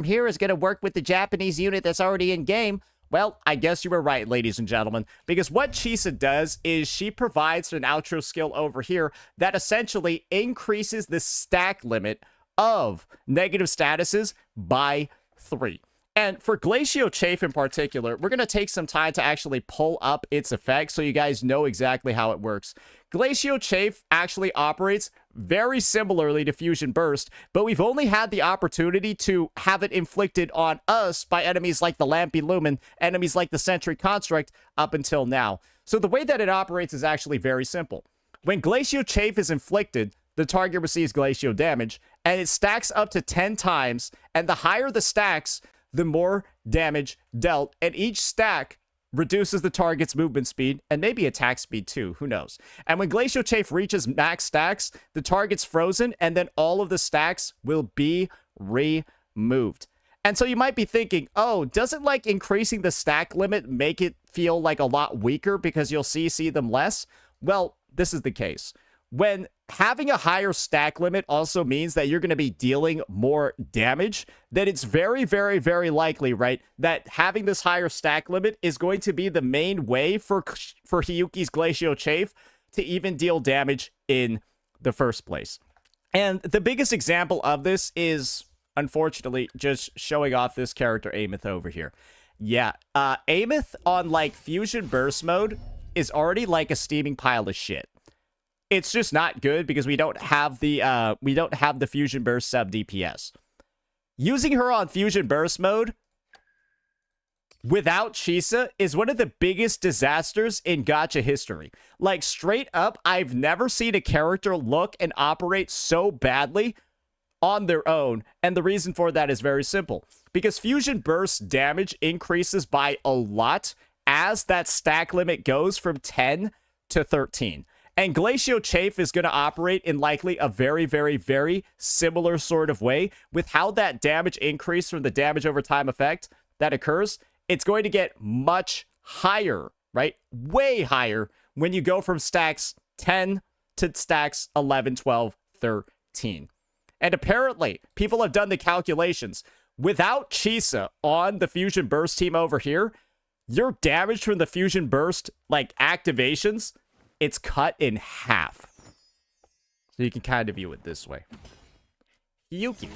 here is going to work with the Japanese unit that's already in game. Well, I guess you were right, ladies and gentlemen, because what Chisa does is she provides an outro skill over here that essentially increases the stack limit of negative statuses by 3. And for Glacial Chafe in particular, we're going to take some time to actually pull up its effects so you guys know exactly how it works. Glacial Chafe actually operates very similarly to Fusion Burst, but we've only had the opportunity to have it inflicted on us by enemies like the Lampy Lumen, enemies like the Sentry Construct up until now. So the way that it operates is actually very simple. When Glacial Chafe is inflicted, the target receives glacial damage, and it stacks up to 10 times, and the higher the stacks, the more damage dealt, and each stack reduces the target's movement speed, and maybe attack speed too, who knows. And when Glacial Chafe reaches max stacks, the target's frozen, and then all of the stacks will be removed. And so you might be thinking, oh, doesn't like increasing the stack limit make it feel like a lot weaker because you'll see them less? Well, this is the case. When having a higher stack limit also means that you're going to be dealing more damage, then it's very, very, very likely, right, that having this higher stack limit is going to be the main way for Hiyuki's Glacial Chafe to even deal damage in the first place. And the biggest example of this is, unfortunately, just showing off this character, Ameth, over here. Yeah, Ameth on, like, Fusion Burst mode is already like a steaming pile of shit. It's just not good because we don't have the Fusion Burst sub DPS. Using her on Fusion Burst mode without Chisa is one of the biggest disasters in gacha history. Like, straight up, I've never seen a character look and operate so badly on their own, and the reason for that is very simple. Because Fusion Burst damage increases by a lot as that stack limit goes from 10 to 13. And Glacial Chafe is going to operate in likely a very, very, very similar sort of way with how that damage increase from the damage over time effect that occurs. It's going to get much higher, right? Way higher when you go from stacks 10 to stacks 11, 12, 13. And apparently, people have done the calculations. Without Chisa on the Fusion Burst team over here, your damage from the Fusion Burst, like, activations, it's cut in half. So you can kind of view it this way. Hiyuki.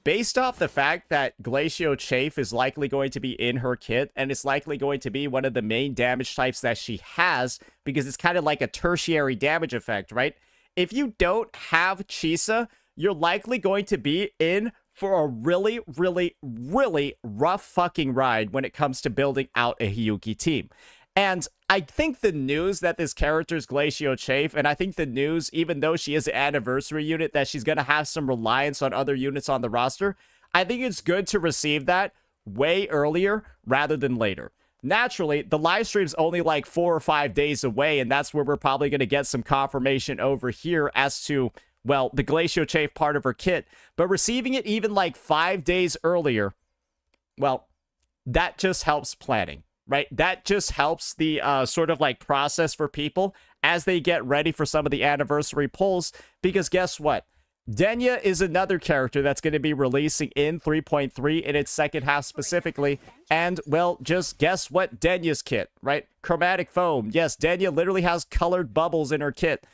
Based off the fact that Glacial Chafe is likely going to be in her kit, and it's likely going to be one of the main damage types that she has, because it's kind of like a tertiary damage effect, right? If you don't have Chisa, you're likely going to be in for a really, really, really rough fucking ride when it comes to building out a Hiyuki team. And I think the news that this character is Glacial Chafe, and I think the news, even though she is an anniversary unit, that she's going to have some reliance on other units on the roster, I think it's good to receive that way earlier rather than later. naturally, the live stream's only like 4 or 5 days away, and that's where we're probably going to get some confirmation over here as to, well, the Glacial part of her kit. But receiving it even like 5 days earlier, well, that just helps planning, right? That just helps the sort of like process for people as they get ready for some of the anniversary pulls. Because guess what? Denya is another character that's going to be releasing in 3.3 in its second half specifically. And, well, just guess what Denya's kit, right? Chromatic foam. Yes, Denya literally has colored bubbles in her kit.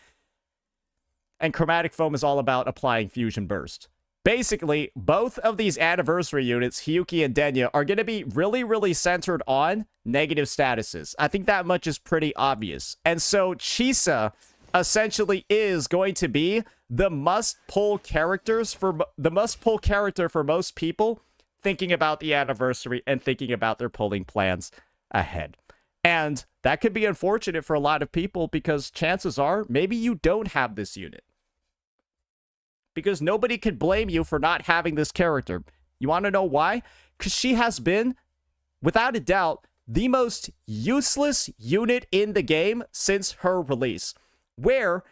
And chromatic foam is all about applying fusion burst. Basically, both of these anniversary units, Hiyuki and Denya, are going to be really, really centered on negative statuses. I think that much is pretty obvious. And so Chisa essentially is going to be the must-pull character for most people thinking about the anniversary and thinking about their pulling plans ahead. And that could be unfortunate for a lot of people because chances are maybe you don't have this unit. Because nobody could blame you for not having this character. You want to know why? Because she has been, without a doubt, the most useless unit in the game since her release. Where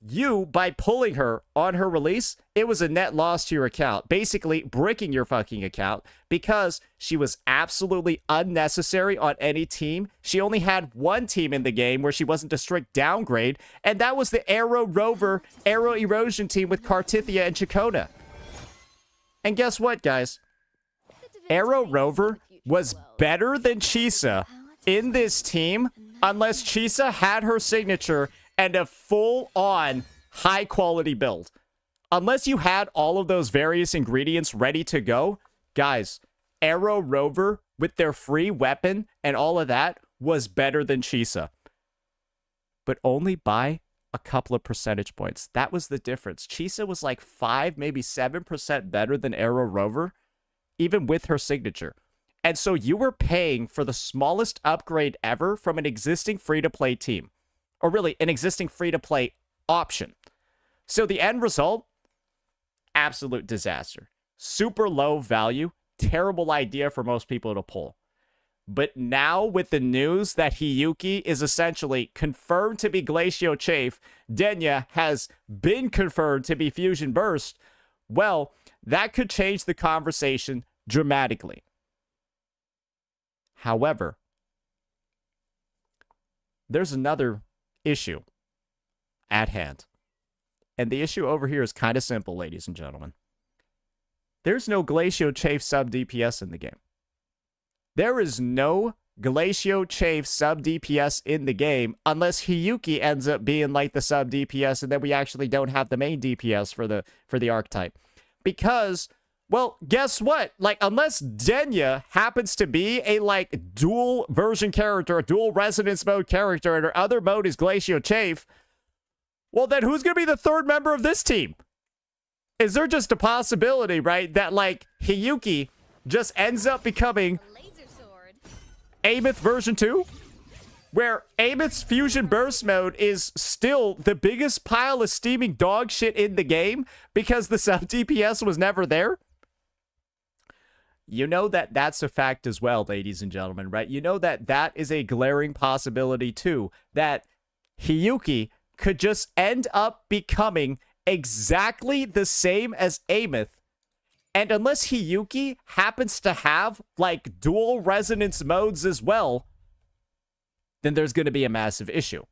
you, by pulling her on her release, it was a net loss to your account. Basically, bricking your fucking account because she was absolutely unnecessary on any team. She only had one team in the game where she wasn't a strict downgrade, and that was the Arrow Rover Arrow Erosion team with Kartithia and Chakona. And guess what, guys? Arrow Rover was better than Chisa in this team unless Chisa had her signature and a full-on high-quality build. Unless you had all of those various ingredients ready to go, guys, Arrow Rover with their free weapon and all of that was better than Chisa. But only by a couple of percentage points. That was the difference. Chisa was like 5, maybe 7% better than Arrow Rover, even with her signature. And so you were paying for the smallest upgrade ever from an existing free-to-play team. Or really, an existing free-to-play option. So the end result, absolute disaster. Super low value, terrible idea for most people to pull. But now with the news that Hiyuki is essentially confirmed to be Glacial Chafe, Denya has been confirmed to be Fusion Burst, well, that could change the conversation dramatically. However, there's another issue at hand. And the issue over here is kind of simple, ladies and gentlemen. There's no Glacial Chafe sub DPS in the game. There is no Glacial Chafe sub DPS in the game unless Hiyuki ends up being like the sub DPS and then we actually don't have the main DPS for the archetype. Because, well, guess what? Like, unless Denya happens to be a, like, dual version character, a dual resonance mode character, and her other mode is Glacial Chafe, well, then who's going to be the third member of this team? Is there just a possibility, right, that, like, Hiyuki just ends up becoming Amith version 2? Where Amith's Fusion Burst mode is still the biggest pile of steaming dog shit in the game because the sub DPS was never there? You know that that's a fact as well, ladies and gentlemen, right? You know that that is a glaring possibility too, that Hiyuki could just end up becoming exactly the same as Amith. And unless Hiyuki happens to have, like, dual resonance modes as well, then there's going to be a massive issue.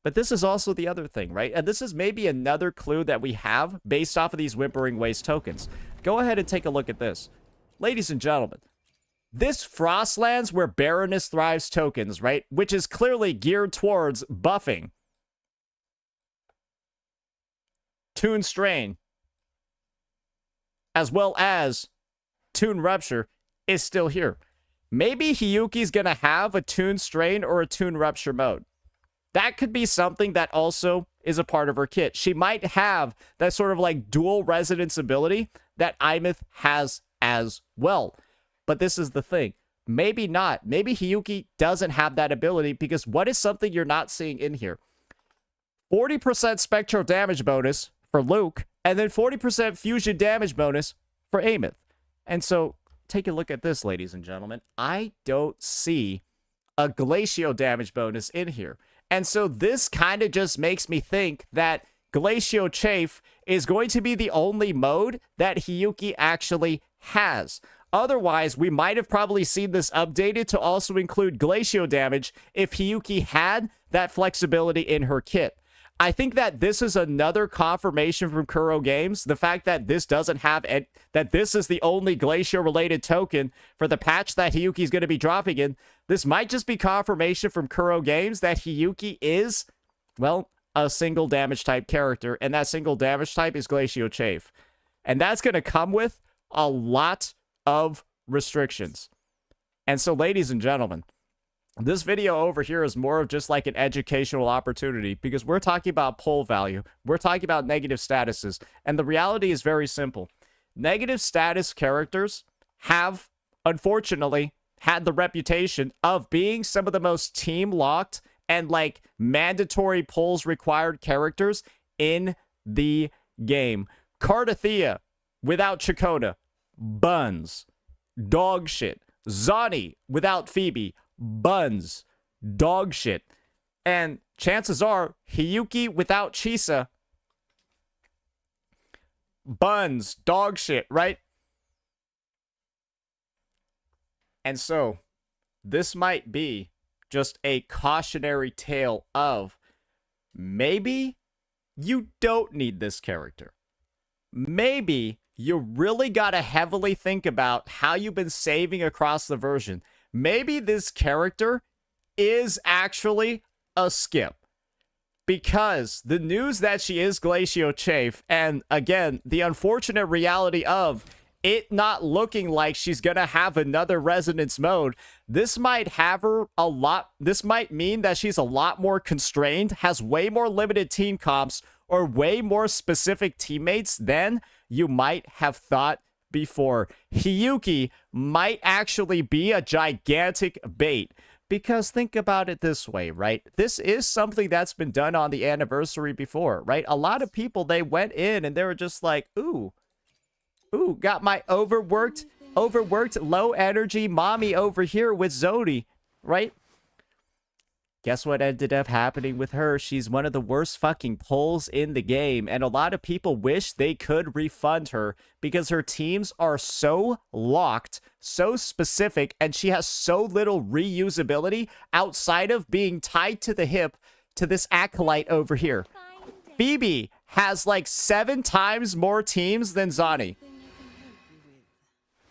But this is also the other thing, right? And this is maybe another clue that we have based off of these Whimpering Waste tokens. Go ahead and take a look at this. Ladies and gentlemen, this Frostlands where Baroness Thrives tokens, right? Which is clearly geared towards buffing Toon Strain, as well as Toon Rupture, is still here. Maybe Hiyuki's gonna have a Toon Strain or a Toon Rupture mode. That could be something that also is a part of her kit. She might have that sort of like dual resonance ability that Imith has as well. But this is the thing. Maybe not. Maybe Hiyuki doesn't have that ability because what is something you're not seeing in here? 40% spectral damage bonus for Luke, and then 40% fusion damage bonus for Amith. And so, take a look at this, ladies and gentlemen. I don't see a glacial damage bonus in here. And so this kind of just makes me think that Glacial Chafe is going to be the only mode that Hiyuki actually has. Otherwise, we might have probably seen this updated to also include glacial damage if Hiyuki had that flexibility in her kit. I think that this is another confirmation from Kuro Games. The fact that this doesn't have that this is the only glacial related token for the patch that Hiyuki's going to be dropping in. This might just be confirmation from Kuro Games that Hiyuki is, well, a single damage type character, and that single damage type is Glacial Chafe. And that's going to come with a lot of restrictions. And so, ladies and gentlemen, this video over here is more of just like an educational opportunity because we're talking about pull value. We're talking about negative statuses. And the reality is very simple. Negative status characters have, unfortunately, had the reputation of being some of the most team-locked and like mandatory pulls required characters in the game. Cardathea without Chakota, buns, dog shit. Zani without Phoebe, buns, dog shit. And chances are Hiyuki without Chisa, buns, dog shit, right? And so this might be just a cautionary tale of maybe you don't need this character. Maybe you really gotta heavily think about how you've been saving across the version. Maybe this character is actually a skip. Because the news that she is Glacial Chafe, and again, the unfortunate reality of it not looking like she's gonna have another resonance mode, this might have her a lot. This might mean that she's a lot more constrained, has way more limited team comps, or way more specific teammates than you might have thought before. Hiyuki might actually be a gigantic bait. Because think about it this way, right? This is something that's been done on the anniversary before, right? A lot of people, they went in and they were just like, ooh, got my overworked, low energy mommy over here with Zodi, right? Guess what ended up happening with her? She's one of the worst fucking pulls in the game, and a lot of people wish they could refund her because her teams are so locked, so specific, and she has so little reusability outside of being tied to the hip to this acolyte over here. Phoebe has like 7 times more teams than Zani.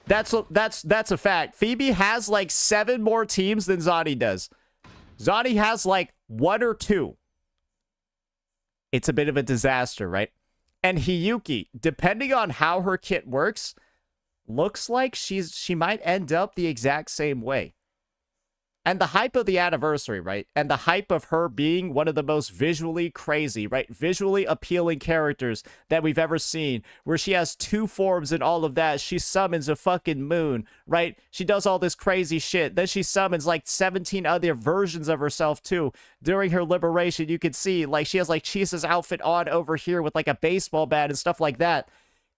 That's a fact. Phoebe has like 7 more teams than Zani does. Zani has like 1 or 2. It's a bit of a disaster, right? And Hiyuki, depending on how her kit works, looks like she might end up the exact same way. And the hype of the anniversary, right? And the hype of her being one of the most visually crazy, right? Visually appealing characters that we've ever seen, where she has 2 forms and all of that. She summons a fucking moon, right? She does all this crazy shit. Then she summons like 17 other versions of herself too. During her liberation, you can see like she has like Chisa's outfit on over here with like a baseball bat and stuff like that.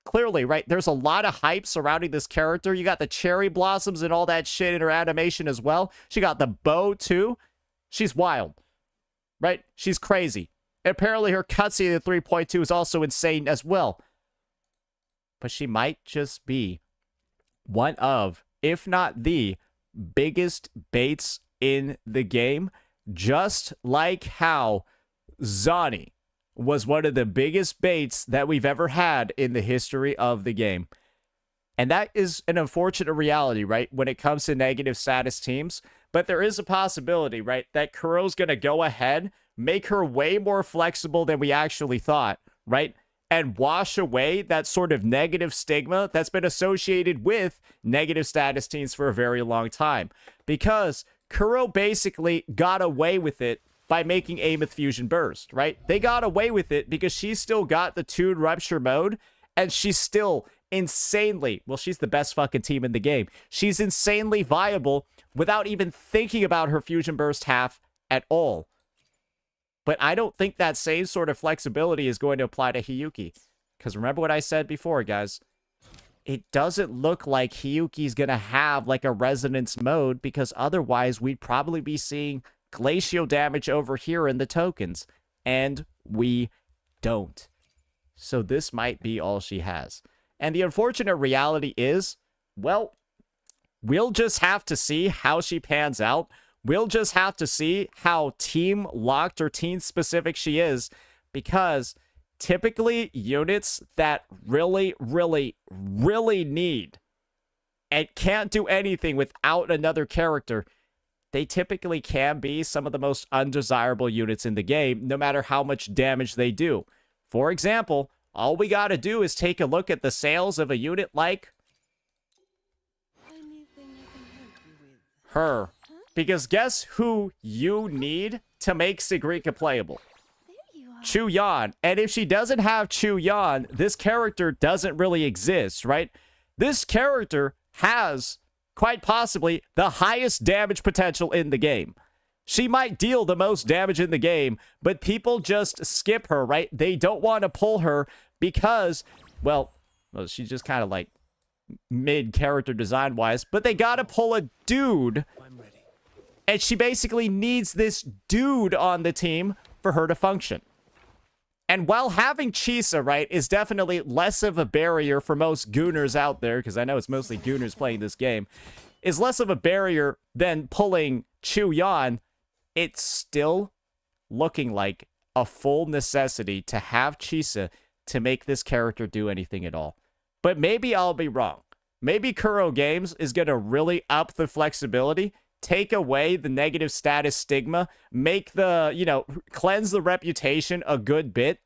Clearly, right, there's a lot of hype surrounding this character. You got the cherry blossoms and all that shit in her animation as well. She got the bow, too. She's wild, right? She's crazy. And apparently her cutscene at 3.2 is also insane as well. But she might just be one of, if not the, biggest baits in the game. Just like how Zani was one of the biggest baits that we've ever had in the history of the game. And that is an unfortunate reality, right, when it comes to negative status teams. But there is a possibility, right, that Kuro's going to go ahead, make her way more flexible than we actually thought, right, and wash away that sort of negative stigma that's been associated with negative status teams for a very long time. Because Kuro basically got away with it by making Amoth Fusion Burst, right? They got away with it because she's still got the Toon Rupture mode, and she's still insanely, well, she's the best fucking team in the game. She's insanely viable without even thinking about her Fusion Burst half at all. But I don't think that same sort of flexibility is going to apply to Hiyuki. Because remember what I said before, guys. it doesn't look like Hiyuki's gonna have like a resonance mode, because otherwise we'd probably be seeing glacial damage over here in the tokens, and we don't. So this might be all she has. And the unfortunate reality is, well, we'll just have to see how she pans out. We'll just have to see how team locked or team specific she is, because typically units that really, really, really need and can't do anything without another character, they typically can be some of the most undesirable units in the game, no matter how much damage they do. For example, all we gotta do is take a look at the sales of a unit like her. Because guess who you need to make Sigrika playable? Chu Yan. And if she doesn't have Chu Yan, this character doesn't really exist, right? This character has, quite possibly, the highest damage potential in the game. She might deal the most damage in the game, but people just skip her, right? They don't want to pull her because, well, she's just kind of like mid-character design-wise, but they gotta pull a dude, and she basically needs this dude on the team for her to function. And while having Chisa, right, is definitely less of a barrier for most gooners out there, because I know it's mostly gooners playing this game, is less of a barrier than pulling Chu Yan, it's still looking like a full necessity to have Chisa to make this character do anything at all. But maybe I'll be wrong. Maybe Kuro Games is going to really up the flexibility, take away the negative status stigma, make the, cleanse the reputation a good bit,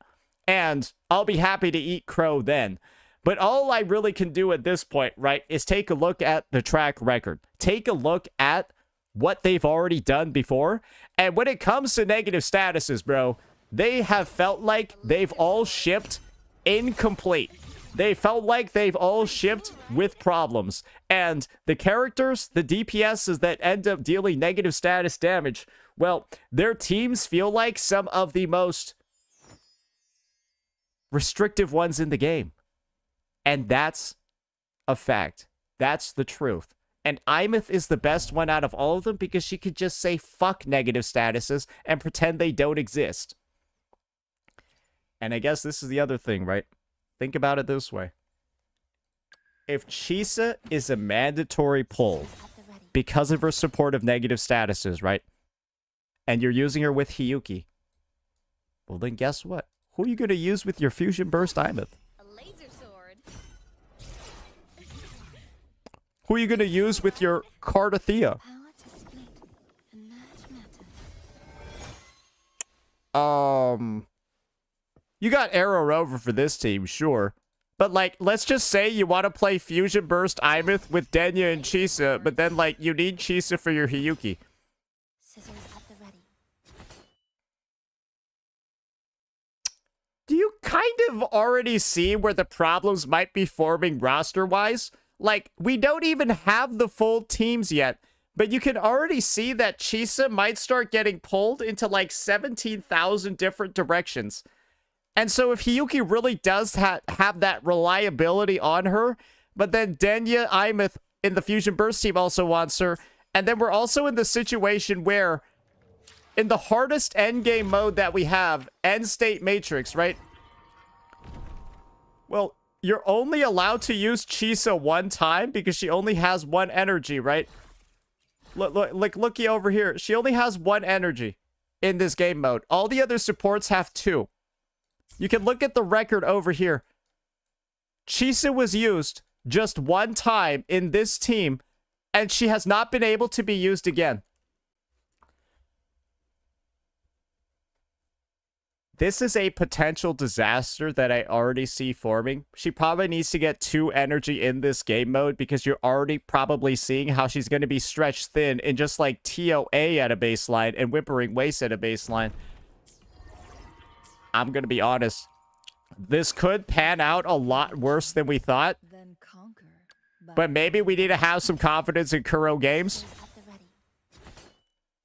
and I'll be happy to eat crow then. But all I really can do at this point, right, is take a look at the track record. Take a look at what they've already done before. And when it comes to negative statuses, bro, they have felt like they've all shipped incomplete. They felt like they've all shipped with problems. And the characters, the DPSs that end up dealing negative status damage, well, their teams feel like some of the most restrictive ones in the game. And that's a fact. That's the truth. And Imeth is the best one out of all of them because she could just say fuck negative statuses and pretend they don't exist. And I guess this is the other thing, right? Think about it this way. If Chisa is a mandatory pull because of her support of negative statuses, right? And you're using her with Hiyuki, well then guess what? Who are you going to use with your Fusion Burst Imeth? Who are you going to use with your Cardathea? You got Arrow Rover for this team, sure. But, like, let's just say you want to play Fusion Burst Imeth with Denya and Chisa, but then, like, you need Chisa for your Hiyuki. Do you kind of already see where the problems might be forming roster-wise? Like, we don't even have the full teams yet, but you can already see that Chisa might start getting pulled into, like, 17,000 different directions. And so if Hiyuki really does have that reliability on her, but then Denya Imeth in the Fusion Burst team also wants her, and then we're also in the situation where in the hardest endgame mode that we have, End State Matrix, right? Well, you're only allowed to use Chisa one time because she only has one energy, right? Looky over here. She only has one energy in this game mode. All the other supports have two. You can look at the record over here. Chisa was used just one time in this team, and she has not been able to be used again. This is a potential disaster that I already see forming. She probably needs to get 2 energy in this game mode because you're already probably seeing how she's going to be stretched thin in just like TOA at a baseline and Whimpering Waste at a baseline. I'm going to be honest. This could pan out a lot worse than we thought. But maybe we need to have some confidence in Kuro Games.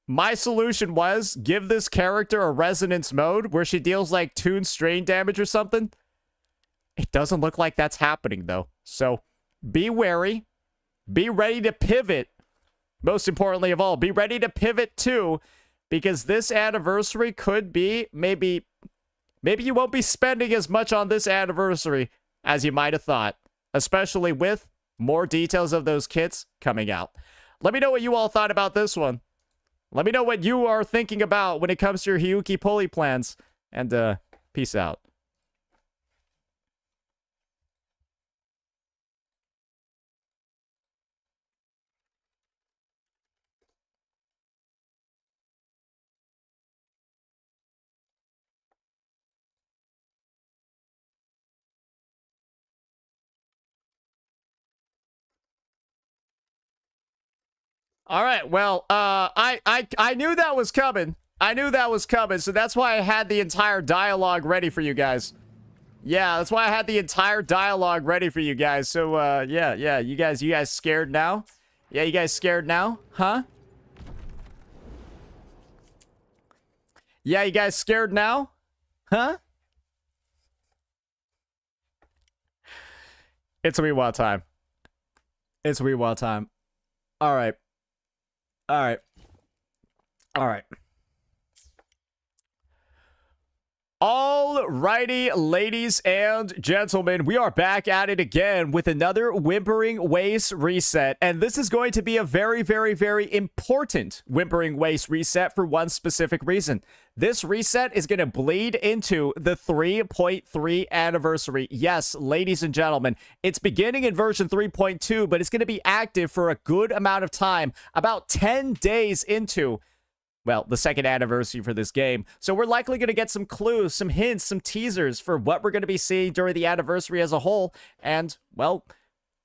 My solution was give this character a resonance mode where she deals like toon strain damage or something. It doesn't look like that's happening though. So be wary. Be ready to pivot. Most importantly of all, be ready to pivot too, because this anniversary could be maybe you won't be spending as much on this anniversary as you might have thought, especially with more details of those kits coming out. Let me know what you all thought about this one. Let me know what you are thinking about when it comes to your Hiyuki pulley plans, and peace out. All right, well, I knew that was coming. I knew that was coming, so that's why I had the entire dialogue ready for you guys. Yeah, that's why I had the entire dialogue ready for you guys. So, yeah, you guys scared now? Yeah, you guys scared now? Huh? Yeah, you guys scared now? Huh? It's Whiwa time. It's Whiwa time. All right. All right. All right. Alrighty, ladies and gentlemen, we are back at it again with another Whimpering Waste reset. And this is going to be a very, very, very important Whimpering Waste reset for one specific reason. This reset is going to bleed into the 3.3 anniversary. Yes, ladies and gentlemen, it's beginning in version 3.2, but it's going to be active for a good amount of time, about 10 days into, well, the second anniversary for this game. So we're likely going to get some clues, some hints, some teasers for what we're going to be seeing during the anniversary as a whole. And, well,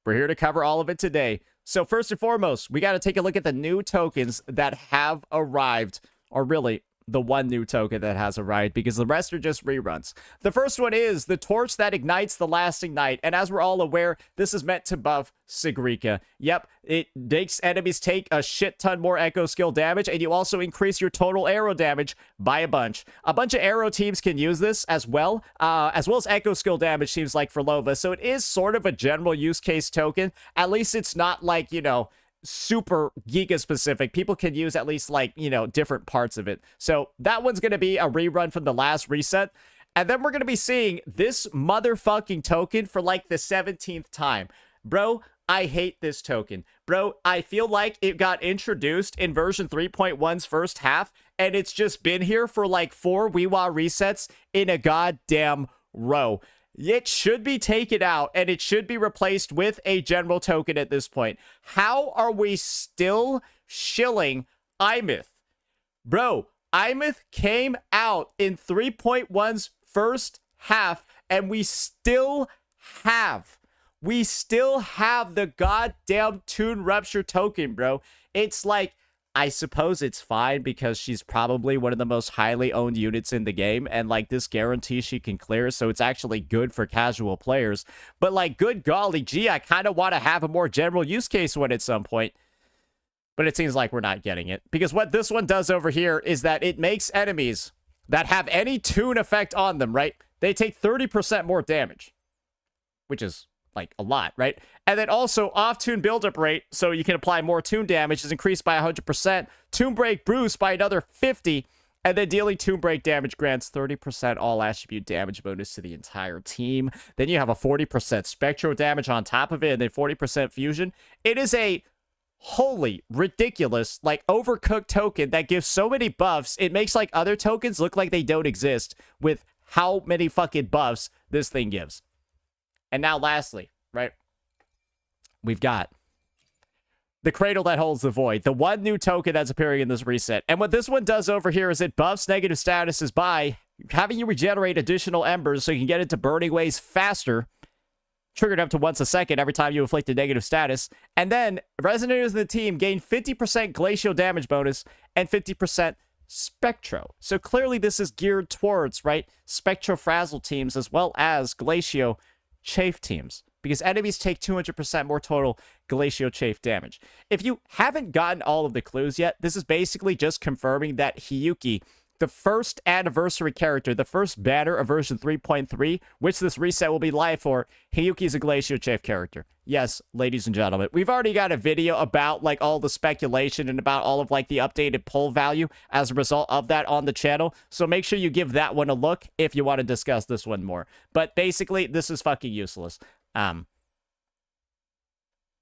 we're here to cover all of it today. So first and foremost, we got to take a look at the new tokens that have arrived, or really, the one new token that has arrived, because the rest are just reruns. The first one is the torch that ignites the lasting night, and as we're all aware, this is meant to buff Sigrika. Yep, it makes enemies take a shit ton more echo skill damage, and you also increase your total arrow damage by a bunch. A bunch of arrow teams can use this as well as echo skill damage seems like for Lova, so it is sort of a general use case token. At least it's not like, you know, super giga specific. People can use at least, like, you know, different parts of it. So that one's going to be a rerun from the last reset. And then we're going to be seeing this motherfucking token for like the 17th time. Bro, I hate this token. Bro, I feel like it got introduced in version 3.1's first half, and it's just been here for like 4 Whiwa resets in a goddamn row. It should be taken out, and it should be replaced with a general token at this point. How are we still shilling Imyth? Bro, Imyth came out in 3.1's first half, and we still have the goddamn Toon Rupture token, bro. It's like, I suppose it's fine because she's probably one of the most highly owned units in the game, and like this guarantees she can clear, so it's actually good for casual players. But like, good golly gee, I kind of want to have a more general use case one at some point. But it seems like we're not getting it, because what this one does over here is that it makes enemies that have any tune effect on them, right? They take 30% more damage, which is like a lot, right? And then also off-tune buildup rate, so you can apply more tune damage, is increased by 100%. Tune break boost by another 50, and then dealing tune break damage grants 30% all attribute damage bonus to the entire team. Then you have a 40% spectral damage on top of it, and then 40% fusion. It is a wholly ridiculous, like, overcooked token that gives so many buffs. It makes like other tokens look like they don't exist with how many fucking buffs this thing gives. And now lastly, right, we've got the Cradle that holds the void, the one new token that's appearing in this reset. And what this one does over here is it buffs negative statuses by having you regenerate additional embers so you can get into burning ways faster, triggered up to once a second every time you inflict a negative status. And then Resonators in the team gain 50% glacial damage bonus and 50% Spectro. So clearly this is geared towards, right, Spectro Frazzle teams as well as Glacio Chafe teams, because enemies take 200% more total Glacio Chafe damage. If you haven't gotten all of the clues yet, this is basically just confirming that Hiyuki the first anniversary character, the first banner of version 3.3, which this reset will be live for. Hiyuki's a Glacier Chafe character. Yes, ladies and gentlemen, we've already got a video about like all the speculation and about all of like the updated poll value as a result of that on the channel. So make sure you give that one a look if you want to discuss this one more. But basically, this is fucking useless.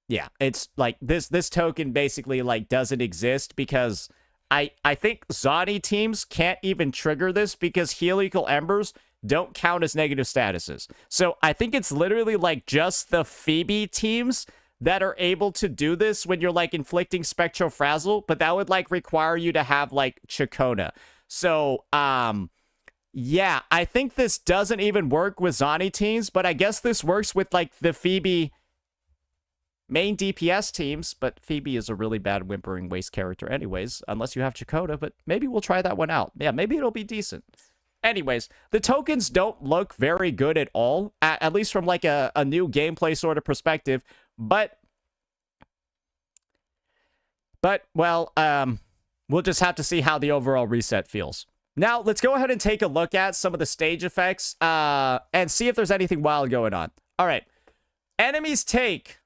Yeah, it's like this token basically like doesn't exist because I think Zani teams can't even trigger this because helical embers don't count as negative statuses. So I think it's literally like just the Phoebe teams that are able to do this when you're like inflicting spectral frazzle, but that would like require you to have like Chakona. So yeah, I think this doesn't even work with Zani teams, but I guess this works with like the Phoebe main DPS teams, but Phoebe is a really bad whimpering waste character anyways, unless you have Chakota, but maybe we'll try that one out. Yeah, maybe it'll be decent. Anyways, the tokens don't look very good at all, at least from like a new gameplay sort of perspective, but well, we'll just have to see how the overall reset feels. Now, let's go ahead and take a look at some of the stage effects and see if there's anything wild going on. All right, enemies take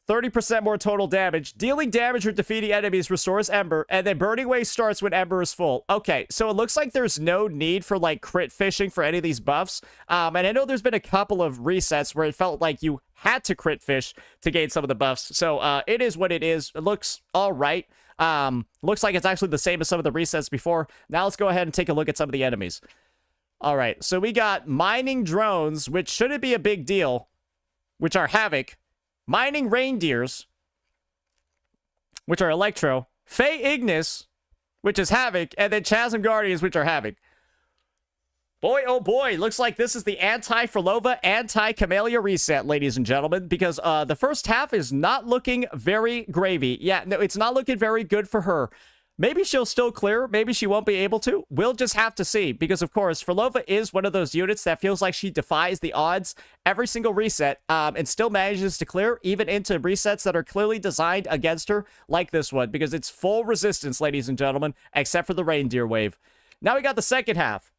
30% more total damage. Dealing damage or defeating enemies restores Ember, and then Burning Wave starts when Ember is full. Okay, so it looks like there's no need for, like, crit fishing for any of these buffs. And I know there's been a couple of resets where it felt like you had to crit fish to gain some of the buffs. So, it is what it is. It looks all right. Looks like it's actually the same as some of the resets before. Now let's go ahead and take a look at some of the enemies. All right, so we got mining drones, which shouldn't be a big deal, which are Havoc. Mining reindeers, which are Electro. Fey Ignis, which is Havoc. And then Chasm Guardians, which are Havoc. Boy, oh boy, looks like this is the anti-Frolova, anti-Camellia reset, ladies and gentlemen. Because the first half is not looking very gravy. Yeah, no, it's not looking very good for her. Maybe she'll still clear. Maybe she won't be able to. We'll just have to see. Because, of course, Frolova is one of those units that feels like she defies the odds every single reset and still manages to clear, even into resets that are clearly designed against her, like this one. Because it's full resistance, ladies and gentlemen, except for the reindeer wave. Now we got the second half.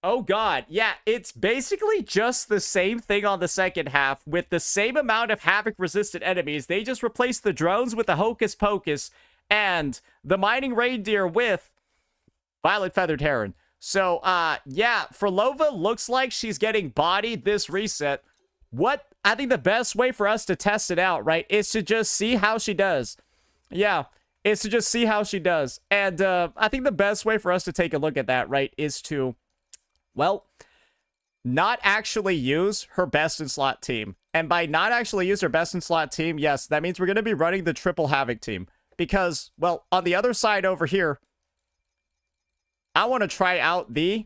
Oh god, yeah, it's basically just the same thing on the second half with the same amount of Havoc-resistant enemies. They just replaced the drones with the Hocus Pocus and the Mining Reindeer with Violet Feathered Heron. So, yeah, Frolova looks like she's getting bodied this reset. What I think the best way for us to test it out, right, is to just see how she does. Yeah, is to just see how she does. And I think the best way for us to take a look at that, right, is to, well, not actually use her best in slot team. And by not actually use her best in slot team, yes, that means we're going to be running the triple Havoc team. Because, well, on the other side over here, I want to try out the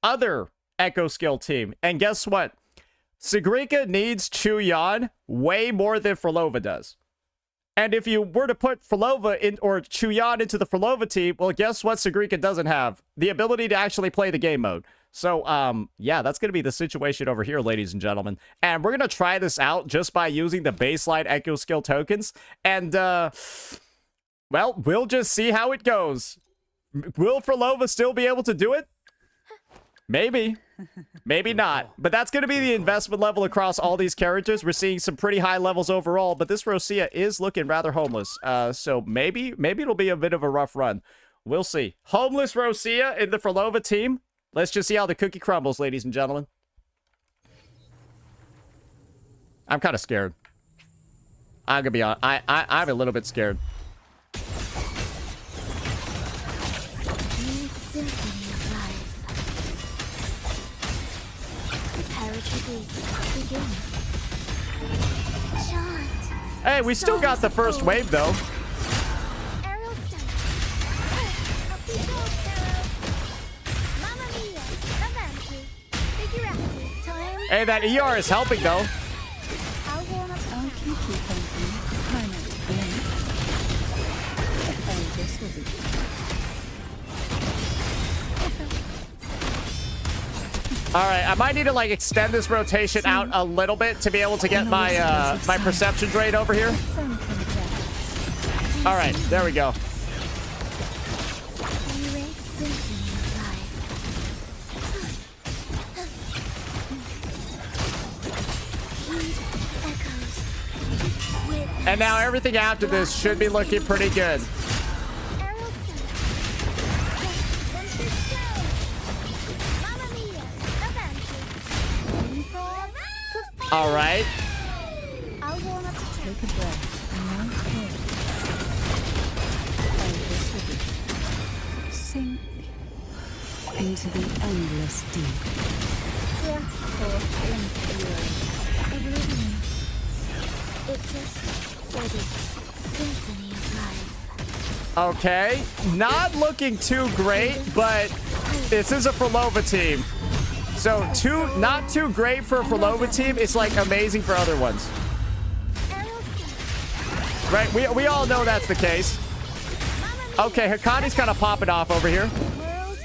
other Echo Skill team. And guess what? Sigrika needs Chuyan way more than Frolova does. And if you were to put Frolova in, or Chuyan into the Frolova team, well, guess what Sigrika doesn't have? The ability to actually play the game mode. So, yeah, that's going to be the situation over here, ladies and gentlemen. And we're going to try this out just by using the baseline Echo Skill tokens. And, well, we'll just see how it goes. Will Frolova still be able to do it? Maybe. Maybe not. But that's going to be the investment level across all these characters. We're seeing some pretty high levels overall, but this Rosia is looking rather homeless. So maybe it'll be a bit of a rough run. We'll see. Homeless Rosia in the Frolova team. Let's just see how the cookie crumbles, ladies and gentlemen. I'm kind of scared. I'm going to be honest. I'm a little bit scared. Hey, we still got the first wave, though. Hey, that ER is helping, though. All right, I might need to like extend this rotation out a little bit to be able to get my my perception rate over here. All right, there we go. And now everything after this should be looking pretty good. All right. Take a breath. Sink into the endless deep. It's a steady symphony of life. Okay, not looking too great, but this is a Frolova team. So not too great for a Frolova team. It's like amazing for other ones. Right, we all know that's the case. Okay, Hikari's kind of popping off over here.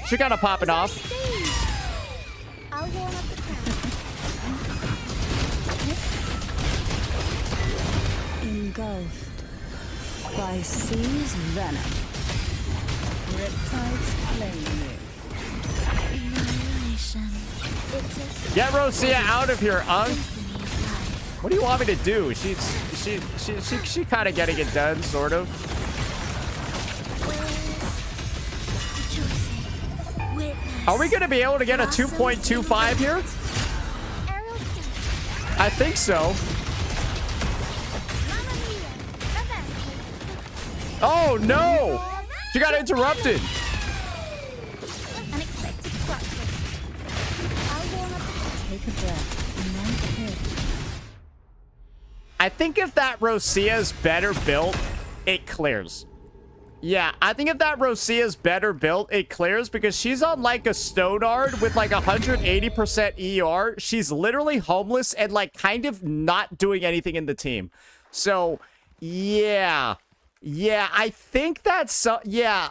She kind of popping off. Engulfed by sea's venom. Riptides claim you. Get Rosia out of here, Unk. What do you want me to do? She kind of getting it done, sort of. Are we going to be able to get a 2.25 here? I think so. Oh, no! She got interrupted. Take a breath and then hit. I think if that Rosia is better built, it clears. Yeah, I think if that Rosia is better built, it clears because she's on like a Stonard with like 180% ER. She's literally homeless and like kind of not doing anything in the team. So, yeah. Yeah, I think that's... yeah.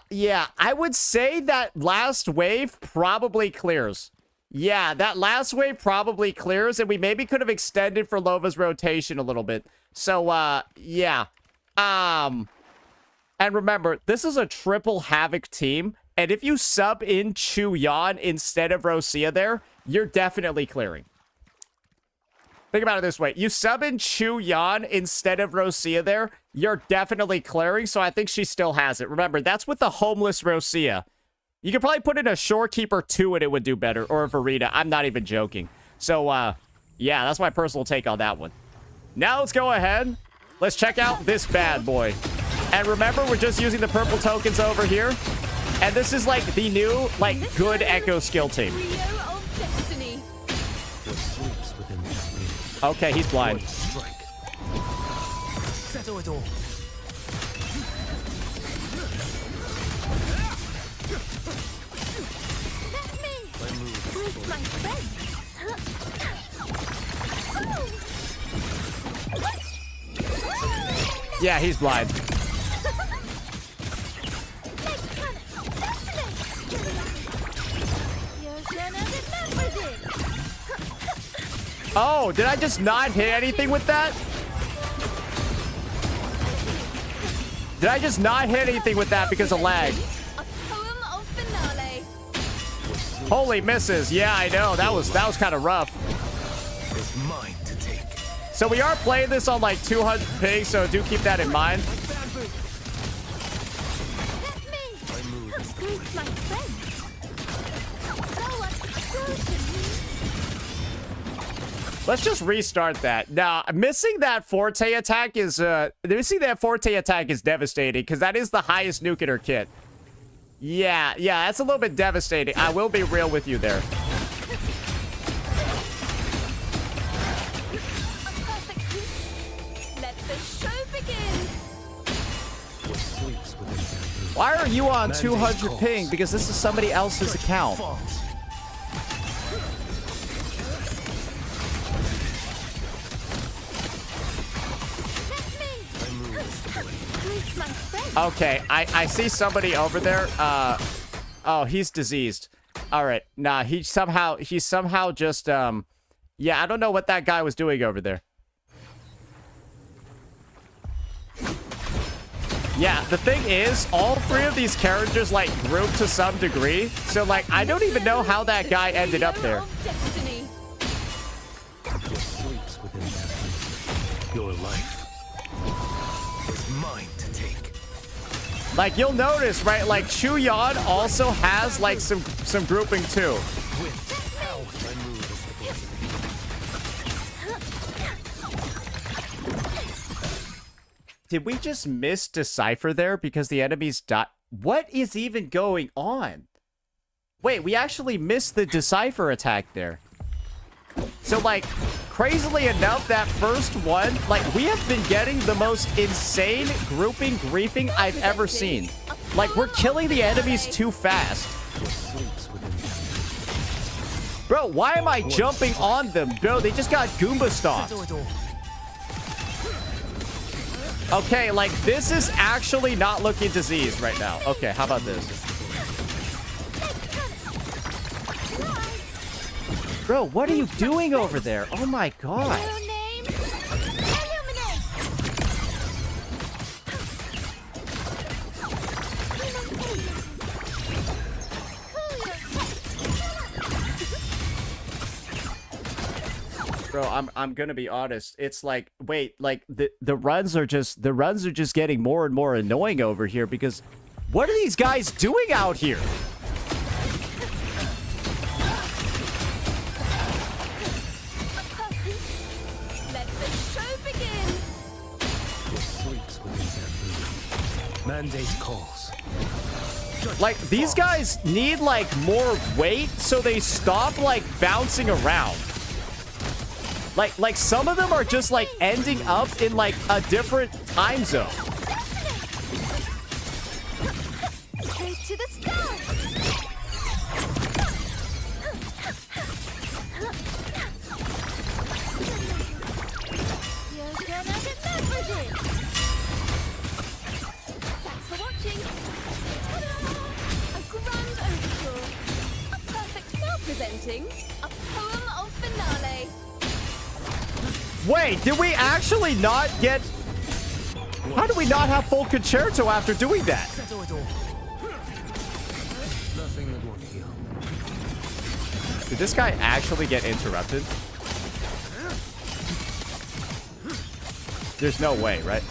I would say that last wave probably clears. Yeah, that last wave probably clears, and we maybe could have extended for Lova's rotation a little bit. So, yeah. And remember, this is a triple Havoc team, and if you sub in Chu-Yan instead of Rosia there, you're definitely clearing. Think about it this way. You sub in Chu-Yan instead of Rosia there, you're definitely clearing, so I think she still has it. Remember, that's with the homeless Rosia. You could probably put in a Shorekeeper 2 and it would do better, or a Verita. I'm not even joking. So, yeah, that's my personal take on that one. Now let's go ahead. Let's check out this bad boy. And remember, we're just using the purple tokens over here. And this is like the new, like, good Echo skill team. Okay, he's blind. Settle it all. Yeah, he's blind. Oh, did I just not hit anything with that? Did I just not hit anything with that because of lag? Holy misses. Yeah, I know. That was kind of rough. It's mine to take. So we are playing this on like 200 ping, so do keep that in mind. Let's just restart that. Now, missing that Forte attack is devastating because that is the highest nuke in her kit. Yeah, that's a little bit devastating. I will be real with you there. Why are you on 200 ping? Because this is somebody else's account. Okay, I see somebody over there. Oh, he's diseased. All right, nah, he's somehow just yeah, I don't know what that guy was doing over there. Yeah, the thing is, all three of these characters, like, group to some degree. So, like, I don't even know how that guy ended up there. What sleeps within that? Your life is mine to take. Like, you'll notice, right? Like, Chuyan also has, like, some grouping, too. With how I move is the Did we just miss Decipher there because the enemies died? What is even going on? Wait, we actually missed the Decipher attack there. So, like, crazily enough, that first one, like, we have been getting the most insane grouping griefing I've ever seen. Like, we're killing the enemies too fast. what sleeps within that. Bro, why am I jumping on them? Bro, they just got Goomba stomped. Okay, like, this is actually not looking diseased right now. Okay, how about this? Bro, what are you doing over there? Oh my god. Bro, I'm gonna be honest. It's like, wait, like the runs are just getting more and more annoying over here because what are these guys doing out here? Let the show begin. What sleeps within that? Mandate calls. Like, these guys need like more weight so they stop like bouncing around. Like some of them are just like ending up in like a different time zone. Straight to the start. You're gonna get leveraged. Thanks for watching. Ta-da! A grand overture. A perfect now presenting a poem of finale. Wait, did we actually not get... How do we not have full concerto after doing that? Nothing that won't heal. Did this guy actually get interrupted? There's no way, right?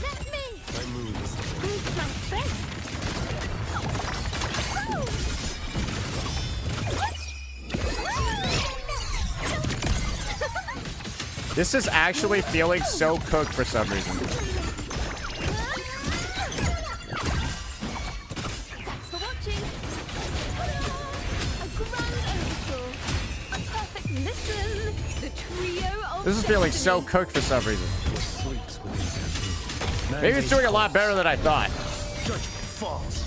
Let me My move is the prove my strength. This is actually feeling so cooked for some reason. Thanks for watching. A grand overture. A perfect listen. The trio of This is feeling so destiny. cooked for some reason. what sleeps within that. Maybe it's doing a lot better than I thought. Judgment falls.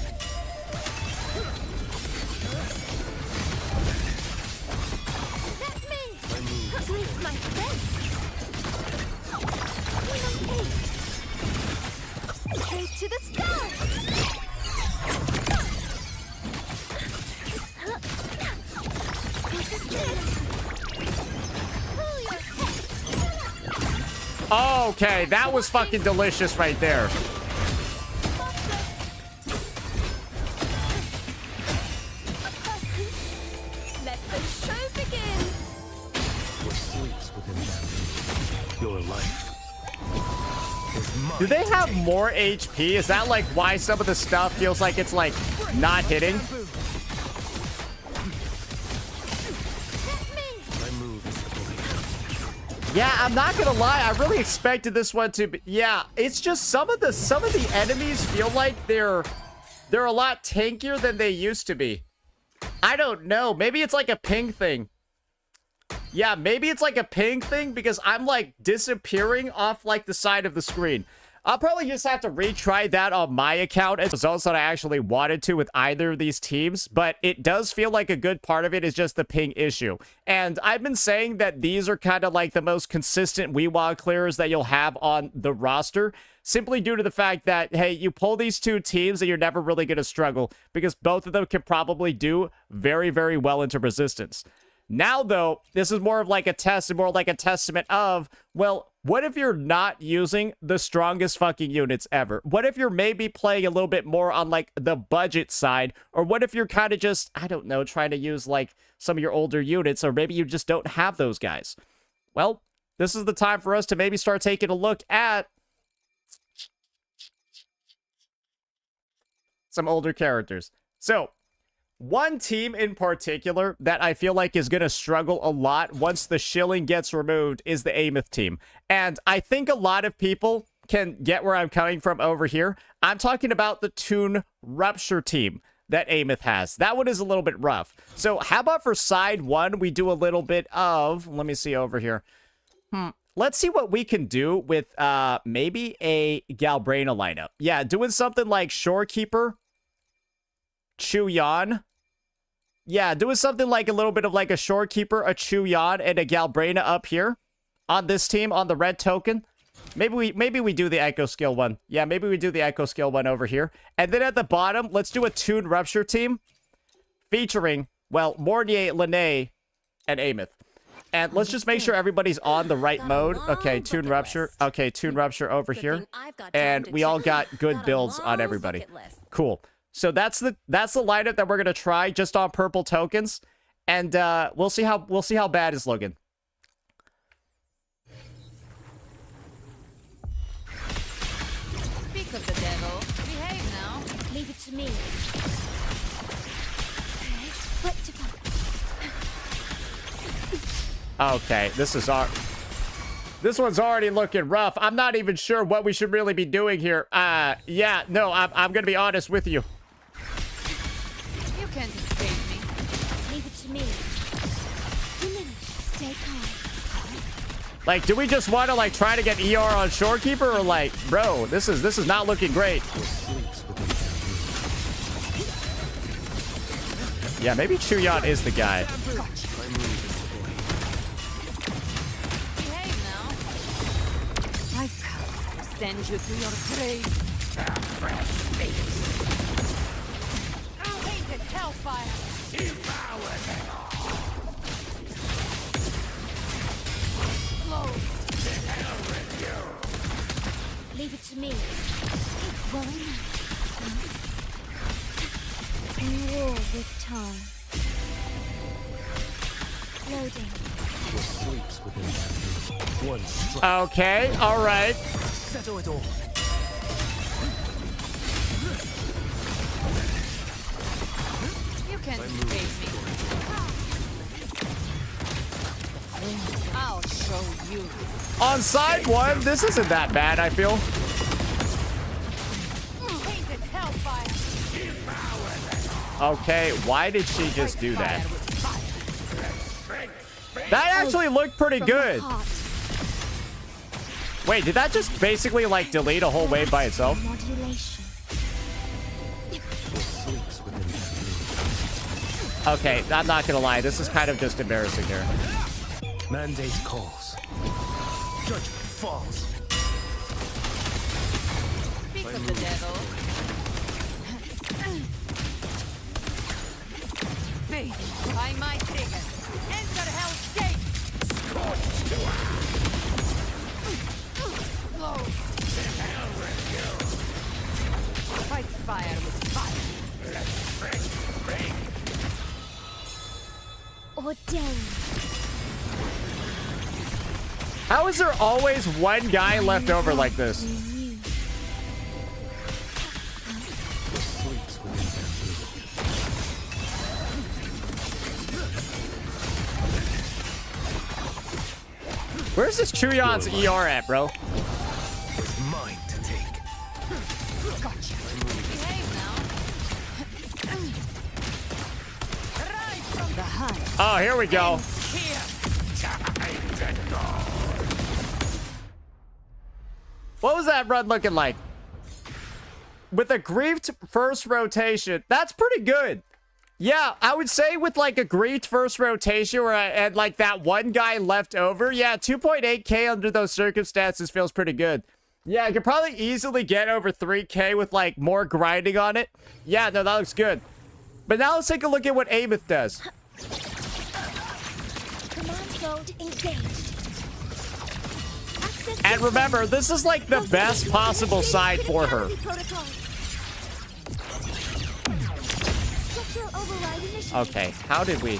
Let me prove my strength. Straight to the start. This is it. Pull your head. Okay, that was fucking delicious right there. Let the show begin. What sleeps within that? Your life is mine. Do they to have take. more HP? Is that like why some of the stuff feels like it's like not hitting? My move is the blade. Yeah, I'm not gonna lie. I really expected this one to be. Yeah, it's just some of the enemies feel like they're a lot tankier than they used to be. I don't know. Maybe it's like a ping thing. Yeah, maybe it's like a ping thing because I'm like disappearing off like the side of the screen. I'll probably just have to retry that on my account as results that I actually wanted to with either of these teams, but it does feel like a good part of it is just the ping issue. And I've been saying that these are kind of like the most consistent Whiwa clearers that you'll have on the roster, simply due to the fact that, hey, you pull these two teams and you're never really going to struggle because both of them can probably do very, very well into resistance. Now, though, this is more of like a test and more like a testament of, well, what if you're not using the strongest fucking units ever? What if you're maybe playing a little bit more on like the budget side? Or what if you're kind of just, I don't know, trying to use like some of your older units, or maybe you just don't have those guys? Well, this is the time for us to maybe start taking a look at some older characters. So, one team in particular that I feel like is going to struggle a lot once the Shilling gets removed is the Ameth team. And I think a lot of people can get where I'm coming from over here. I'm talking about the Toon Rupture team that Ameth has. That one is a little bit rough. So how about for side one, we do a little bit of, let me see over here. Let's see what we can do with maybe a Galbraina lineup. Yeah, doing something like Shorekeeper, Chuyan. Yeah, doing something like a little bit of like a Shorekeeper, a Chuyan, and a Galbraina up here on this team, on the red token. Maybe we do the Echo Skill one. Yeah, maybe we do the Echo Skill one over here. And then at the bottom, let's do a Toon Rupture team featuring, well, Mornier, Lene, and Ameth. And let's just make sure everybody's on the right mode. Okay, Toon Rupture. Okay, Toon Rupture over here. And we all got good builds on everybody. Cool. So that's the lineup that we're gonna try just on purple tokens, and we'll see how bad it's looking. Speak of the devil. Behave now. Leave it to me. Okay, this one's already looking rough. I'm not even sure what we should really be doing here. Yeah, no, I'm gonna be honest with you. You can't escape me. Leave it to me. Stay calm. Like, do we just want to like try to get ER on Shorekeeper, or like, bro, this is not looking great. Yeah, maybe Chuyan is the guy. Behave now. I've come to send you to your grave. Tainted hellfire. Leave it to me. Rolling. War with time. Loading. Sleeps within that room. One strike. Okay, all right. Settle it all. You can't escape me. I'll show you. On side one, this isn't that bad, I feel. Tainted hellfire. Okay, why did she just do that? That actually looked pretty good. Wait, did that just basically like delete a whole wave by itself? Modulation. Sleeps within that room. Okay, I'm not gonna lie, this is kind of just embarrassing here. Mandate calls. Judgment falls. Speak of the devil. By my trigger. Enter Hell's Gate. Slow. Fight fire with fire. Ordained. How is there always one guy left over like this? Renew. Sleeps within that room. Where's this Chuyan's ER at, bro? It's mine to take. Gotcha. Behave now. Rise from the hunt. Oh, here we go. Here. What was that run looking like? With a griefed first rotation, that's pretty good. Yeah, I would say with like a griefed first rotation where I had like that one guy left over, yeah, 2.8k under those circumstances feels pretty good. Yeah, I could probably easily get over 3k with like more grinding on it. Yeah, no, that looks good. But now let's take a look at what Ameth does. Mode engaged. Access And remember, this is like the best possible side for her. protocol. Structural override initiated. Okay, how did we...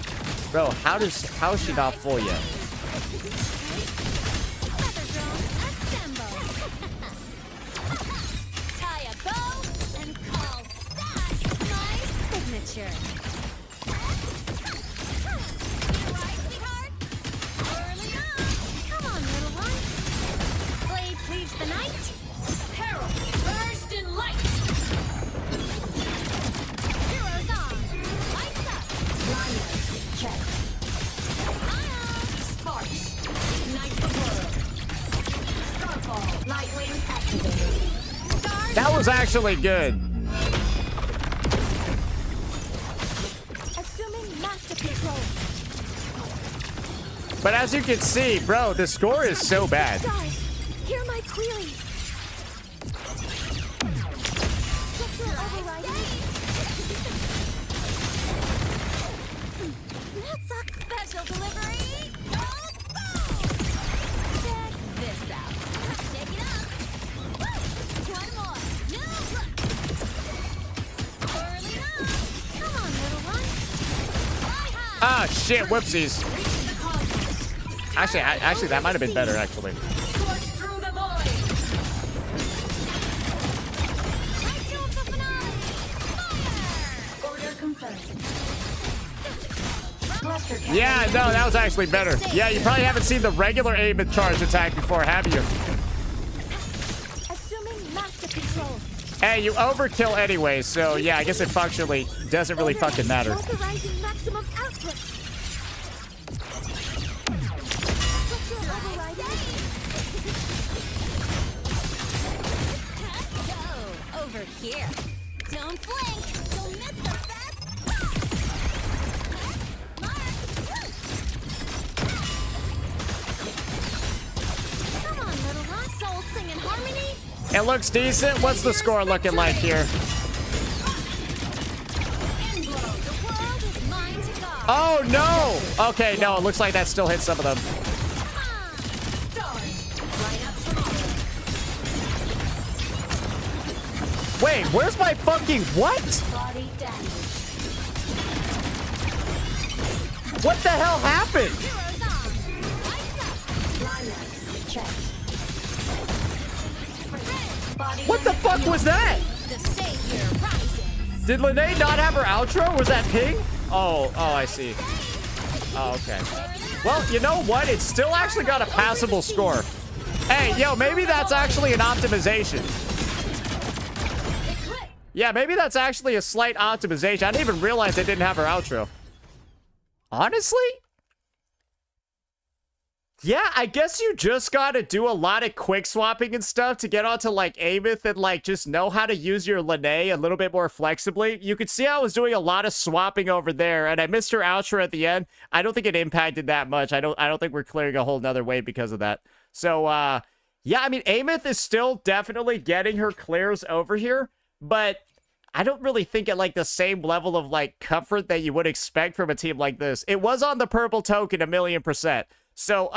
Bro, how is she not full yet? Feather drone assemble. Tie a bow and call that my signature. You alright, sweetheart? Early on. Come on, little one. Blade cleaves the night. Peril burst in light. Heroes on. Lights up. Liners check. Ion. Sparks. Ignite the world. Starfall. Light wings activated. Stars. That was actually good. Assuming master control. But as you can see, bro, the score is so bad. Stars, hear my query. Structural override. That's a special delivery. Oh, check this out. Shake it up. Woo! One more. New look. Early on. Come on, little one. Fly high. Ah, shit, whoopsies. Reach the cosmos. Actually, that might have been better, actually. Scorch through the void. Right to the finale. Fire! Order confirmed. Cluster cannon. Yeah, no, that was actually better. Yeah, you probably haven't seen the regular aim and charge attack before, have you? Assuming master control. Hey, you overkill anyway, so yeah, I guess it functionally doesn't really fucking matter. Authorizing maximum output. Structural override. Go over here. Don't blink. You'll miss the best. Come on, little one. Soul sing in harmony. It looks decent. What's the score looking like here? The world is mine to guard. Oh, no! Okay, no, it looks like that still hit some of them. Wait, where's my fucking... What? Body damage. What the hell happened? Heroes on. Lights up. Linux check. Body What the fuck was that? The savior rises. Did Lene not have her outro? Was that ping? Oh, I see. Oh, okay. Well, you know what? It's still actually got a passable score. Hey, yo, maybe that's actually an optimization. Yeah, maybe that's actually a slight optimization. I didn't even realize they didn't have her outro. Honestly? Yeah, I guess you just gotta do a lot of quick swapping and stuff to get onto, like, Amith and, like, just know how to use your Lene a little bit more flexibly. You could see I was doing a lot of swapping over there, and I missed her outro at the end. I don't think it impacted that much. I don't think we're clearing a whole nother way because of that. So, yeah, I mean, Amith is still definitely getting her clears over here, but I don't really think at, like, the same level of, like, comfort that you would expect from a team like this. It was on the purple token 1,000,000%. So,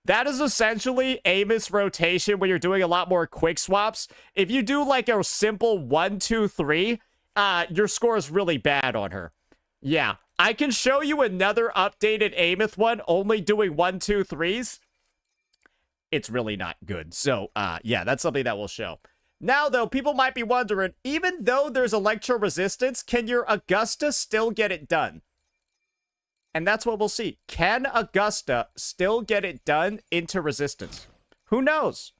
that is essentially Amith's rotation when you're doing a lot more quick swaps. If you do, like, a simple 1, 2, 3, your score is really bad on her. Yeah. I can show you another updated Amith one, only doing 1, 2, 3s. It's really not good. So, yeah, that's something that we'll show. Now, though, people might be wondering, even though there's electro resistance, can your Augusta still get it done? And that's what we'll see. Can Augusta still get it done into resistance? Who knows?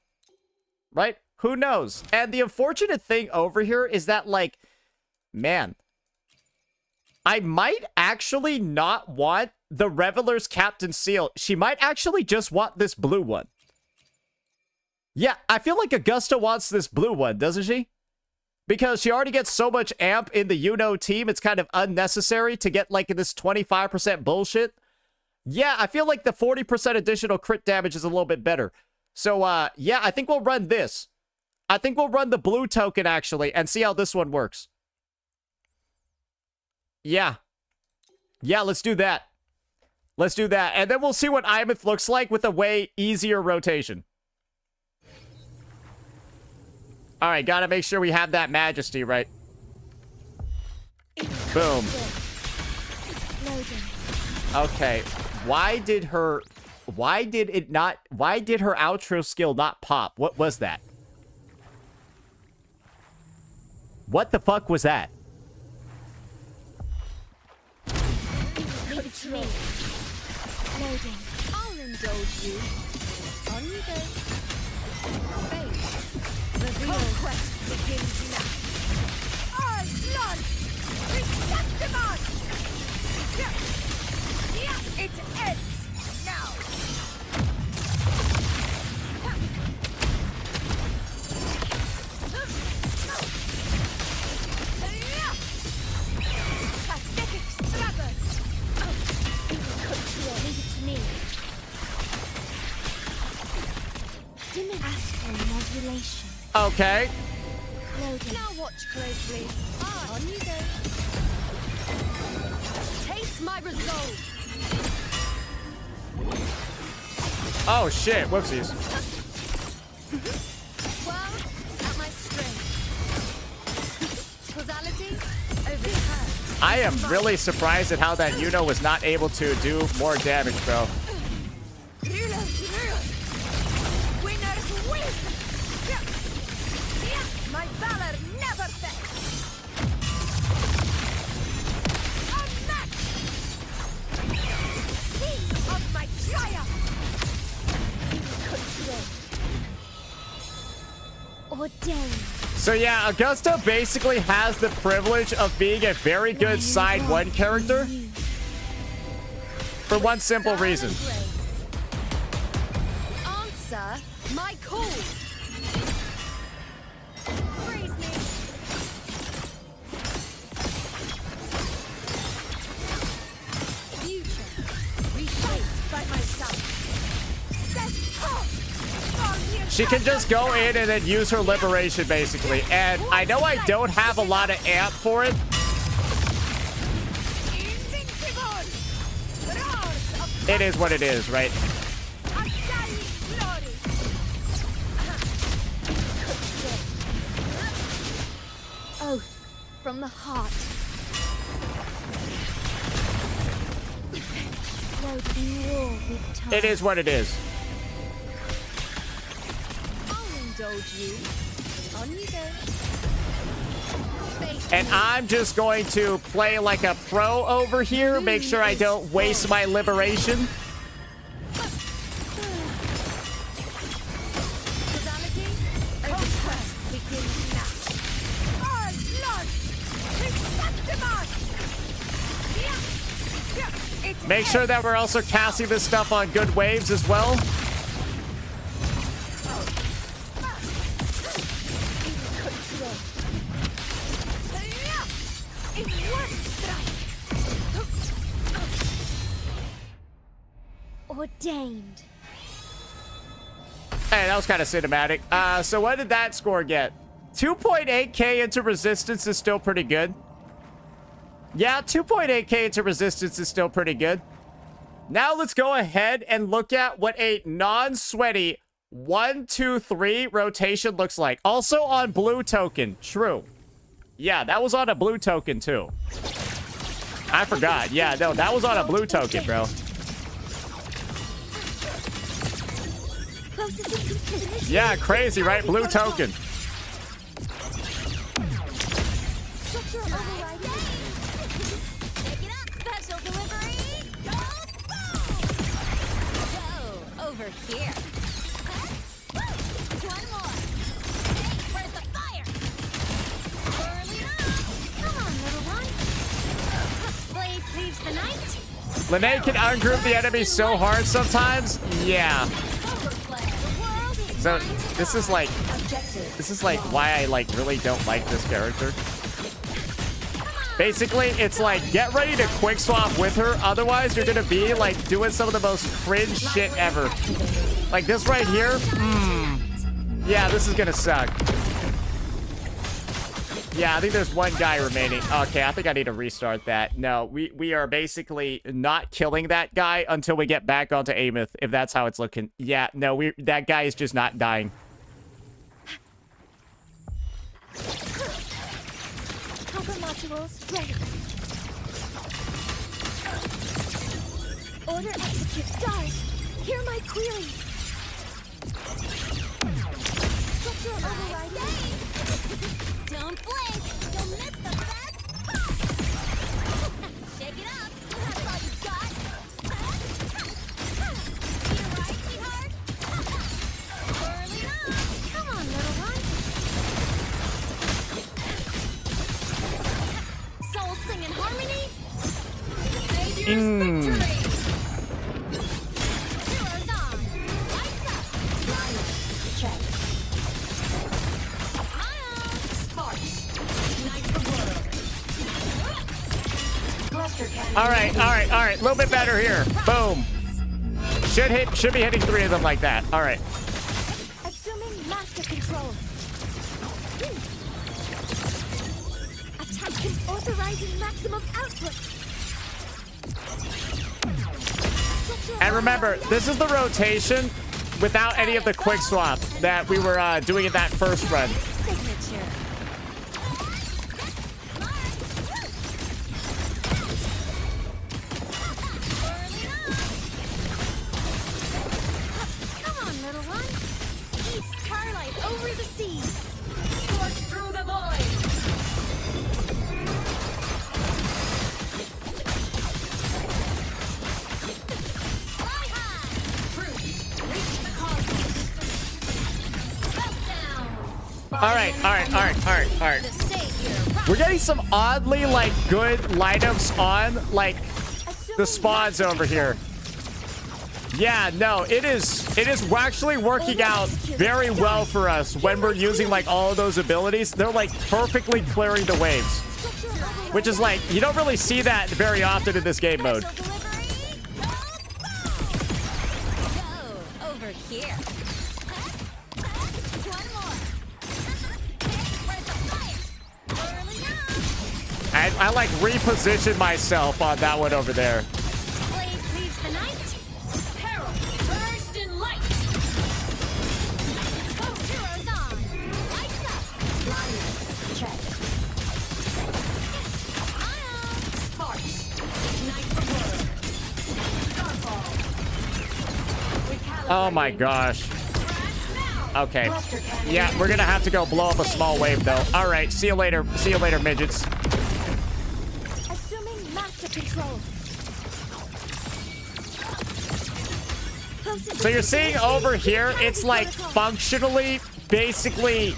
Right? Who knows? And the unfortunate thing over here is that, like, man, I might actually not want the Reveler's Captain Seal. She might actually just want this blue one. Yeah, I feel like Augusta wants this blue one, doesn't she? Because she already gets so much amp in the Yuno team, it's kind of unnecessary to get, like, this 25% bullshit. Yeah, I feel like the 40% additional crit damage is a little bit better. So, yeah, I think we'll run this. I think we'll run the blue token, actually, and see how this one works. Yeah. Yeah, let's do that. Let's do that. And then we'll see what Imeth looks like with a way easier rotation. All right, gotta make sure we have that majesty, right? Boom. Okay, why did her outro skill not pop? What was that? What the fuck was that? Leave it to me. Loading. I'll indulge you. On you go. Face. The conquest begins now. Our blood! Receptivon! Yeah, it ends now. Pathetic struggle. Leave it to me. Dimmed astral modulation. Okay. Loading. Now watch closely. On you go. Taste my resolve. Oh shit, whoopsies. Well, at my strength. Causality overheard. I am really surprised at how that Yuno was not able to do more damage, bro. Rulers rule. Winners win. My valor never fails. Unmatched. King of my triumph. Ordained. So yeah, Augusta basically has the privilege of being a very good side 1 character. For one simple reason. Answer my call. Praise me. Future reshaped by myself. She can just go in and then use her liberation, basically. And I know I don't have a lot of amp for it. It is what it is, right? Oath from the heart. Loading war with time. It is what it is. Indulge you. On you go. And I'm just going to play like a pro over here. Make sure I don't waste my liberation. Causality overquest begins now. Our blood! Receptivon! Make sure that we're also casting this stuff on good waves as well. Ordained. Hey, that was kind of cinematic. So what did that score get? 2.8k into resistance is still pretty good. Yeah, 2.8k into resistance is still pretty good. Now let's go ahead and look at what a non-sweaty 1, 2, 3 rotation looks like. Also on blue token. True. Yeah, that was on a blue token too. I forgot. Yeah, no, that was on a blue token, bro. Yeah, crazy, right? Blue token. Structure overriding. Pick it up, special delivery. Go over here. One more. Where's the fire? Burn it up. Come on, little one. Blade cleaves the night. Lene can ungroup the enemy so hard sometimes. Yeah. So this is like why I like really don't like this character. Basically, it's like get ready to quick swap with her, otherwise you're gonna be like doing some of the most cringe shit ever. Like this right here. Yeah, this is gonna suck. Yeah, I think there's one guy remaining. Okay, I think I need to restart that. No, we are basically not killing that guy until we get back onto Ameth, if that's how it's looking. Yeah, no, that guy is just not dying. Cover modules ready. Order execute stars. Hear my query. Structural overriding. Don't blink. You'll miss the best part. Shake it up. That's all you got. Need a ride, sweetheart? Early on. Come on, little one. Soul sing in harmony. Savior's victory. Heroes on. Lights up. Check. Smile. Sparks. Ignite the world. Cluster cannon. All right. A little bit better here. Boom. Should be hitting 3 of them like that. All right. Assuming master control. Attack can authorizing maximum output. And remember, this is the rotation without any of the quick swap that we were doing in that first run. Signature. Come on, little one. East starlight over the seas. Scorch through the void. Fly high. Fruit. Reach the cosmos. Belt down. All right. The savior. We're getting some oddly, like, good lineups on, like, the spawns over here. Yeah, no, it is actually working out very well for us when we're using, like, all of those abilities. They're, like, perfectly clearing the waves, which is, like, you don't really see that very often in this game mode. Special delivery. Go over here. One more. Where's the fire? Early on. I like, reposition myself on that one over there. Blade leaves the night. Peril. Burst in light. Heroes on. Lights up. Check. Smile. Sparks. Ignite the world. Starfall. Oh my gosh. Okay. Cluster cannon. Yeah, we're gonna have to go blow up a small wave though. All right, see you later. See you later, midgets. Assuming master control. So you're seeing over here, it's like functionally, basically,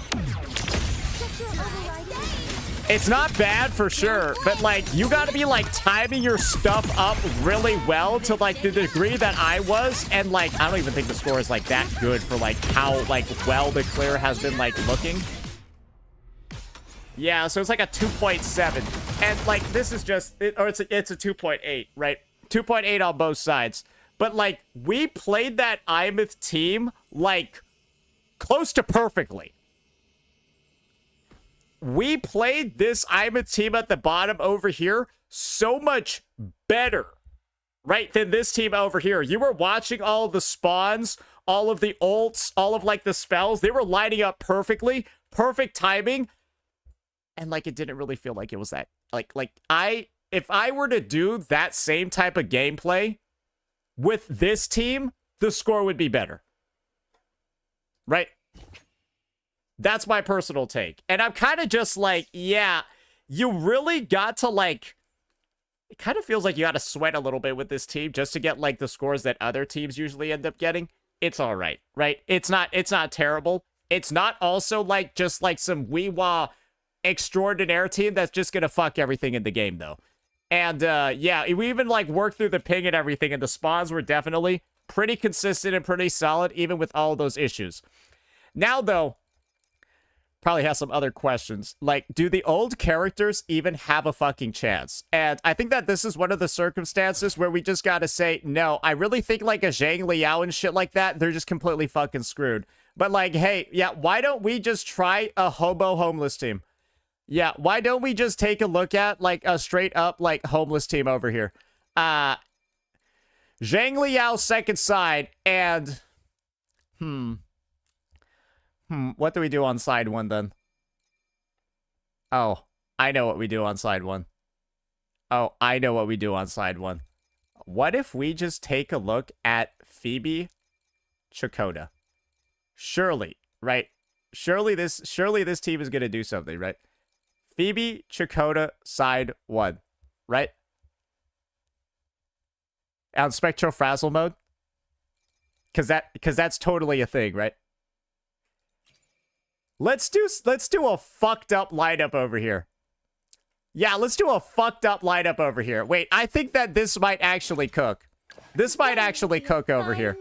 it's not bad for sure, but like you gotta be like timing your stuff up really well to like the degree that I was, and like I don't even think the score is like that good for like how like well the clear has been like looking. Yeah, so it's like a 2.7, and like this is just or it's a 2.8, right? 2.8 on both sides. But, like, we played that Imeth team, like, close to perfectly. We played this Imeth team at the bottom over here so much better, right, than this team over here. You were watching all of the spawns, all of the ults, all of, like, the spells. They were lining up perfectly, perfect timing. And, like, it didn't really feel like it was that, if I were to do that same type of gameplay with this team, the score would be better. Right? That's my personal take. And I'm kind of just like, yeah, you really got to like, it kind of feels like you got to sweat a little bit with this team just to get like the scores that other teams usually end up getting. It's all right, right? It's not terrible. It's not also like just like some Whiwa extraordinaire team that's just going to fuck everything in the game though. And, yeah, we even, like, worked through the ping and everything, and the spawns were definitely pretty consistent and pretty solid, even with all of those issues. Now, though, probably has some other questions. Like, do the old characters even have a fucking chance? And I think that this is one of the circumstances where we just gotta say, no, I really think, like, a Zhang Liao and shit like that, they're just completely fucking screwed. But, like, hey, yeah, why don't we just try a hobo homeless team? Yeah, why don't we just take a look at, like, a straight-up, like, homeless team over here? Zhang Liao second side, and... what do we do on side 1, then? Oh, I know what we do on side 1. Oh, I know what we do on side 1. What if we just take a look at Phoebe Chakotay? Surely, right? Surely this team is going to do something, right? Phoebe Chakotay side 1, right? On Spectral Frazzle mode? Cause that's totally a thing, right? Let's do a fucked up lineup over here. Yeah, let's do a fucked up lineup over here. Wait, I think that this might actually cook. This might actually cook over here.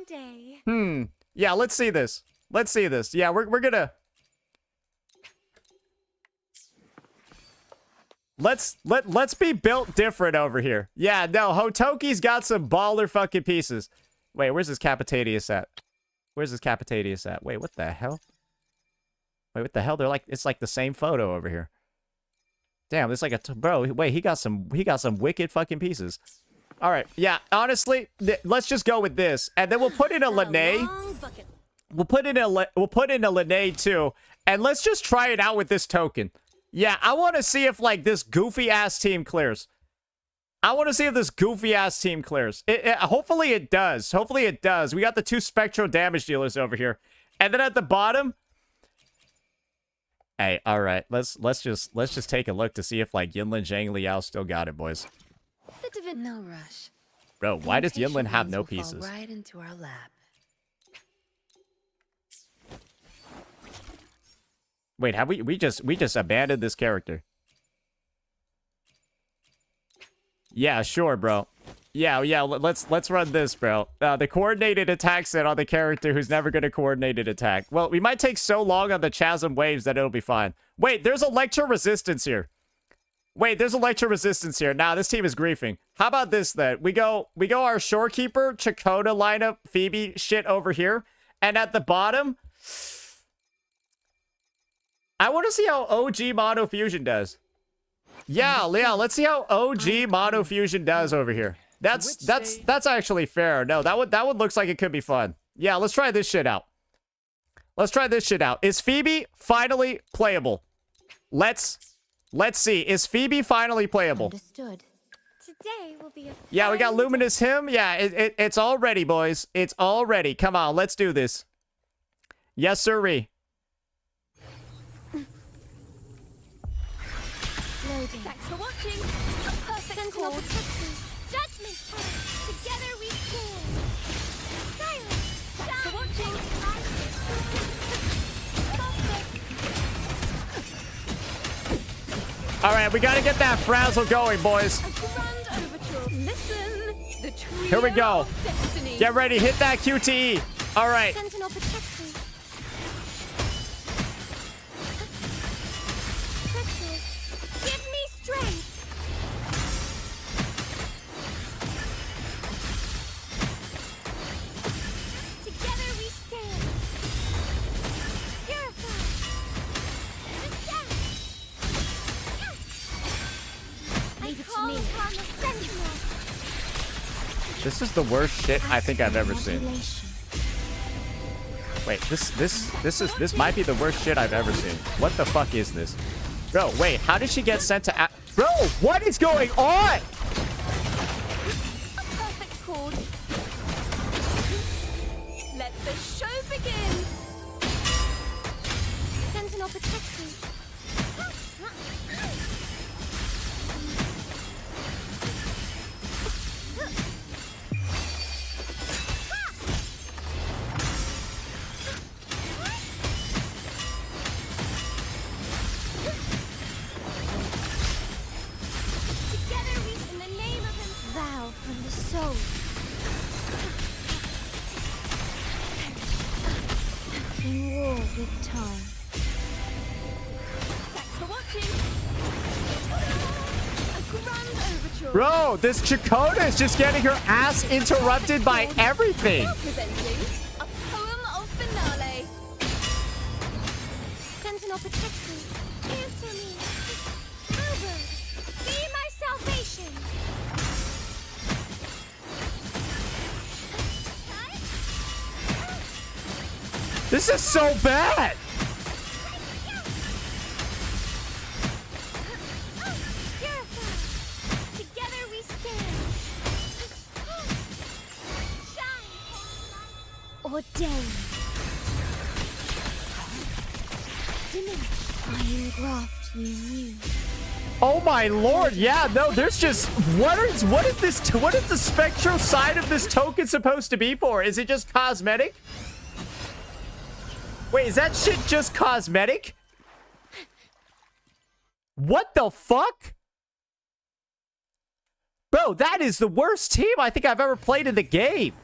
Yeah, let's see this. Let's see this. Yeah, we're gonna... Let's be built different over here. Yeah, no, Hotoki's got some baller fucking pieces. Wait, where's this Capitadius at? Where's this Capitadius at? Wait, what the hell? Wait, what the hell? They're like, it's like the same photo over here. Damn, it's like a bro. Wait, he got some wicked fucking pieces. All right, yeah. Honestly, let's just go with this, and then we'll put in a Lene. We'll put in a Lene too, and let's just try it out with this token. Yeah, I want to see if like this goofy ass team clears. I want to see if this goofy ass team clears. Hopefully it does. Hopefully it does. We got the 2 spectral damage dealers over here, and then at the bottom. Hey, all right. Let's just take a look to see if like Yinlin Zhang Liao still got it, boys. No rush. Bro, why does Yinlin have no Impatient ones will pieces? fall right into our lap. Wait, have we just abandoned this character? Yeah, sure, bro. Yeah, let's run this, bro. The coordinated attack set on the character who's never gonna coordinated attack. Well, we might take so long on the Chasm Waves that it'll be fine. Wait, there's Electro Resistance here. Wait, there's Electro Resistance here. Nah, this team is griefing. How about this then? We go our Shorekeeper, Chakotay lineup, Phoebe shit over here. And at the bottom, I want to see how OG Mono Fusion does. Yeah, let's see how OG Mono Fusion does over here. That's actually fair. No, that one looks like it could be fun. Yeah, let's try this shit out. Let's try this shit out. Is Phoebe finally playable? Let's see. Is Phoebe finally playable? Understood. Today will be a Yeah, we got Luminous Him. Yeah, it's all ready, boys. It's all ready. Come on, let's do this. Yes, sirree. loading. Thanks for watching. A perfect Sentinel call. protection. Judgment time. Together we stand. Silence. Thanks for watching. All right, we got to get that frazzle going, boys. A grand overture. Listen, the trio Here we go. of destiny. Get ready. Hit that QTE. All right. Sentinel protection. Precious. Give me strength. Together we stand. Purify. Resist. Leave it to me. Upon the sentinel. This is the worst shit I think I've ever seen. Wait, this might be the worst shit I've ever seen. What the fuck is this? Bro, wait, how did she get sent to Bro, what is going on? A perfect chord. Let the show begin. Sentinel protection. Together we in the name of him. Vow from the soul. In war with time. Thanks for watching. A grand overture. Bro, this Chakotay is just getting her ass interrupted by everything. Now presenting a poem of finale. Sentinel protection. Answer me. This is so bad. Together we stand. Shine. Ordained. Iron graft you knew. Oh my lord, yeah, no, there's just what is the spectral side of this token supposed to be for? Is it just cosmetic? Wait, is that shit just cosmetic? What the fuck? Bro, that is the worst team I think I've ever played in the game.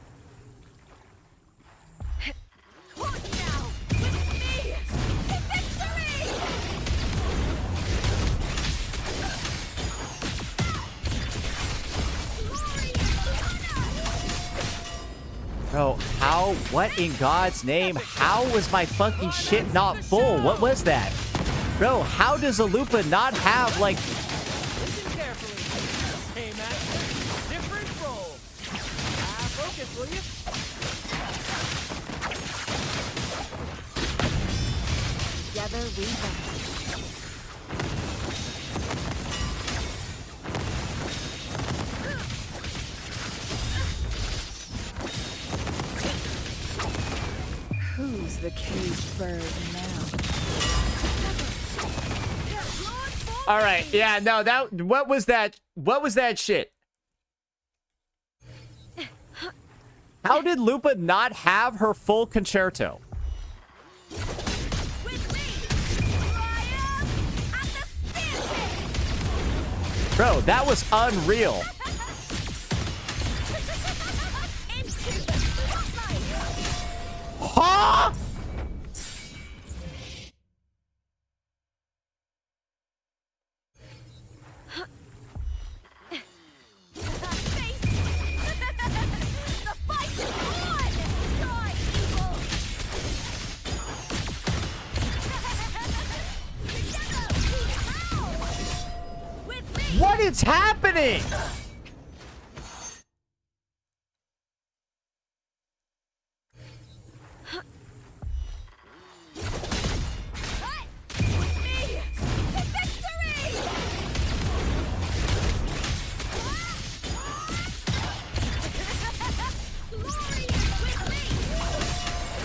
Bro, how? What in God's name? How was my fucking shit not full? What was that? Bro, how does a Lupa not have, like... Listen carefully. Hey, Matt. Different role. Focus, will you? Together we rise. Who's the caged bird now? All right, yeah, no, that... What was that? What was that shit? How did Lupa not have her full concerto? Bro, that was unreal. Huh? What is happening?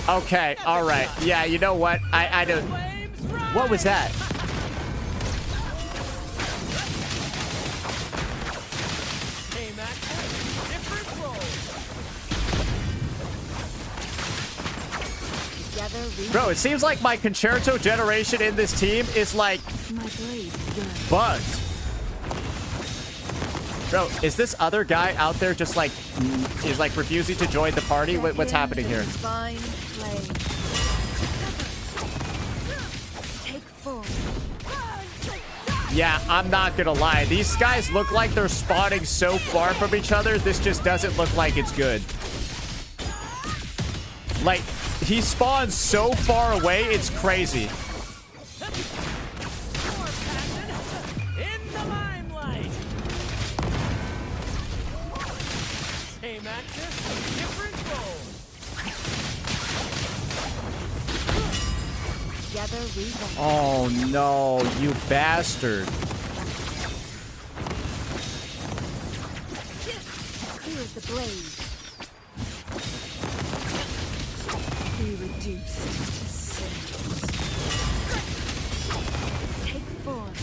Okay, all right. Yeah, you know what? I don't... What was that? Hey, Matt. Different role. Together we Bro, it seems like my concerto generation in this team is like my blade burn. bugged. Bro, is this other guy out there just like is like refusing to join the party? What's happening here? Divine flame. Take form. Yeah, I'm not gonna lie. These guys look like they're spawning so far from each other. This just doesn't look like it's good. Like, he spawns so far away, it's crazy. More passion. In the limelight. Hey, Matt. Different role. Together we rise. Oh no, you bastard. Here's the blaze. Be reduced to cinders. Take form.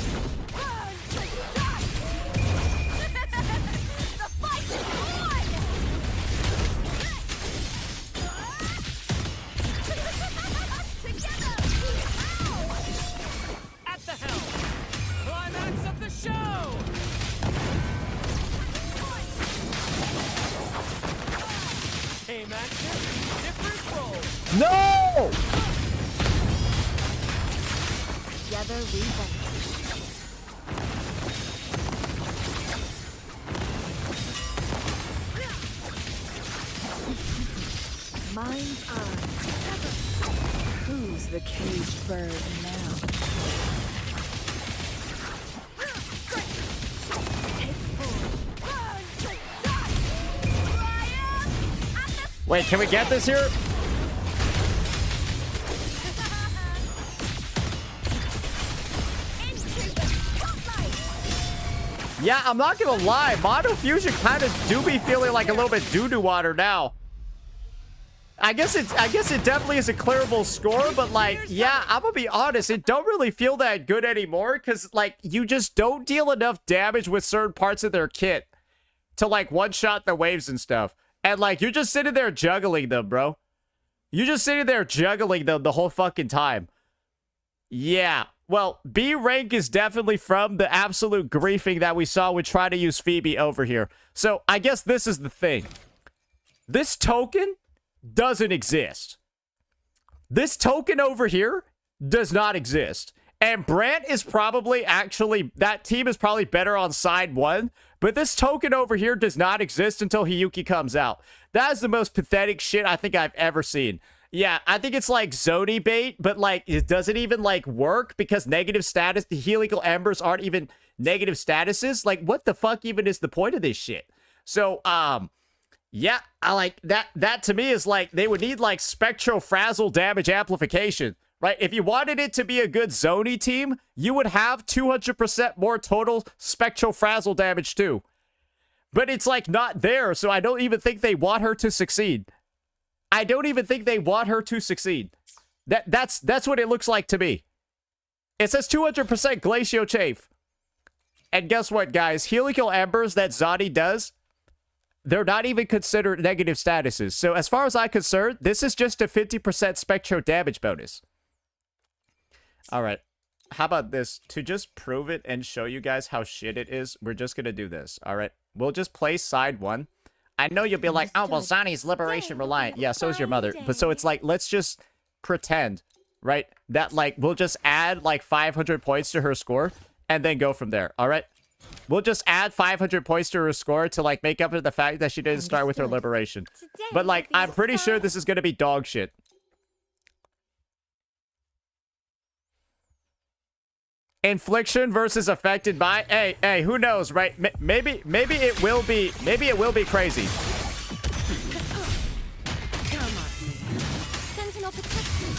The fight is on! Together we howl! At the helm. Climax of the show. Hey, Matt. Different role. No! Together we rise. Mind's eye. Who's the caged bird now? Take form. Wait, can we get this here? Yeah, I'm not gonna lie. Mono Fusion kind of do be feeling like a little bit doo-doo water now. I guess it definitely is a clearable score, but like, yeah, I'm gonna be honest, it don't really feel that good anymore because like you just don't deal enough damage with certain parts of their kit to like one-shot the waves and stuff. And like you're just sitting there juggling them, bro. You're just sitting there juggling them the whole fucking time. Yeah. Well, B rank is definitely from the absolute griefing that we saw with trying to use Phoebe over here. So I guess this is the thing. This token doesn't exist. This token over here does not exist. And Brant is probably actually, that team is probably better on side 1, but this token over here does not exist until Hiyuki comes out. That is the most pathetic shit I think I've ever seen. Yeah, I think it's like Zoni bait, but like it doesn't even like work because negative status, the helical embers aren't even negative statuses. Like what the fuck even is the point of this shit? So, yeah, I like that to me is like they would need like spectro-frazzle damage amplification, right? If you wanted it to be a good Zoni team, you would have 200% more total spectro-frazzle damage too. But it's like not there, so I don't even think they want her to succeed. I don't even think they want her to succeed. That's what it looks like to me. It says 200% Glacio Chafe. And guess what, guys? Helical Embers that Zoni does, they're not even considered negative statuses. So as far as I'm concerned, this is just a 50% spectro damage bonus. All right. How about this? To just prove it and show you guys how shit it is, we're just going to do this. All right. We'll just play side 1. I know you'll be like, oh, well, Zani's Liberation reliant. Yeah, so is your mother. But so it's like, let's just pretend, right? That like, we'll just add like 500 points to her score and then go from there. All right. We'll just add 500 points to her score to like make up for the fact that she didn't start with her Liberation. But like, I'm pretty sure this is going to be dog shit. Infliction versus affected by. Hey, who knows, right? Maybe it will be. Maybe it will be crazy. Sentinel protection.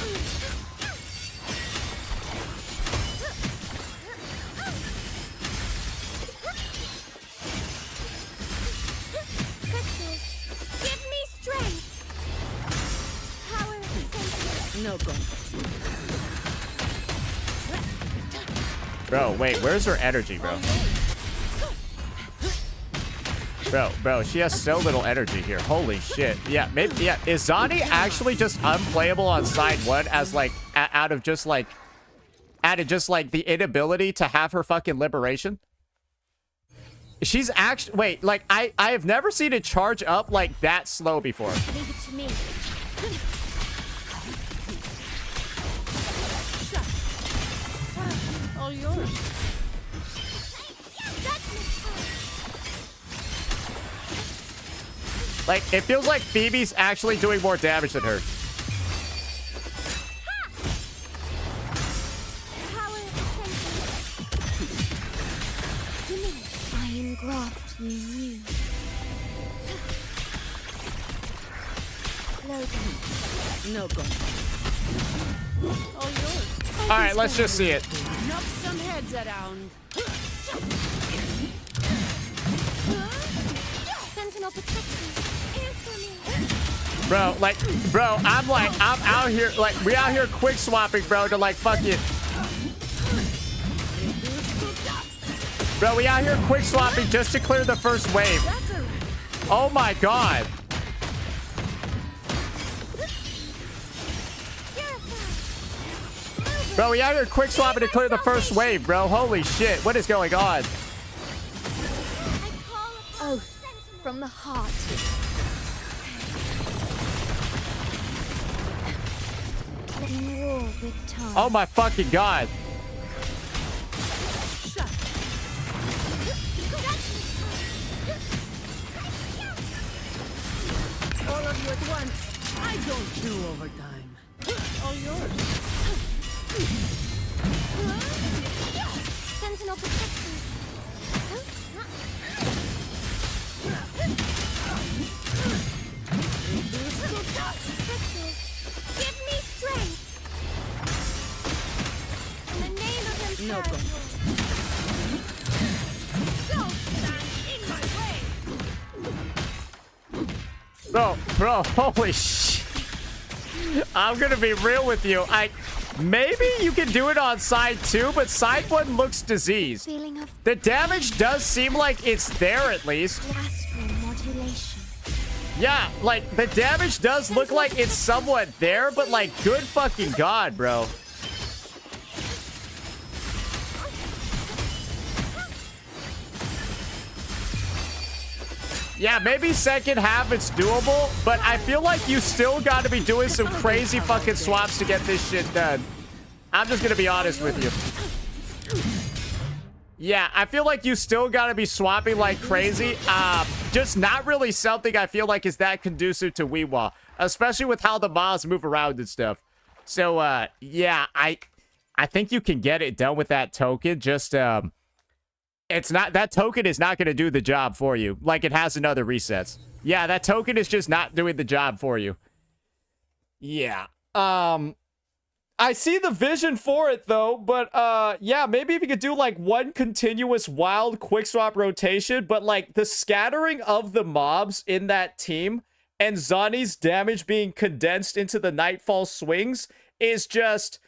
Crystals, give me strength. Power of the sentinel. No gun. Bro, wait, where's her energy, bro? Bro, she has so little energy here. Holy shit. Yeah, maybe, yeah. Is Zani actually just unplayable on side 1 as like, out of just like the inability to have her fucking Liberation? She's actually, wait, like, I have never seen it charge up like that slow before. Leave it to me. All yours. Like, it feels like Phoebe's actually doing more damage than her. Power of the sentinel. Diminish. I engraft you new. Logan. No gun. All yours. All right, let's just see it. Knock some heads around. Sentinel protection. Answer me. Bro, I'm out here, like, we out here quick swapping, bro, to like, fuck it. Bro, we out here quick swapping just to clear the first wave. Oh my god. Bro, we out here quick swapping to clear the first wave, bro. Holy shit, what is going on? Oath from the heart. In war with time. Oh my fucking god. All of you at once. I don't do overtime. All yours. Sentinel protection. Give me strength. In the name of No Imperator. Go Bro, holy shit. I'm gonna be real with you. Maybe you can do it on side 2, but side 1 looks diseased. Feeling of The damage does seem like it's there at least. astral modulation. Yeah, like, the damage does look like it's somewhat there, but, like, good fucking god, bro. Yeah, maybe second half it's doable, but I feel like you still got to be doing some crazy fucking swaps to get this shit done. I'm just going to be honest with you. Yeah, I feel like you still got to be swapping like crazy. Just not really something I feel like is that conducive to Whiwa, especially with how the mobs move around and stuff. So, yeah, I think you can get it done with that token. Just, it's not, that token is not going to do the job for you like it has in other resets. Yeah, that token is just not doing the job for you. Yeah. I see the vision for it though, but yeah, maybe if you could do like one continuous wild quick swap rotation, but like the scattering of the mobs in that team and Zani's damage being condensed into the Nightfall swings is just...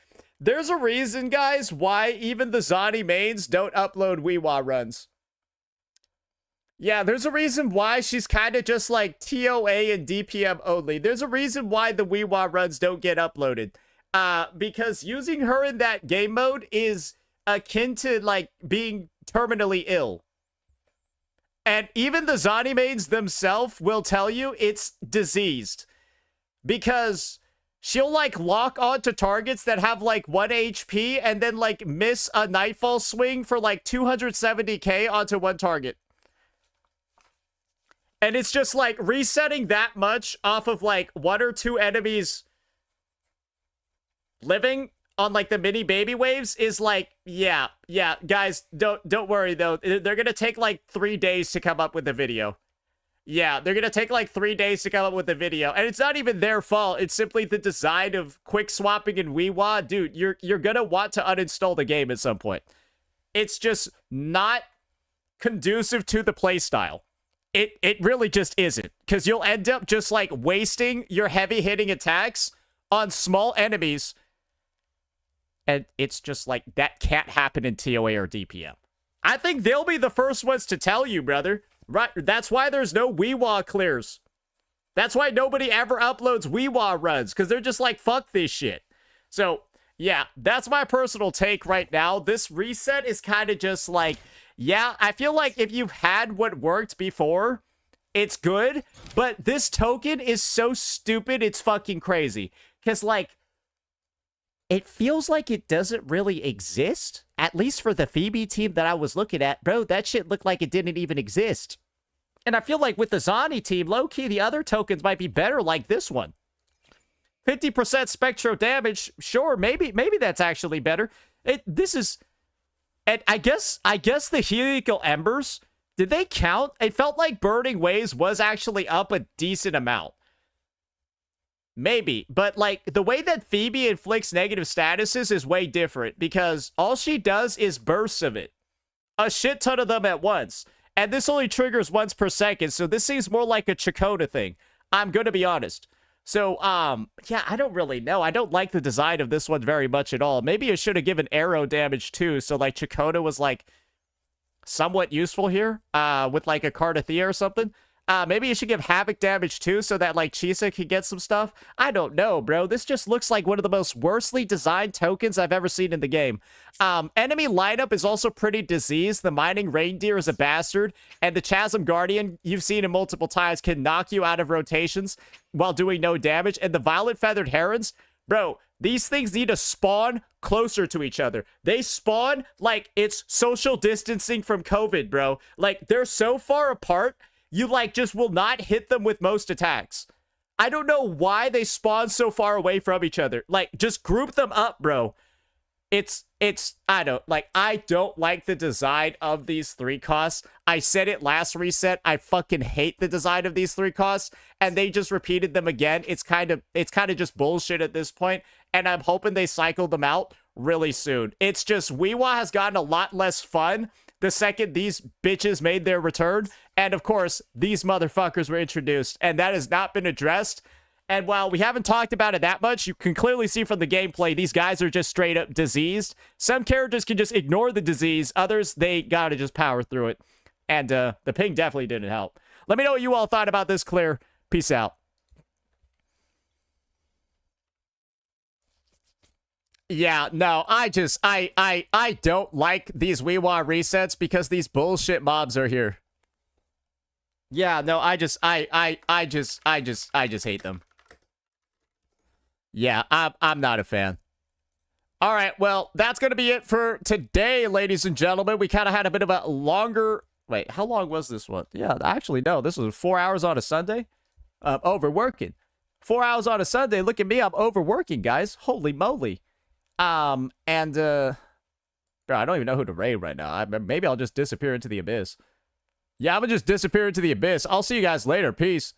There's a reason, guys, why even the Zani mains don't upload Whiwa runs. Yeah, there's a reason why she's kind of just like TOA and DPM only. There's a reason why the Whiwa runs don't get uploaded. Because using her in that game mode is akin to like being terminally ill. And even the Zani mains themselves will tell you it's diseased. Because... she'll, like, lock onto targets that have, like, 1 HP and then, like, miss a Nightfall swing for, like, 270k onto one target. And it's just, like, resetting that much off of, like, 1 or 2 enemies living on, like, the mini baby waves is, like, yeah, guys, don't worry, though. They're gonna take, like, 3 days to come up with a video. Yeah, they're gonna take like 3 days to come up with a video. And it's not even their fault. It's simply the design of quick swapping in Whiwa. Dude, you're gonna want to uninstall the game at some point. It's just not conducive to the playstyle. It really just isn't. Because you'll end up just like wasting your heavy hitting attacks on small enemies. And it's just like, that can't happen in TOA or DPM. I think they'll be the first ones to tell you, brother. Right, that's why there's no Whiwa clears. That's why nobody ever uploads Whiwa runs, because they're just like, fuck this shit. So, yeah, that's my personal take right now. This reset is kind of just like, yeah, I feel like if you've had what worked before, it's good, but this token is so stupid, it's fucking crazy. Because, like, it feels like it doesn't really exist. At least for the Phoebe team that I was looking at. Bro, that shit looked like it didn't even exist. And I feel like with the Zani team, low-key, the other tokens might be better like this one. 50% spectro damage. Sure, maybe that's actually better. This is... And I guess the Hiyuki Embers, did they count? It felt like Burning Waves was actually up a decent amount. Maybe, but like the way that Phoebe inflicts negative statuses is way different because all she does is bursts of it. A shit ton of them at once. And this only triggers once per second, so this seems more like a Chakota thing. I'm gonna be honest. So, yeah, I don't really know. I don't like the design of this one very much at all. Maybe it should have given arrow damage too, so like Chakota was like somewhat useful here, with like a Cardathea or something. Maybe you should give Havoc damage too, so that, like, Chisa could get some stuff. I don't know, bro. This just looks like one of the most worstly designed tokens I've ever seen in the game. Enemy lineup is also pretty diseased. The Mining Reindeer is a bastard, and the Chasm Guardian, you've seen him multiple times, can knock you out of rotations while doing no damage. And the Violet Feathered Herons, bro, these things need to spawn closer to each other. They spawn like it's social distancing from COVID, bro. Like, they're so far apart, you, like, just will not hit them with most attacks. I don't know why they spawn so far away from each other. Like, just group them up, bro. I don't like the design of these 3 costs. I said it last reset. I fucking hate the design of these 3 costs, and they just repeated them again. It's kind of just bullshit at this point, and I'm hoping they cycle them out really soon. It's just Whiwa has gotten a lot less fun the second these bitches made their return, And of course, these motherfuckers were introduced, and that has not been addressed. And while we haven't talked about it that much, you can clearly see from the gameplay, these guys are just straight up diseased. Some characters can just ignore the disease. Others, they gotta just power through it. And the ping definitely didn't help. Let me know what you all thought about this, Clear. Peace out. Yeah, no, I don't like these Whiwa resets because these bullshit mobs are here. Yeah, no, I just hate them. Yeah, I'm not a fan. All right, well, that's going to be it for today, ladies and gentlemen. We kind of had a bit of a longer... Wait, how long was this one? Yeah, actually, no, this was 4 hours on a Sunday. Overworking. 4 hours on a Sunday. Look at me, I'm overworking, guys. Holy moly. Bro, I don't even know who to raid right now. Maybe I'll just disappear into the abyss. Yeah, I'm gonna just disappear into the abyss. I'll see you guys later. Peace.